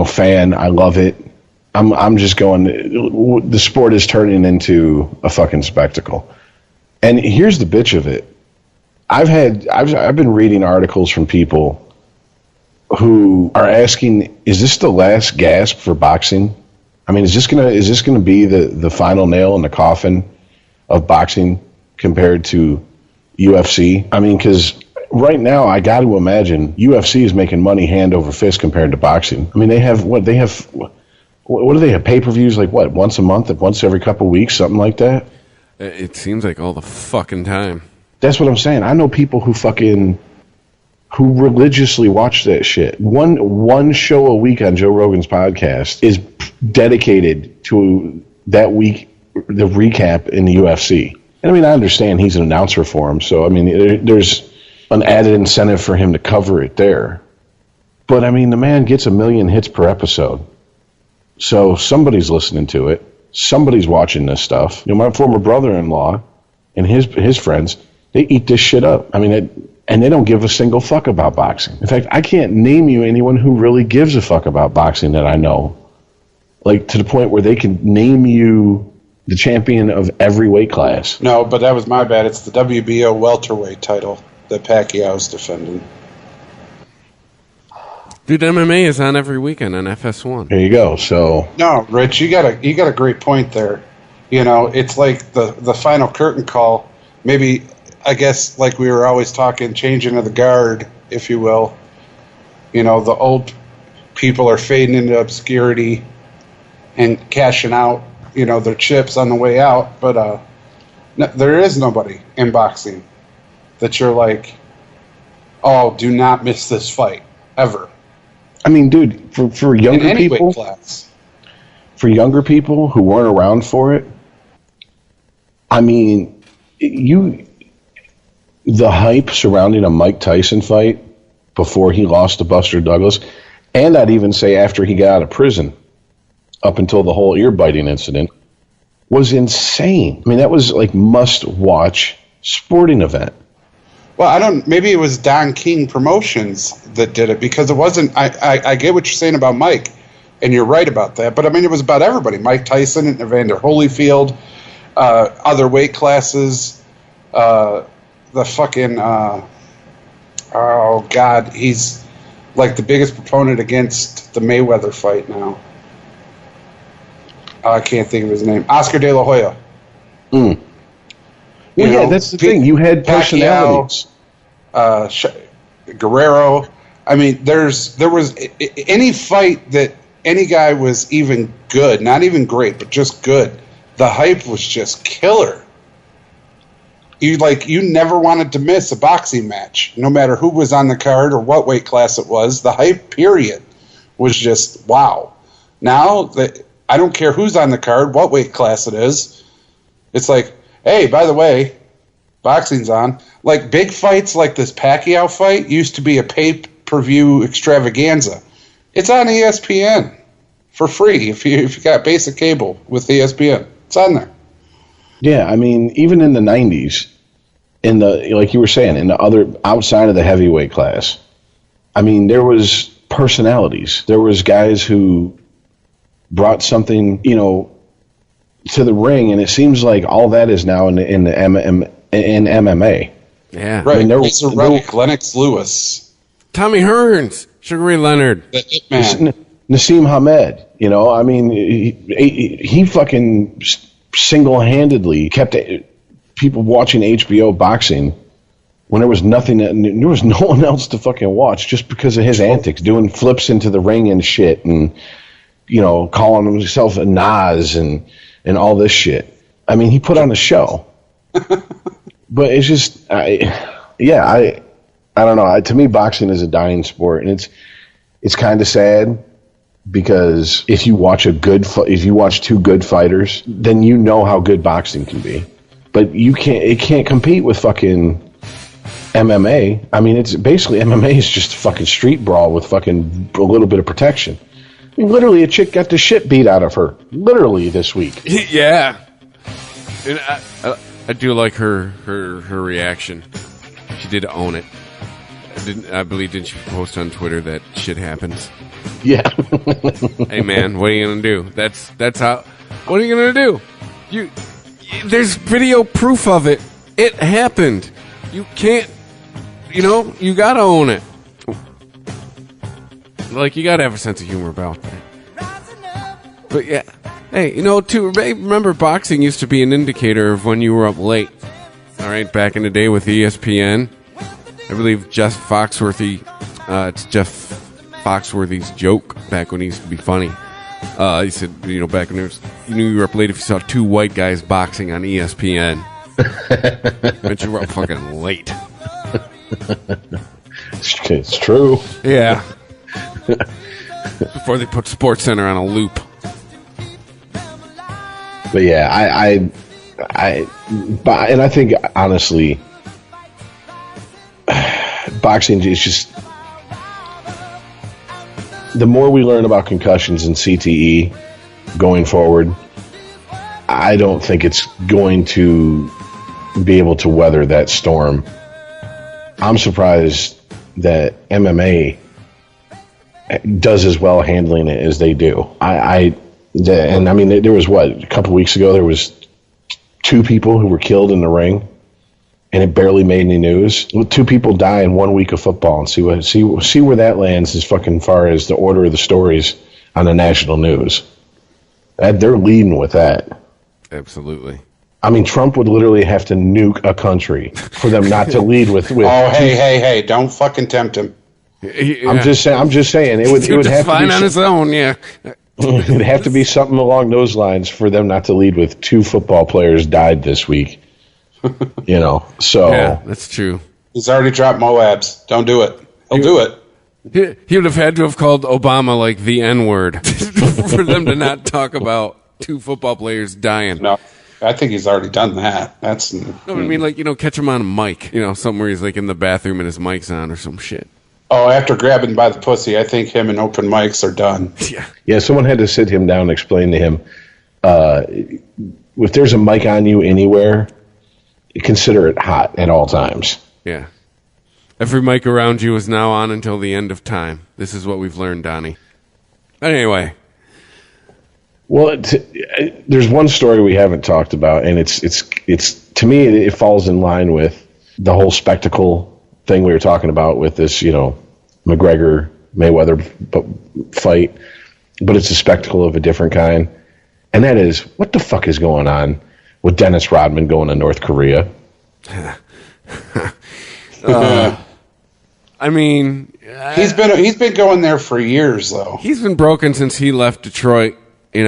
fan, I love it. I'm just going. The sport is turning into a fucking spectacle. And here's the bitch of it. I've been reading articles from people who are asking, is this the last gasp for boxing? I mean, is this gonna be the final nail in the coffin of boxing compared to UFC? I mean, because right now I got to imagine UFC is making money hand over fist compared to boxing. I mean, what do they have, pay-per-views like what, once a month, once every couple of weeks, something like that? It seems like all the fucking time. That's what I'm saying. I know people who religiously watch that shit. One show a week on Joe Rogan's podcast is dedicated to that week, the recap in the UFC. And I mean, I understand he's an announcer for him, so I mean, there's an added incentive for him to cover it there. But I mean, the man gets 1 million hits per episode. So somebody's listening to it. Somebody's watching this stuff. My former brother-in-law and his friends, they eat this shit up. I mean, and they don't give a single fuck about boxing. In fact, I can't name you anyone who really gives a fuck about boxing that I know. Like, to the point where they can name you the champion of every weight class. No, but that was my bad. It's the WBO welterweight title that Pacquiao's defending. Dude, MMA is on every weekend on FS1. There you go. So no, Rich, you got a great point there. It's like the final curtain call. Maybe, I guess, like we were always talking, changing of the guard, if you will. The old people are fading into obscurity and cashing out, their chips on the way out. But there is nobody in boxing that you're like, oh, do not miss this fight ever. I mean, dude, for younger people, for younger people who weren't around for it, I mean, the hype surrounding a Mike Tyson fight before he lost to Buster Douglas, and I'd even say after he got out of prison, up until the whole ear-biting incident, was insane. I mean, that was like must-watch sporting event. Well, maybe it was Don King Promotions that did it, because it wasn't, I get what you're saying about Mike, and you're right about that, but I mean, it was about everybody. Mike Tyson and Evander Holyfield, other weight classes, the fucking oh god, he's like the biggest proponent against the Mayweather fight now. I can't think of his name. Oscar De La Hoya. Well, yeah, that's the thing. You had personalities. Guerrero. I mean, there was any fight that any guy was even good, not even great, but just good. The hype was just killer. You never wanted to miss a boxing match, no matter who was on the card or what weight class it was. The hype period was just wow. Now I don't care who's on the card, what weight class it is. It's like, hey, by the way, boxing's on. Like big fights like this Pacquiao fight used to be a pay-per-view extravaganza. It's on ESPN for free if you got basic cable with ESPN. It's on there. Yeah, I mean, even in the 90s, like you were saying, in the other outside of the heavyweight class, I mean, there was personalities. There was guys who brought something, to the ring, and it seems like all that is now in MMA. Yeah, right. I mean, Lennox Lewis, Tommy Hearns, Sugar Ray Leonard, the Hitman. Nassim Hamed, I mean, he fucking single-handedly kept people watching HBO boxing when there was nothing, there was no one else to fucking watch just because of his antics, doing flips into the ring and shit, and calling himself a Nas and all this shit. I mean, he put on a show, but it's just, I don't know. To me, boxing is a dying sport, and it's kind of sad. Because if you watch two good fighters, then you know how good boxing can be. But it can't compete with fucking MMA. I mean, it's basically MMA is just a fucking street brawl with fucking a little bit of protection. I mean, literally, a chick got the shit beat out of her. Literally this week. Yeah, and I do like her reaction. She did own it. Didn't she post on Twitter that shit happens? Yeah. Hey man, what are you gonna do? That's how. What are you gonna do? There's video proof of it. It happened. You can't. You gotta own it. Like you gotta have a sense of humor about that. But yeah, hey, remember boxing used to be an indicator of when you were up late. All right, back in the day with ESPN. I believe Jeff Foxworthy, it's Jeff Foxworthy's joke back when he used to be funny. He said, back when you knew you were up late if you saw two white guys boxing on ESPN. But you were up fucking late. It's true. Yeah. Before they put SportsCenter on a loop. But yeah, and I think, honestly, boxing is just, the more we learn about concussions and CTE going forward, I don't think it's going to be able to weather that storm. I'm surprised that MMA does as well handling it as they do. I mean, there was a couple weeks ago, there was 2 people who were killed in the ring. And it barely made any news. 2 people die in 1 week of football, and see where that lands as fucking far as the order of the stories on the national news. They're leading with that. Absolutely. I mean, Trump would literally have to nuke a country for them not to lead with. Oh, hey! Don't fucking tempt him. Yeah. I'm just saying. It would have to be on his own. Yeah. It'd have to be something along those lines for them not to lead with 2 football players died this week. So yeah, that's true. He's already dropped Moabs. Don't do it. He'll do it. He would have had to have called Obama like the N-word for them to not talk about 2 football players dying. No, I think he's already done that. That's no. I mean, like catch him on a mic. Somewhere he's like in the bathroom and his mic's on or some shit. Oh, after grabbing by the pussy, I think him and open mics are done. Yeah. Someone had to sit him down and explain to him, if there's a mic on you anywhere, consider it hot at all times. Yeah. Every mic around you is now on until the end of time. This is what we've learned, Donnie. Anyway. Well, there's one story we haven't talked about, and it's to me, it falls in line with the whole spectacle thing we were talking about with this, McGregor Mayweather fight, but it's a spectacle of a different kind. And that is, what the fuck is going on with Dennis Rodman going to North Korea? I mean, he's been going there for years, though. He's been broken since he left Detroit. Like,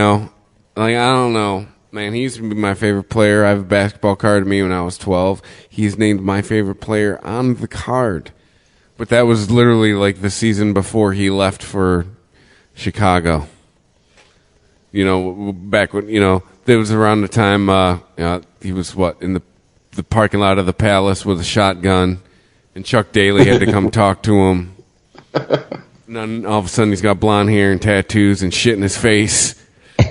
I don't know, man. He used to be my favorite player. I have a basketball card of me when I was 12. He's named my favorite player on the card, but that was literally like the season before he left for Chicago. Back when it was around the time he was in the parking lot of the Palace with a shotgun. And Chuck Daly had to come talk to him. And then all of a sudden he's got blonde hair and tattoos and shit in his face.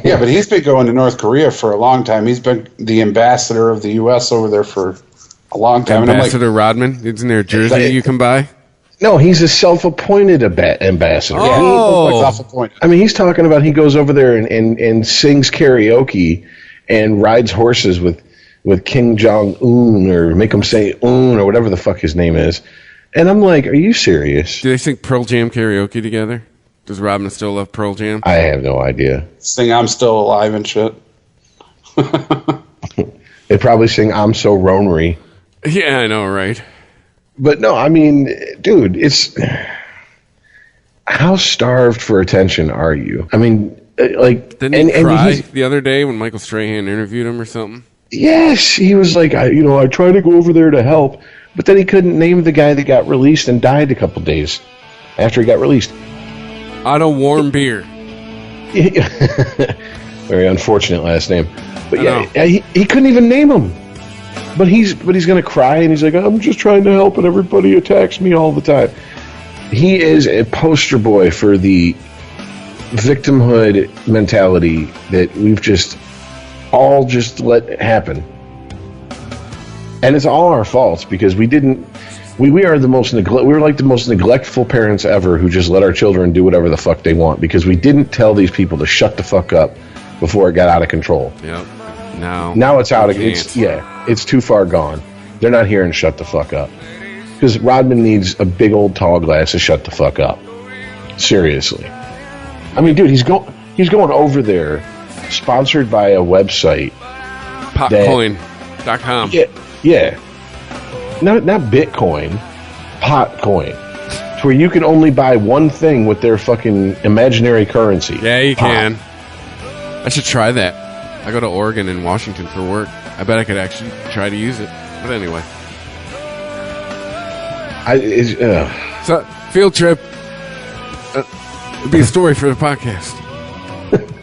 Yeah, but he's been going to North Korea for a long time. He's been the ambassador of the U.S. over there for a long time. Ambassador Rodman? Isn't there a jersey you can buy? No, he's a self-appointed ambassador. Oh. Yeah, self-appointed. I mean, he's talking about he goes over there and sings karaoke and rides horses with Kim Jong-un, or make him say un, or whatever the fuck his name is. And I'm like, are you serious? Do they sing Pearl Jam karaoke together? Does Rodman still love Pearl Jam? I have no idea. Sing I'm Still Alive and shit. They probably sing I'm So Ronery. Yeah, I know, right? But no, I mean, dude, it's... How starved for attention are you? I mean, like... Didn't he cry the other day when Michael Strahan interviewed him or something? Yes, he was like, I tried to go over there to help, but then he couldn't name the guy that got released and died a couple days after he got released. Otto Warmbier. Very unfortunate last name. But yeah, he couldn't even name him. But he's going to cry, and he's like, I'm just trying to help, and everybody attacks me all the time. He is a poster boy for the victimhood mentality that we've just all just let happen. And it's all our faults because we are the most we were like the most neglectful parents ever who just let our children do whatever the fuck they want because we didn't tell these people to shut the fuck up before it got out of control. Yep. Now it's out of it's too far gone. They're not hearing shut the fuck up. Because Rodman needs a big old tall glass to shut the fuck up. Seriously. I mean, dude, he's going over there sponsored by a website. Potcoin.com. Yeah. Not Bitcoin. Potcoin. To where you can only buy one thing with their fucking imaginary currency. Yeah, you can. I should try that. I go to Oregon and Washington for work. I bet I could actually try to use it. But anyway. So, field trip. It'd be a story for the podcast.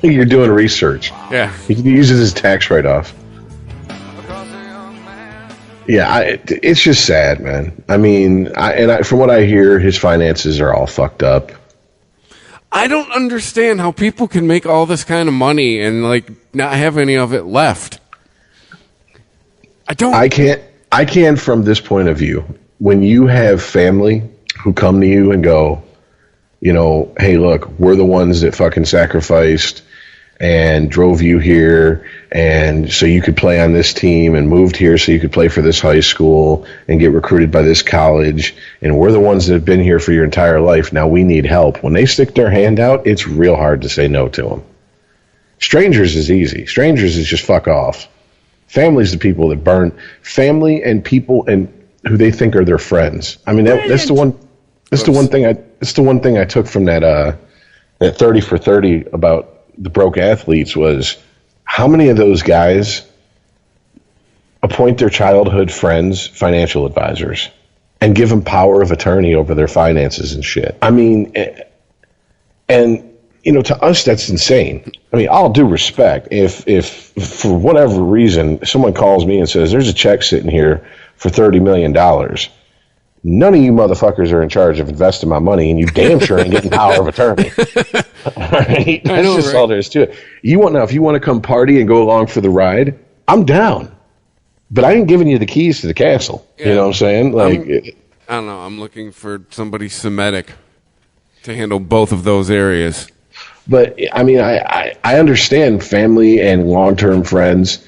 You're doing research. Yeah. He uses his tax write-off. Yeah, it's just sad, man. I mean, from what I hear, his finances are all fucked up. I don't understand how people can make all this kind of money and like not have any of it left. I can from this point of view. When you have family who come to you and go, hey, look, we're the ones that fucking sacrificed and drove you here, and so you could play on this team, and moved here so you could play for this high school and get recruited by this college, and we're the ones that have been here for your entire life. Now we need help. When they stick their hand out, it's real hard to say no to them. Strangers is easy. Strangers is just fuck off. Family's the people that burn. Family and people and who they think are their friends. I mean, that's the one. That's the one thing. It's the one thing I took from that 30 for 30 about the broke athletes was how many of those guys appoint their childhood friends financial advisors and give them power of attorney over their finances and shit. I mean, and to us that's insane. I mean, all due respect, if for whatever reason someone calls me and says there's a check sitting here for $30 million. None of you motherfuckers are in charge of investing my money, and you damn sure ain't getting power of attorney. All right? That's just all there is to it. If you want to come party and go along for the ride, I'm down. But I ain't giving you the keys to the castle. Yeah. You know what I'm saying? I don't know. I'm looking for somebody Semitic to handle both of those areas. But, I mean, I understand family and long-term friends.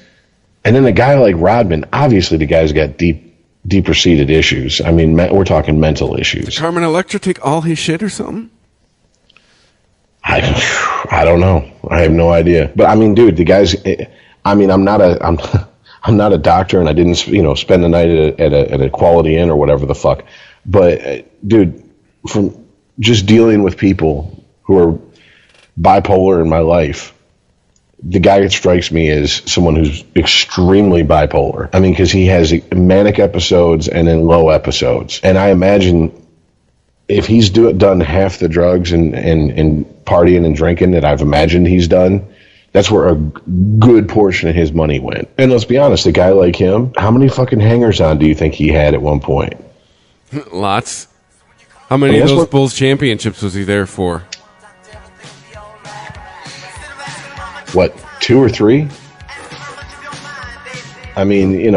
And then a guy like Rodman, obviously the guy's got deep deeper-seated issues. I mean, we're talking mental issues. Did Carmen Electra take all his shit or something? I don't know. I have no idea. But I mean, dude, the guys. I mean, I'm not a doctor, and I didn't spend the night at a Quality Inn or whatever the fuck. But dude, from just dealing with people who are bipolar in my life, the guy that strikes me as someone who's extremely bipolar. I mean, because he has manic episodes and then low episodes, and I imagine if he's done half the drugs and partying and drinking that I've imagined he's done, that's where a good portion of his money went. And let's be honest, a guy like him, how many fucking hangers-on do you think he had at one point? Lots. How many of those Bulls championships was he there for? What, 2 or 3? I mean,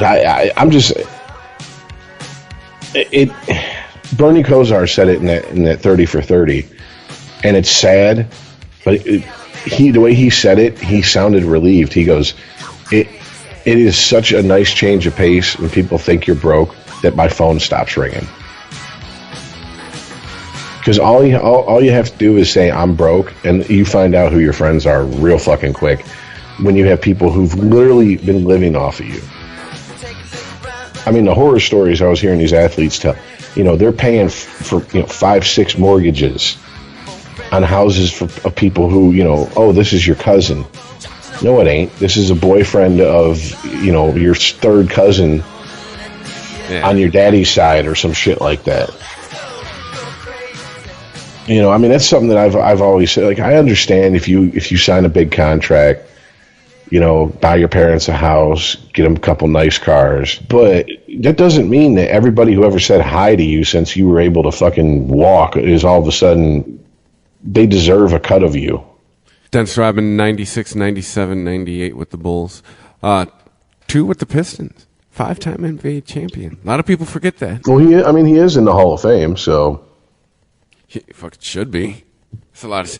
I'm just... Bernie Kosar said it in that 30 for 30, and it's sad, but the way he said it, he sounded relieved. He goes, it is such a nice change of pace when people think you're broke that my phone stops ringing. Because all you have to do is say I'm broke, and you find out who your friends are real fucking quick when you have people who've literally been living off of you. I mean, the horror stories I was hearing these athletes tell, they're paying for 5-6 mortgages on houses of people who, oh, this is your cousin. No, it ain't. This is a boyfriend of, your third cousin on your daddy's side or some shit like that. I mean, that's something that I've always said. Like, I understand if you sign a big contract, buy your parents a house, get them a couple nice cars. But that doesn't mean that everybody who ever said hi to you since you were able to fucking walk is all of a sudden, they deserve a cut of you. Dennis Rodman, 96, 97, 98 with the Bulls. 2 with the Pistons. 5-time NBA champion. A lot of people forget that. Well, he is in the Hall of Fame, so. He fucking should be. It's a lot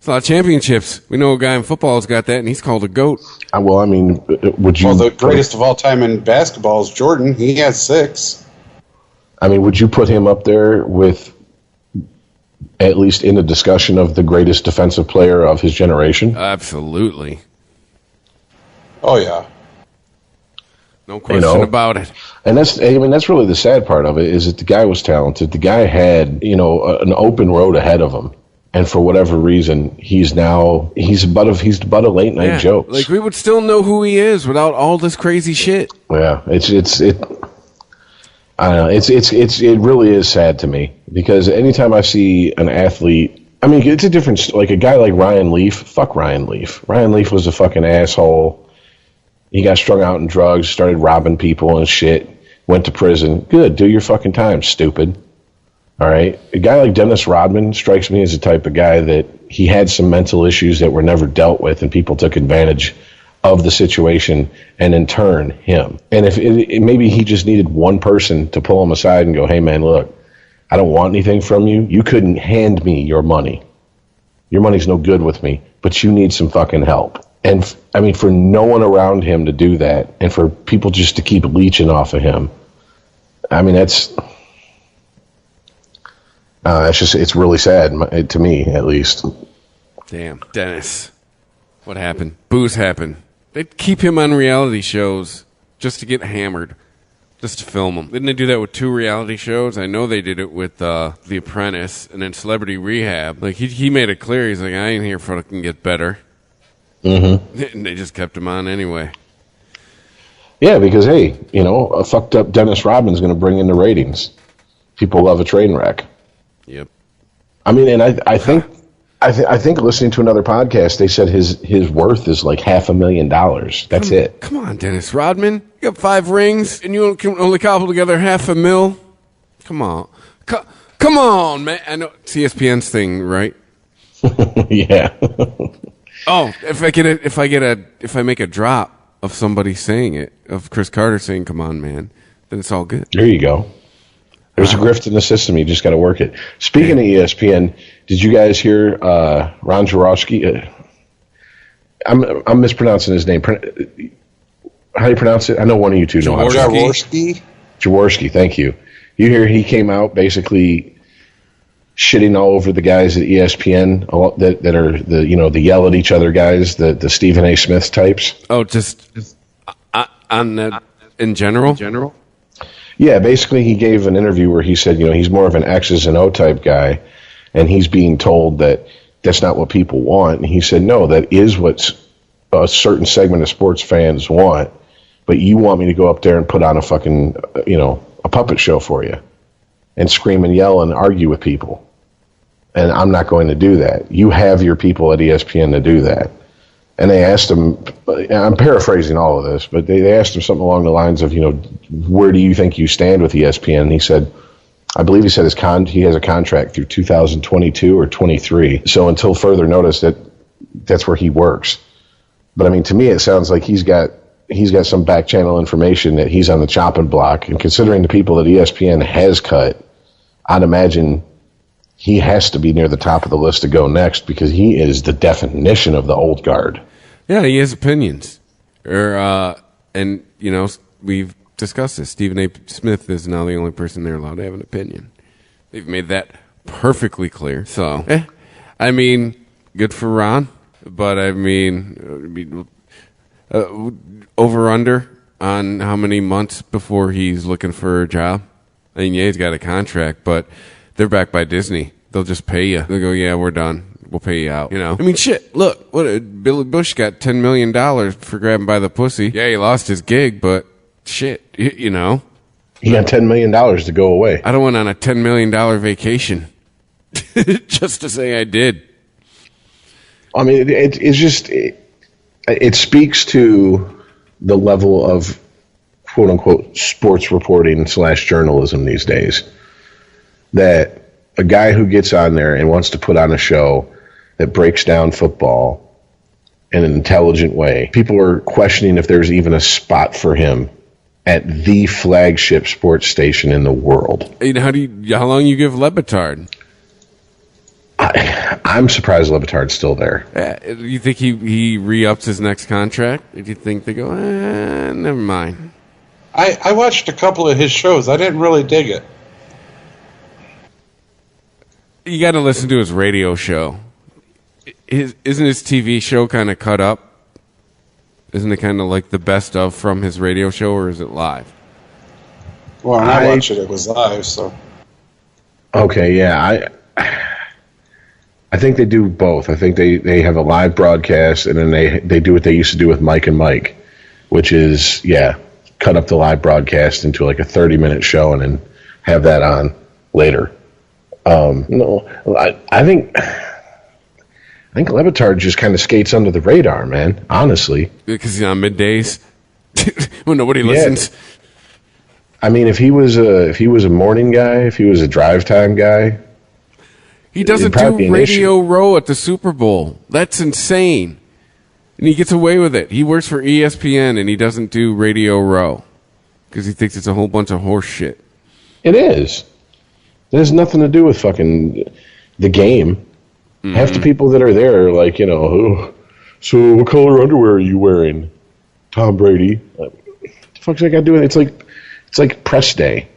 of championships. We know a guy in football has got that, and he's called a GOAT. Well, I mean, would you... Well, the greatest of all time in basketball is Jordan. He has 6. I mean, would you put him up there with, at least in the discussion of the greatest defensive player of his generation? Absolutely. Oh, yeah. No question about it. And that's really the sad part of it, is that the guy was talented. The guy had, an open road ahead of him. And for whatever reason, he's the butt of late night jokes. Like, we would still know who he is without all this crazy shit. Yeah, I don't know. It really is sad to me, because anytime I see an athlete, I mean, it's a difference. Like a guy like Ryan Leaf, fuck Ryan Leaf. Ryan Leaf was a fucking asshole. He got strung out in drugs, started robbing people and shit, went to prison. Good, do your fucking time, stupid. All right? A guy like Dennis Rodman strikes me as the type of guy that he had some mental issues that were never dealt with, and people took advantage of the situation and in turn him. And if maybe he just needed one person to pull him aside and go, hey, man, look, I don't want anything from you. You couldn't hand me your money. Your money's no good with me, but you need some fucking help. And, I mean, for no one around him to do that, and for people just to keep leeching off of him, I mean, it's really sad, to me, at least. Damn, Dennis. What happened? Booze happened. They'd keep him on reality shows just to get hammered, just to film him. Didn't they do that with 2 reality shows? I know they did it with The Apprentice and then Celebrity Rehab. Like, he made it clear. He's like, I ain't here for fucking get better. Mm-hmm. And they just kept him on anyway. Yeah, because, hey, a fucked up Dennis Rodman's going to bring in the ratings. People love a train wreck. Yep. I mean, and I think listening to another podcast, they said his worth is like $500,000. That's it. Come on, Dennis Rodman. You got 5 rings, and you can only cobble together $500,000. Come on. Come on, man. I know it's ESPN's thing, right? Yeah. Oh, if I make a drop of somebody saying it, of Chris Carter saying, come on, man, then it's all good. There you go. There's a grift in the system. You just got to work it. Speaking of ESPN, did you guys hear Ron Jaworski? I'm mispronouncing his name. how do you pronounce it? I know one of you two know. Jaworski. Jaworski, thank you. You hear he came out basically shitting all over the guys at ESPN that are the yell at each other guys, the Stephen A. Smith types. Oh, just on that in general? Yeah, basically he gave an interview where he said, he's more of an X's and O type guy, and he's being told that that's not what people want. And he said, no, that is what a certain segment of sports fans want, but you want me to go up there and put on a fucking, a puppet show for you and scream and yell and argue with people. And I'm not going to do that. You have your people at ESPN to do that. And they asked him, I'm paraphrasing all of this, but they asked him something along the lines of, where do you think you stand with ESPN? And he said, I believe he said he has a contract through 2022 or 23. So until further notice, that's where he works. But I mean, to me, it sounds like he's got some back channel information that he's on the chopping block. And considering the people that ESPN has cut, I'd imagine he has to be near the top of the list to go next because he is the definition of the old guard. Yeah, he has opinions. And we've discussed this. Stephen A. Smith is now the only person they're allowed to have an opinion. They've made that perfectly clear. So, I mean, good for Ron. But I mean, over under on how many months before he's looking for a job. I mean, yeah, he's got a contract, but they're backed by Disney. They'll just pay you. They'll go, yeah, we're done. We'll pay you out. I mean, shit. Look, Billy Bush got $10 million for grabbing by the pussy. Yeah, he lost his gig, but shit, He got $10 million to go away. I don't went on a $10 million vacation just to say I did. I mean, it's just it speaks to the level of quote unquote sports reporting / journalism these days. That a guy who gets on there and wants to put on a show that breaks down football in an intelligent way, people are questioning if there's even a spot for him at the flagship sports station in the world. How long you give Le Batard? I'm surprised Le Batard's still there. You think he re-ups his next contract? Do you think they go, never mind? I watched a couple of his shows. I didn't really dig it. You got to listen to his radio show. Isn't his TV show kind of cut up? Isn't it kind of like the best of from his radio show, or is it live? Well, when I watched it, it was live, so. Okay, yeah. I think they do both. I think they have a live broadcast, and then they do what they used to do with Mike and Mike, which is, cut up the live broadcast into like a 30-minute show and then have that on later. No, I think Le Batard just kind of skates under the radar, man, honestly. Because he's on middays when nobody listens. I mean, if he was a morning guy, if he was a drive time guy, he doesn't do Radio Row at the Super Bowl. That's insane. And he gets away with it. He works for ESPN and he doesn't do Radio Row because he thinks it's a whole bunch of horse shit. It is. It has nothing to do with fucking the game. Mm-hmm. Half the people that are there are like, so what color underwear are you wearing? Tom Brady. What the fuck's that got to do with it? It's like press day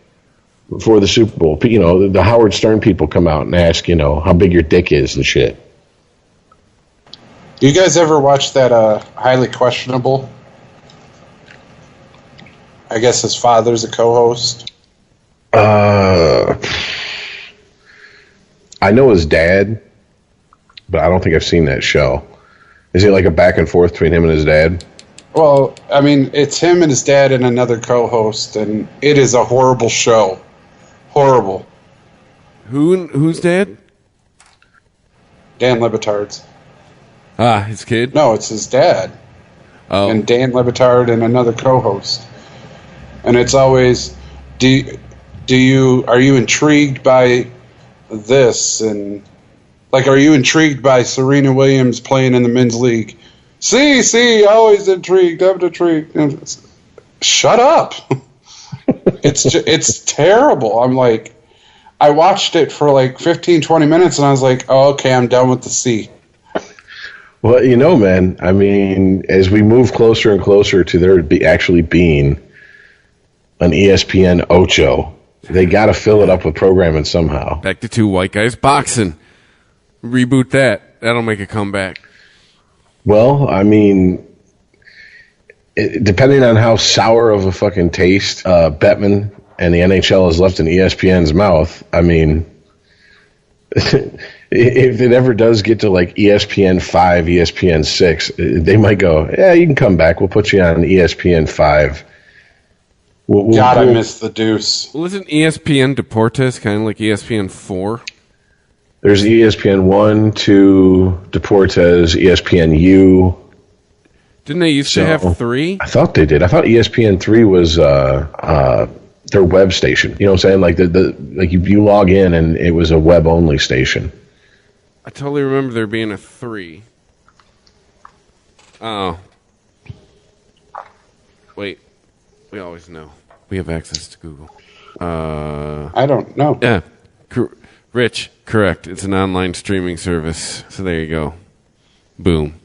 before the Super Bowl. The Howard Stern people come out and ask, how big your dick is and shit. Do you guys ever watch that Highly Questionable? I guess his father's a co-host. I know his dad, but I don't think I've seen that show. Is it like a back and forth between him and his dad? Well, I mean, it's him and his dad and another co-host, and it is a horrible show. Horrible. Who's dad? Dan Le Batard's. His kid? No, it's his dad. Oh. And Dan Le Batard and another co-host. And it's always, are you intrigued by this? And are you intrigued by Serena Williams playing in the men's league? See, always intrigued. I'm intrigued. Shut up. It's terrible. I'm like, I watched it for 15, 20 minutes and I was like, oh, okay, I'm done with the C. Well, man, I mean, as we move closer and closer to there actually being an ESPN Ocho, they got to fill it up with programming somehow. Back to two white guys boxing. Reboot that. That'll make a comeback. Well, I mean, depending on how sour of a fucking taste Bettman and the NHL has left in ESPN's mouth, I mean, if it ever does get to like ESPN 5, ESPN 6, they might go, yeah, you can come back. We'll put you on ESPN 5. I missed the deuce. Well, isn't ESPN Deportes kind of like ESPN 4? There's ESPN 1, 2, Deportes, ESPN U. Didn't they used to have 3? I thought they did. I thought ESPN 3 was their web station. You know what I'm saying? Like you log in and it was a web only station. I totally remember there being a 3. Oh. Wait. We always know. We have access to Google. I don't know. Yeah. Rich, correct. It's an online streaming service. So there you go. Boom.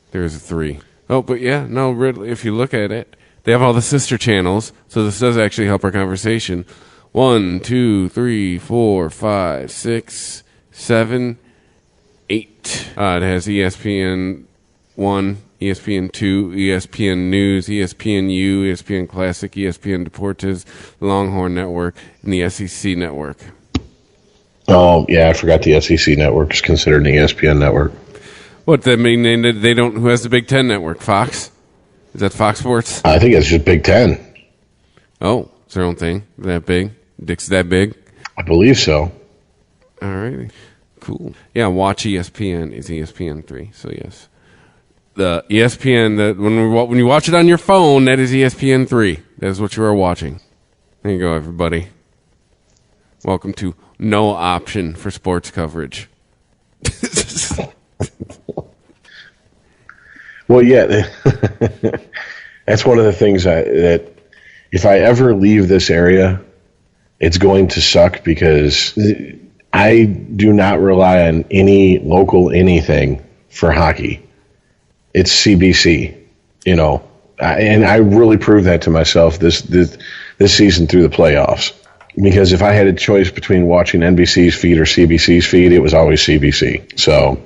There's a 3. Oh, but yeah, no, really, if you look at it, they have all the sister channels, so this does actually help our conversation. 1, 2, 3, 4, 5, 6, 7, 8. It has ESPN 1, ESPN 2, ESPN News, ESPN U, ESPN Classic, ESPN Deportes, the Longhorn Network, and the SEC Network. Oh, yeah, I forgot the SEC Network is considered an ESPN network. What, that mean they don't, who has the Big Ten Network? Fox? Is that Fox Sports? I think it's just Big Ten. Oh, it's their own thing? That big? Dick's that big? I believe so. All right. Cool. Yeah, Watch ESPN is ESPN 3, so yes. The ESPN, when you watch it on your phone, that is ESPN 3. That is what you are watching. There you go, everybody. Welcome to No Option for Sports Coverage. Well, yeah, that's one of the things that if I ever leave this area, it's going to suck because I do not rely on any local anything for hockey. It's CBC, and I really proved that to myself this season through the playoffs. Because if I had a choice between watching NBC's feed or CBC's feed, it was always CBC. So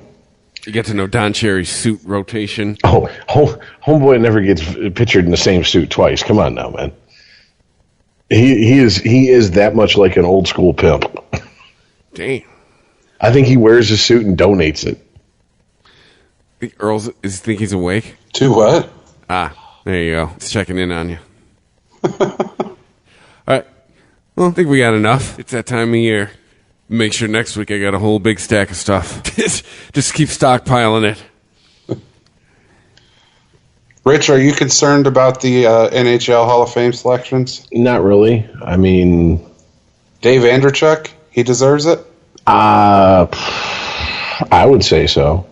you get to know Don Cherry's suit rotation. Oh, homeboy never gets pictured in the same suit twice. Come on now, man. He is that much like an old school pimp. Damn. I think he wears his suit and donates it. The Earls think he's awake? To what? There you go. It's checking in on you. All right. Well, I think we got enough. It's that time of year. Make sure next week I got a whole big stack of stuff. Just keep stockpiling it. Rich, are you concerned about the NHL Hall of Fame selections? Not really. I mean, Dave Andreychuk, he deserves it? I would say so.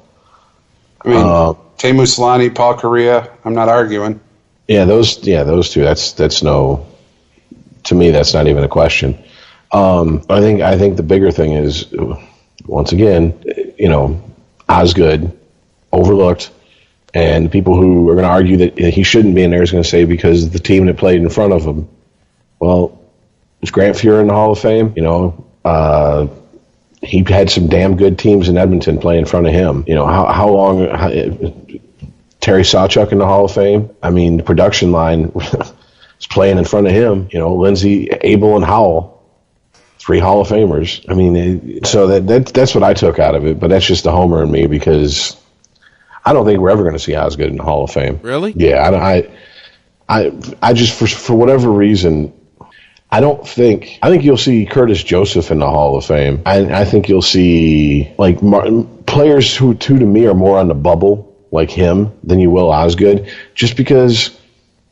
I mean, Teemu Selanne, Paul Kariya, I'm not arguing. Yeah, those two. That's no. To me, that's not even a question. I think the bigger thing is, once again, Osgood overlooked, and people who are going to argue that he shouldn't be in there is going to say because the team that played in front of him. Well, is Grant Fuhrer in the Hall of Fame? He had some damn good teams in Edmonton play in front of him. How long? Terry Sawchuk in the Hall of Fame? I mean, the production line is playing in front of him. Lindsay, Abel, and Howell. 3 Hall of Famers. I mean, so that's what I took out of it. But that's just the homer in me because I don't think we're ever going to see Osgood in the Hall of Fame. Really? Yeah. I just for whatever reason, I think you'll see Curtis Joseph in the Hall of Fame. I think you'll see like players who to me are more on the bubble like him than you will Osgood, just because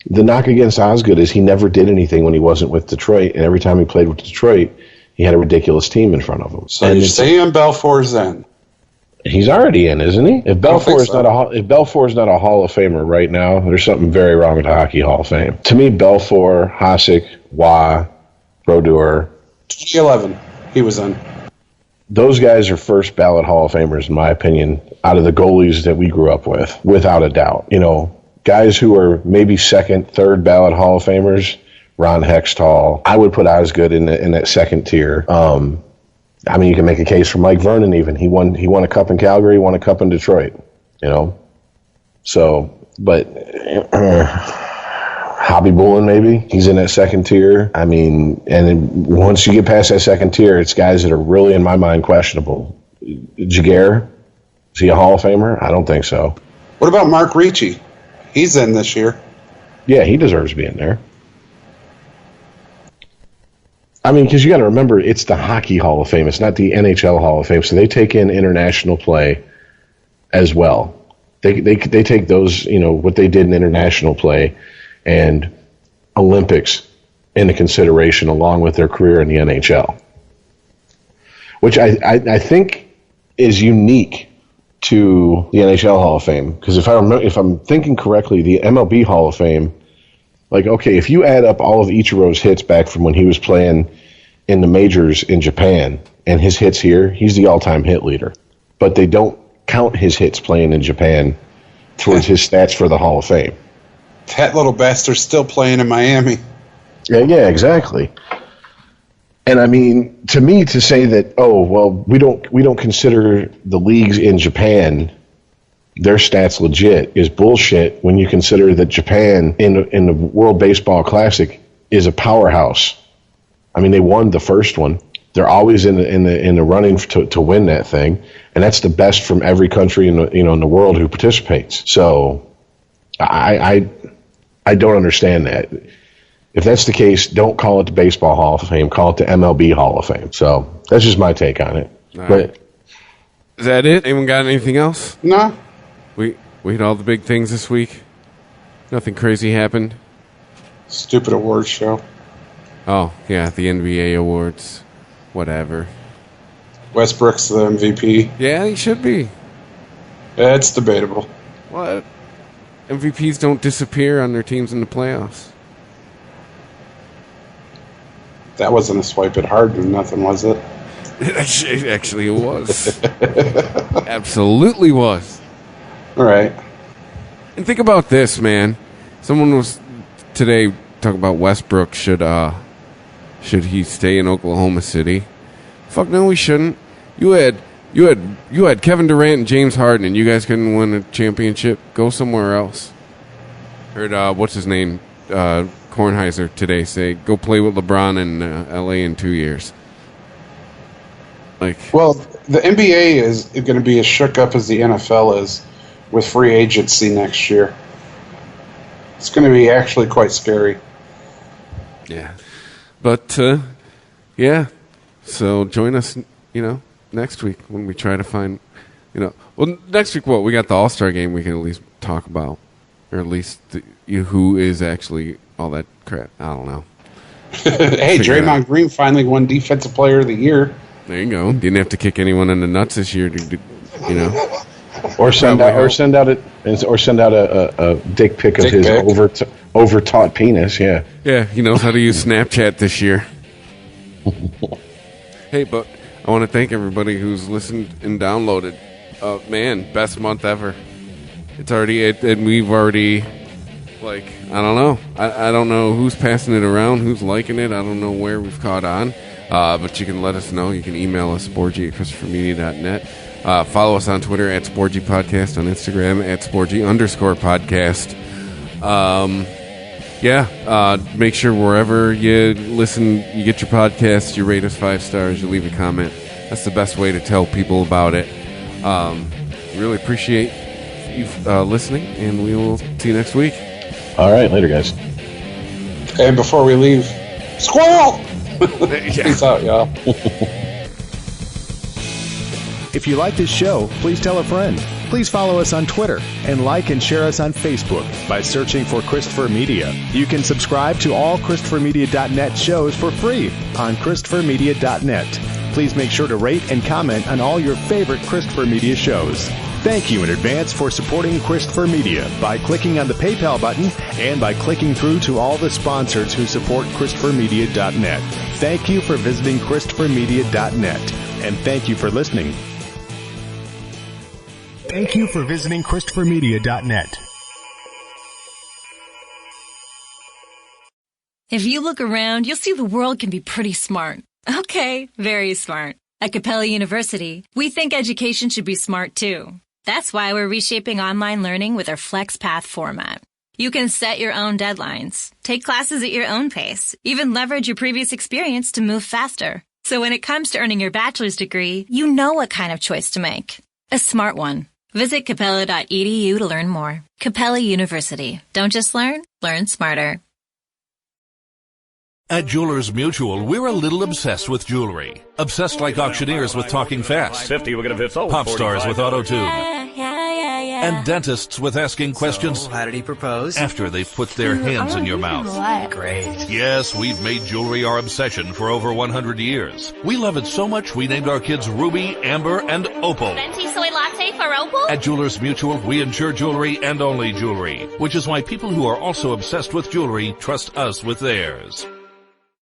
the knock against Osgood is he never did anything when he wasn't with Detroit, and every time he played with Detroit, he had a ridiculous team in front of him. So you're saying Belfour's in? He's already in, isn't he? If Belfour's not a Hall of Famer right now, there's something very wrong with the Hockey Hall of Fame. To me, Belfour, Hasek, Waugh, Brodeur. 2011, he was in. those guys are first ballot Hall of Famers, in my opinion, out of the goalies that we grew up with, without a doubt. You know, guys who are maybe second, third ballot Hall of Famers, Ron Hextall, I would put Osgood in that second tier. I mean, you can make a case for Mike Vernon even. He won a cup in Calgary, won a cup in Detroit, you know. So, but Hobby Bullen, maybe, he's in that second tier. I mean, and then once you get past that second tier, it's guys that are really, in my mind, questionable. Jaguar, is he a Hall of Famer? I don't think so. What about Mark Ricci? He's in this year. Yeah, he deserves to be in there. I mean, because you got to remember, it's the Hockey Hall of Fame. It's not the NHL Hall of Fame. So they take in international play as well. They take those, you know, what they did in international play and Olympics into consideration along with their career in the NHL, which I think is unique to the NHL Hall of Fame. Because if I'm thinking correctly, the MLB Hall of Fame, like, okay, if you add up all of Ichiro's hits back from when he was playing in the majors in Japan and his hits here, he's the all-time hit leader. But they don't count his hits playing in Japan towards his stats for the Hall of Fame. That little bastard's still playing in Miami. Yeah, exactly. And I mean, to me, to say that, oh, well, we don't consider the leagues in Japan, their stats legit, is bullshit when you consider that Japan in the World Baseball Classic is a powerhouse. I mean, they won the first one. They're always in the running to win that thing, and that's the best from every country in the world who participates. So, I don't understand that. If that's the case, don't call it the Baseball Hall of Fame. Call it the MLB Hall of Fame. So that's just my take on it. All right. Is that it? Anyone got anything else? No. We hit all the big things this week. Nothing crazy happened. Stupid awards show. Oh yeah, the NBA awards. Whatever. Westbrook's the MVP. Yeah, he should be. It's debatable. What? MVPs don't disappear on their teams in the playoffs. That wasn't a swipe at Harden, nothing, was it? Actually, it was. Absolutely was. All right. And think about this, man. Someone was today talking about Westbrook should he stay in Oklahoma City? Fuck no, he shouldn't. You had Kevin Durant and James Harden, and you guys couldn't win a championship. Go somewhere else. Heard what's his name, Kornheiser today say, go play with LeBron in L.A. in 2 years. Well, the NBA is going to be as shook up as the NFL is with free agency next year. It's going to be actually quite scary. Yeah. But, yeah. So join us, next week when we try to find, well, next week, we got the All-Star game we can at least talk about. Or at least who is actually all that crap. I don't know. Hey, Draymond Green finally won Defensive Player of the Year. There you go. Didn't have to kick anyone in the nuts this year, Or send out a dick pic of his overtaught penis. Yeah. Yeah, he knows how to use Snapchat this year. Hey, but I want to thank everybody who's listened and downloaded. Man, best month ever. It's already, and we've already, I don't know. I don't know who's passing it around, who's liking it. I don't know where we've caught on. But you can let us know. You can email us, sporgy@christophermedia.net. Follow us on Twitter @SporgyPodcast, on Instagram @Sporgy_podcast. Make sure wherever you listen, you get your podcast, you rate us 5 stars, you leave a comment. That's the best way to tell people about it. Really appreciate you listening, and we will see you next week. All right, later, guys. And before we leave, squirrel! Peace out, y'all. If you like this show, please tell a friend. Please follow us on Twitter and like and share us on Facebook by searching for Christopher Media. You can subscribe to all ChristopherMedia.net shows for free on ChristopherMedia.net. Please make sure to rate and comment on all your favorite Christopher Media shows. Thank you in advance for supporting Christopher Media by clicking on the PayPal button and by clicking through to all the sponsors who support ChristopherMedia.net. Thank you for visiting ChristopherMedia.net. and thank you for listening. Thank you for visiting ChristopherMedia.net. If you look around, you'll see the world can be pretty smart. Okay, very smart. At Capella University, we think education should be smart too. That's why we're reshaping online learning with our FlexPath format. You can set your own deadlines, take classes at your own pace, even leverage your previous experience to move faster. So when it comes to earning your bachelor's degree, you know what kind of choice to make. A smart one. Visit capella.edu to learn more. Capella University. Don't just learn smarter. At Jewelers Mutual, we're a little obsessed with jewelry. Obsessed like auctioneers with talking fast. 50, we're gonna fit sold. Pop stars with auto-tune. Yeah. And dentists with asking questions. So, how did he propose? After they've put their hands in your mouth. Great. Yes, we've made jewelry our obsession for over 100 years. We love it so much we named our kids Ruby, Amber, and Opal. Venti soy latte for Opal? At Jewelers Mutual, we insure jewelry and only jewelry, which is why people who are also obsessed with jewelry trust us with theirs.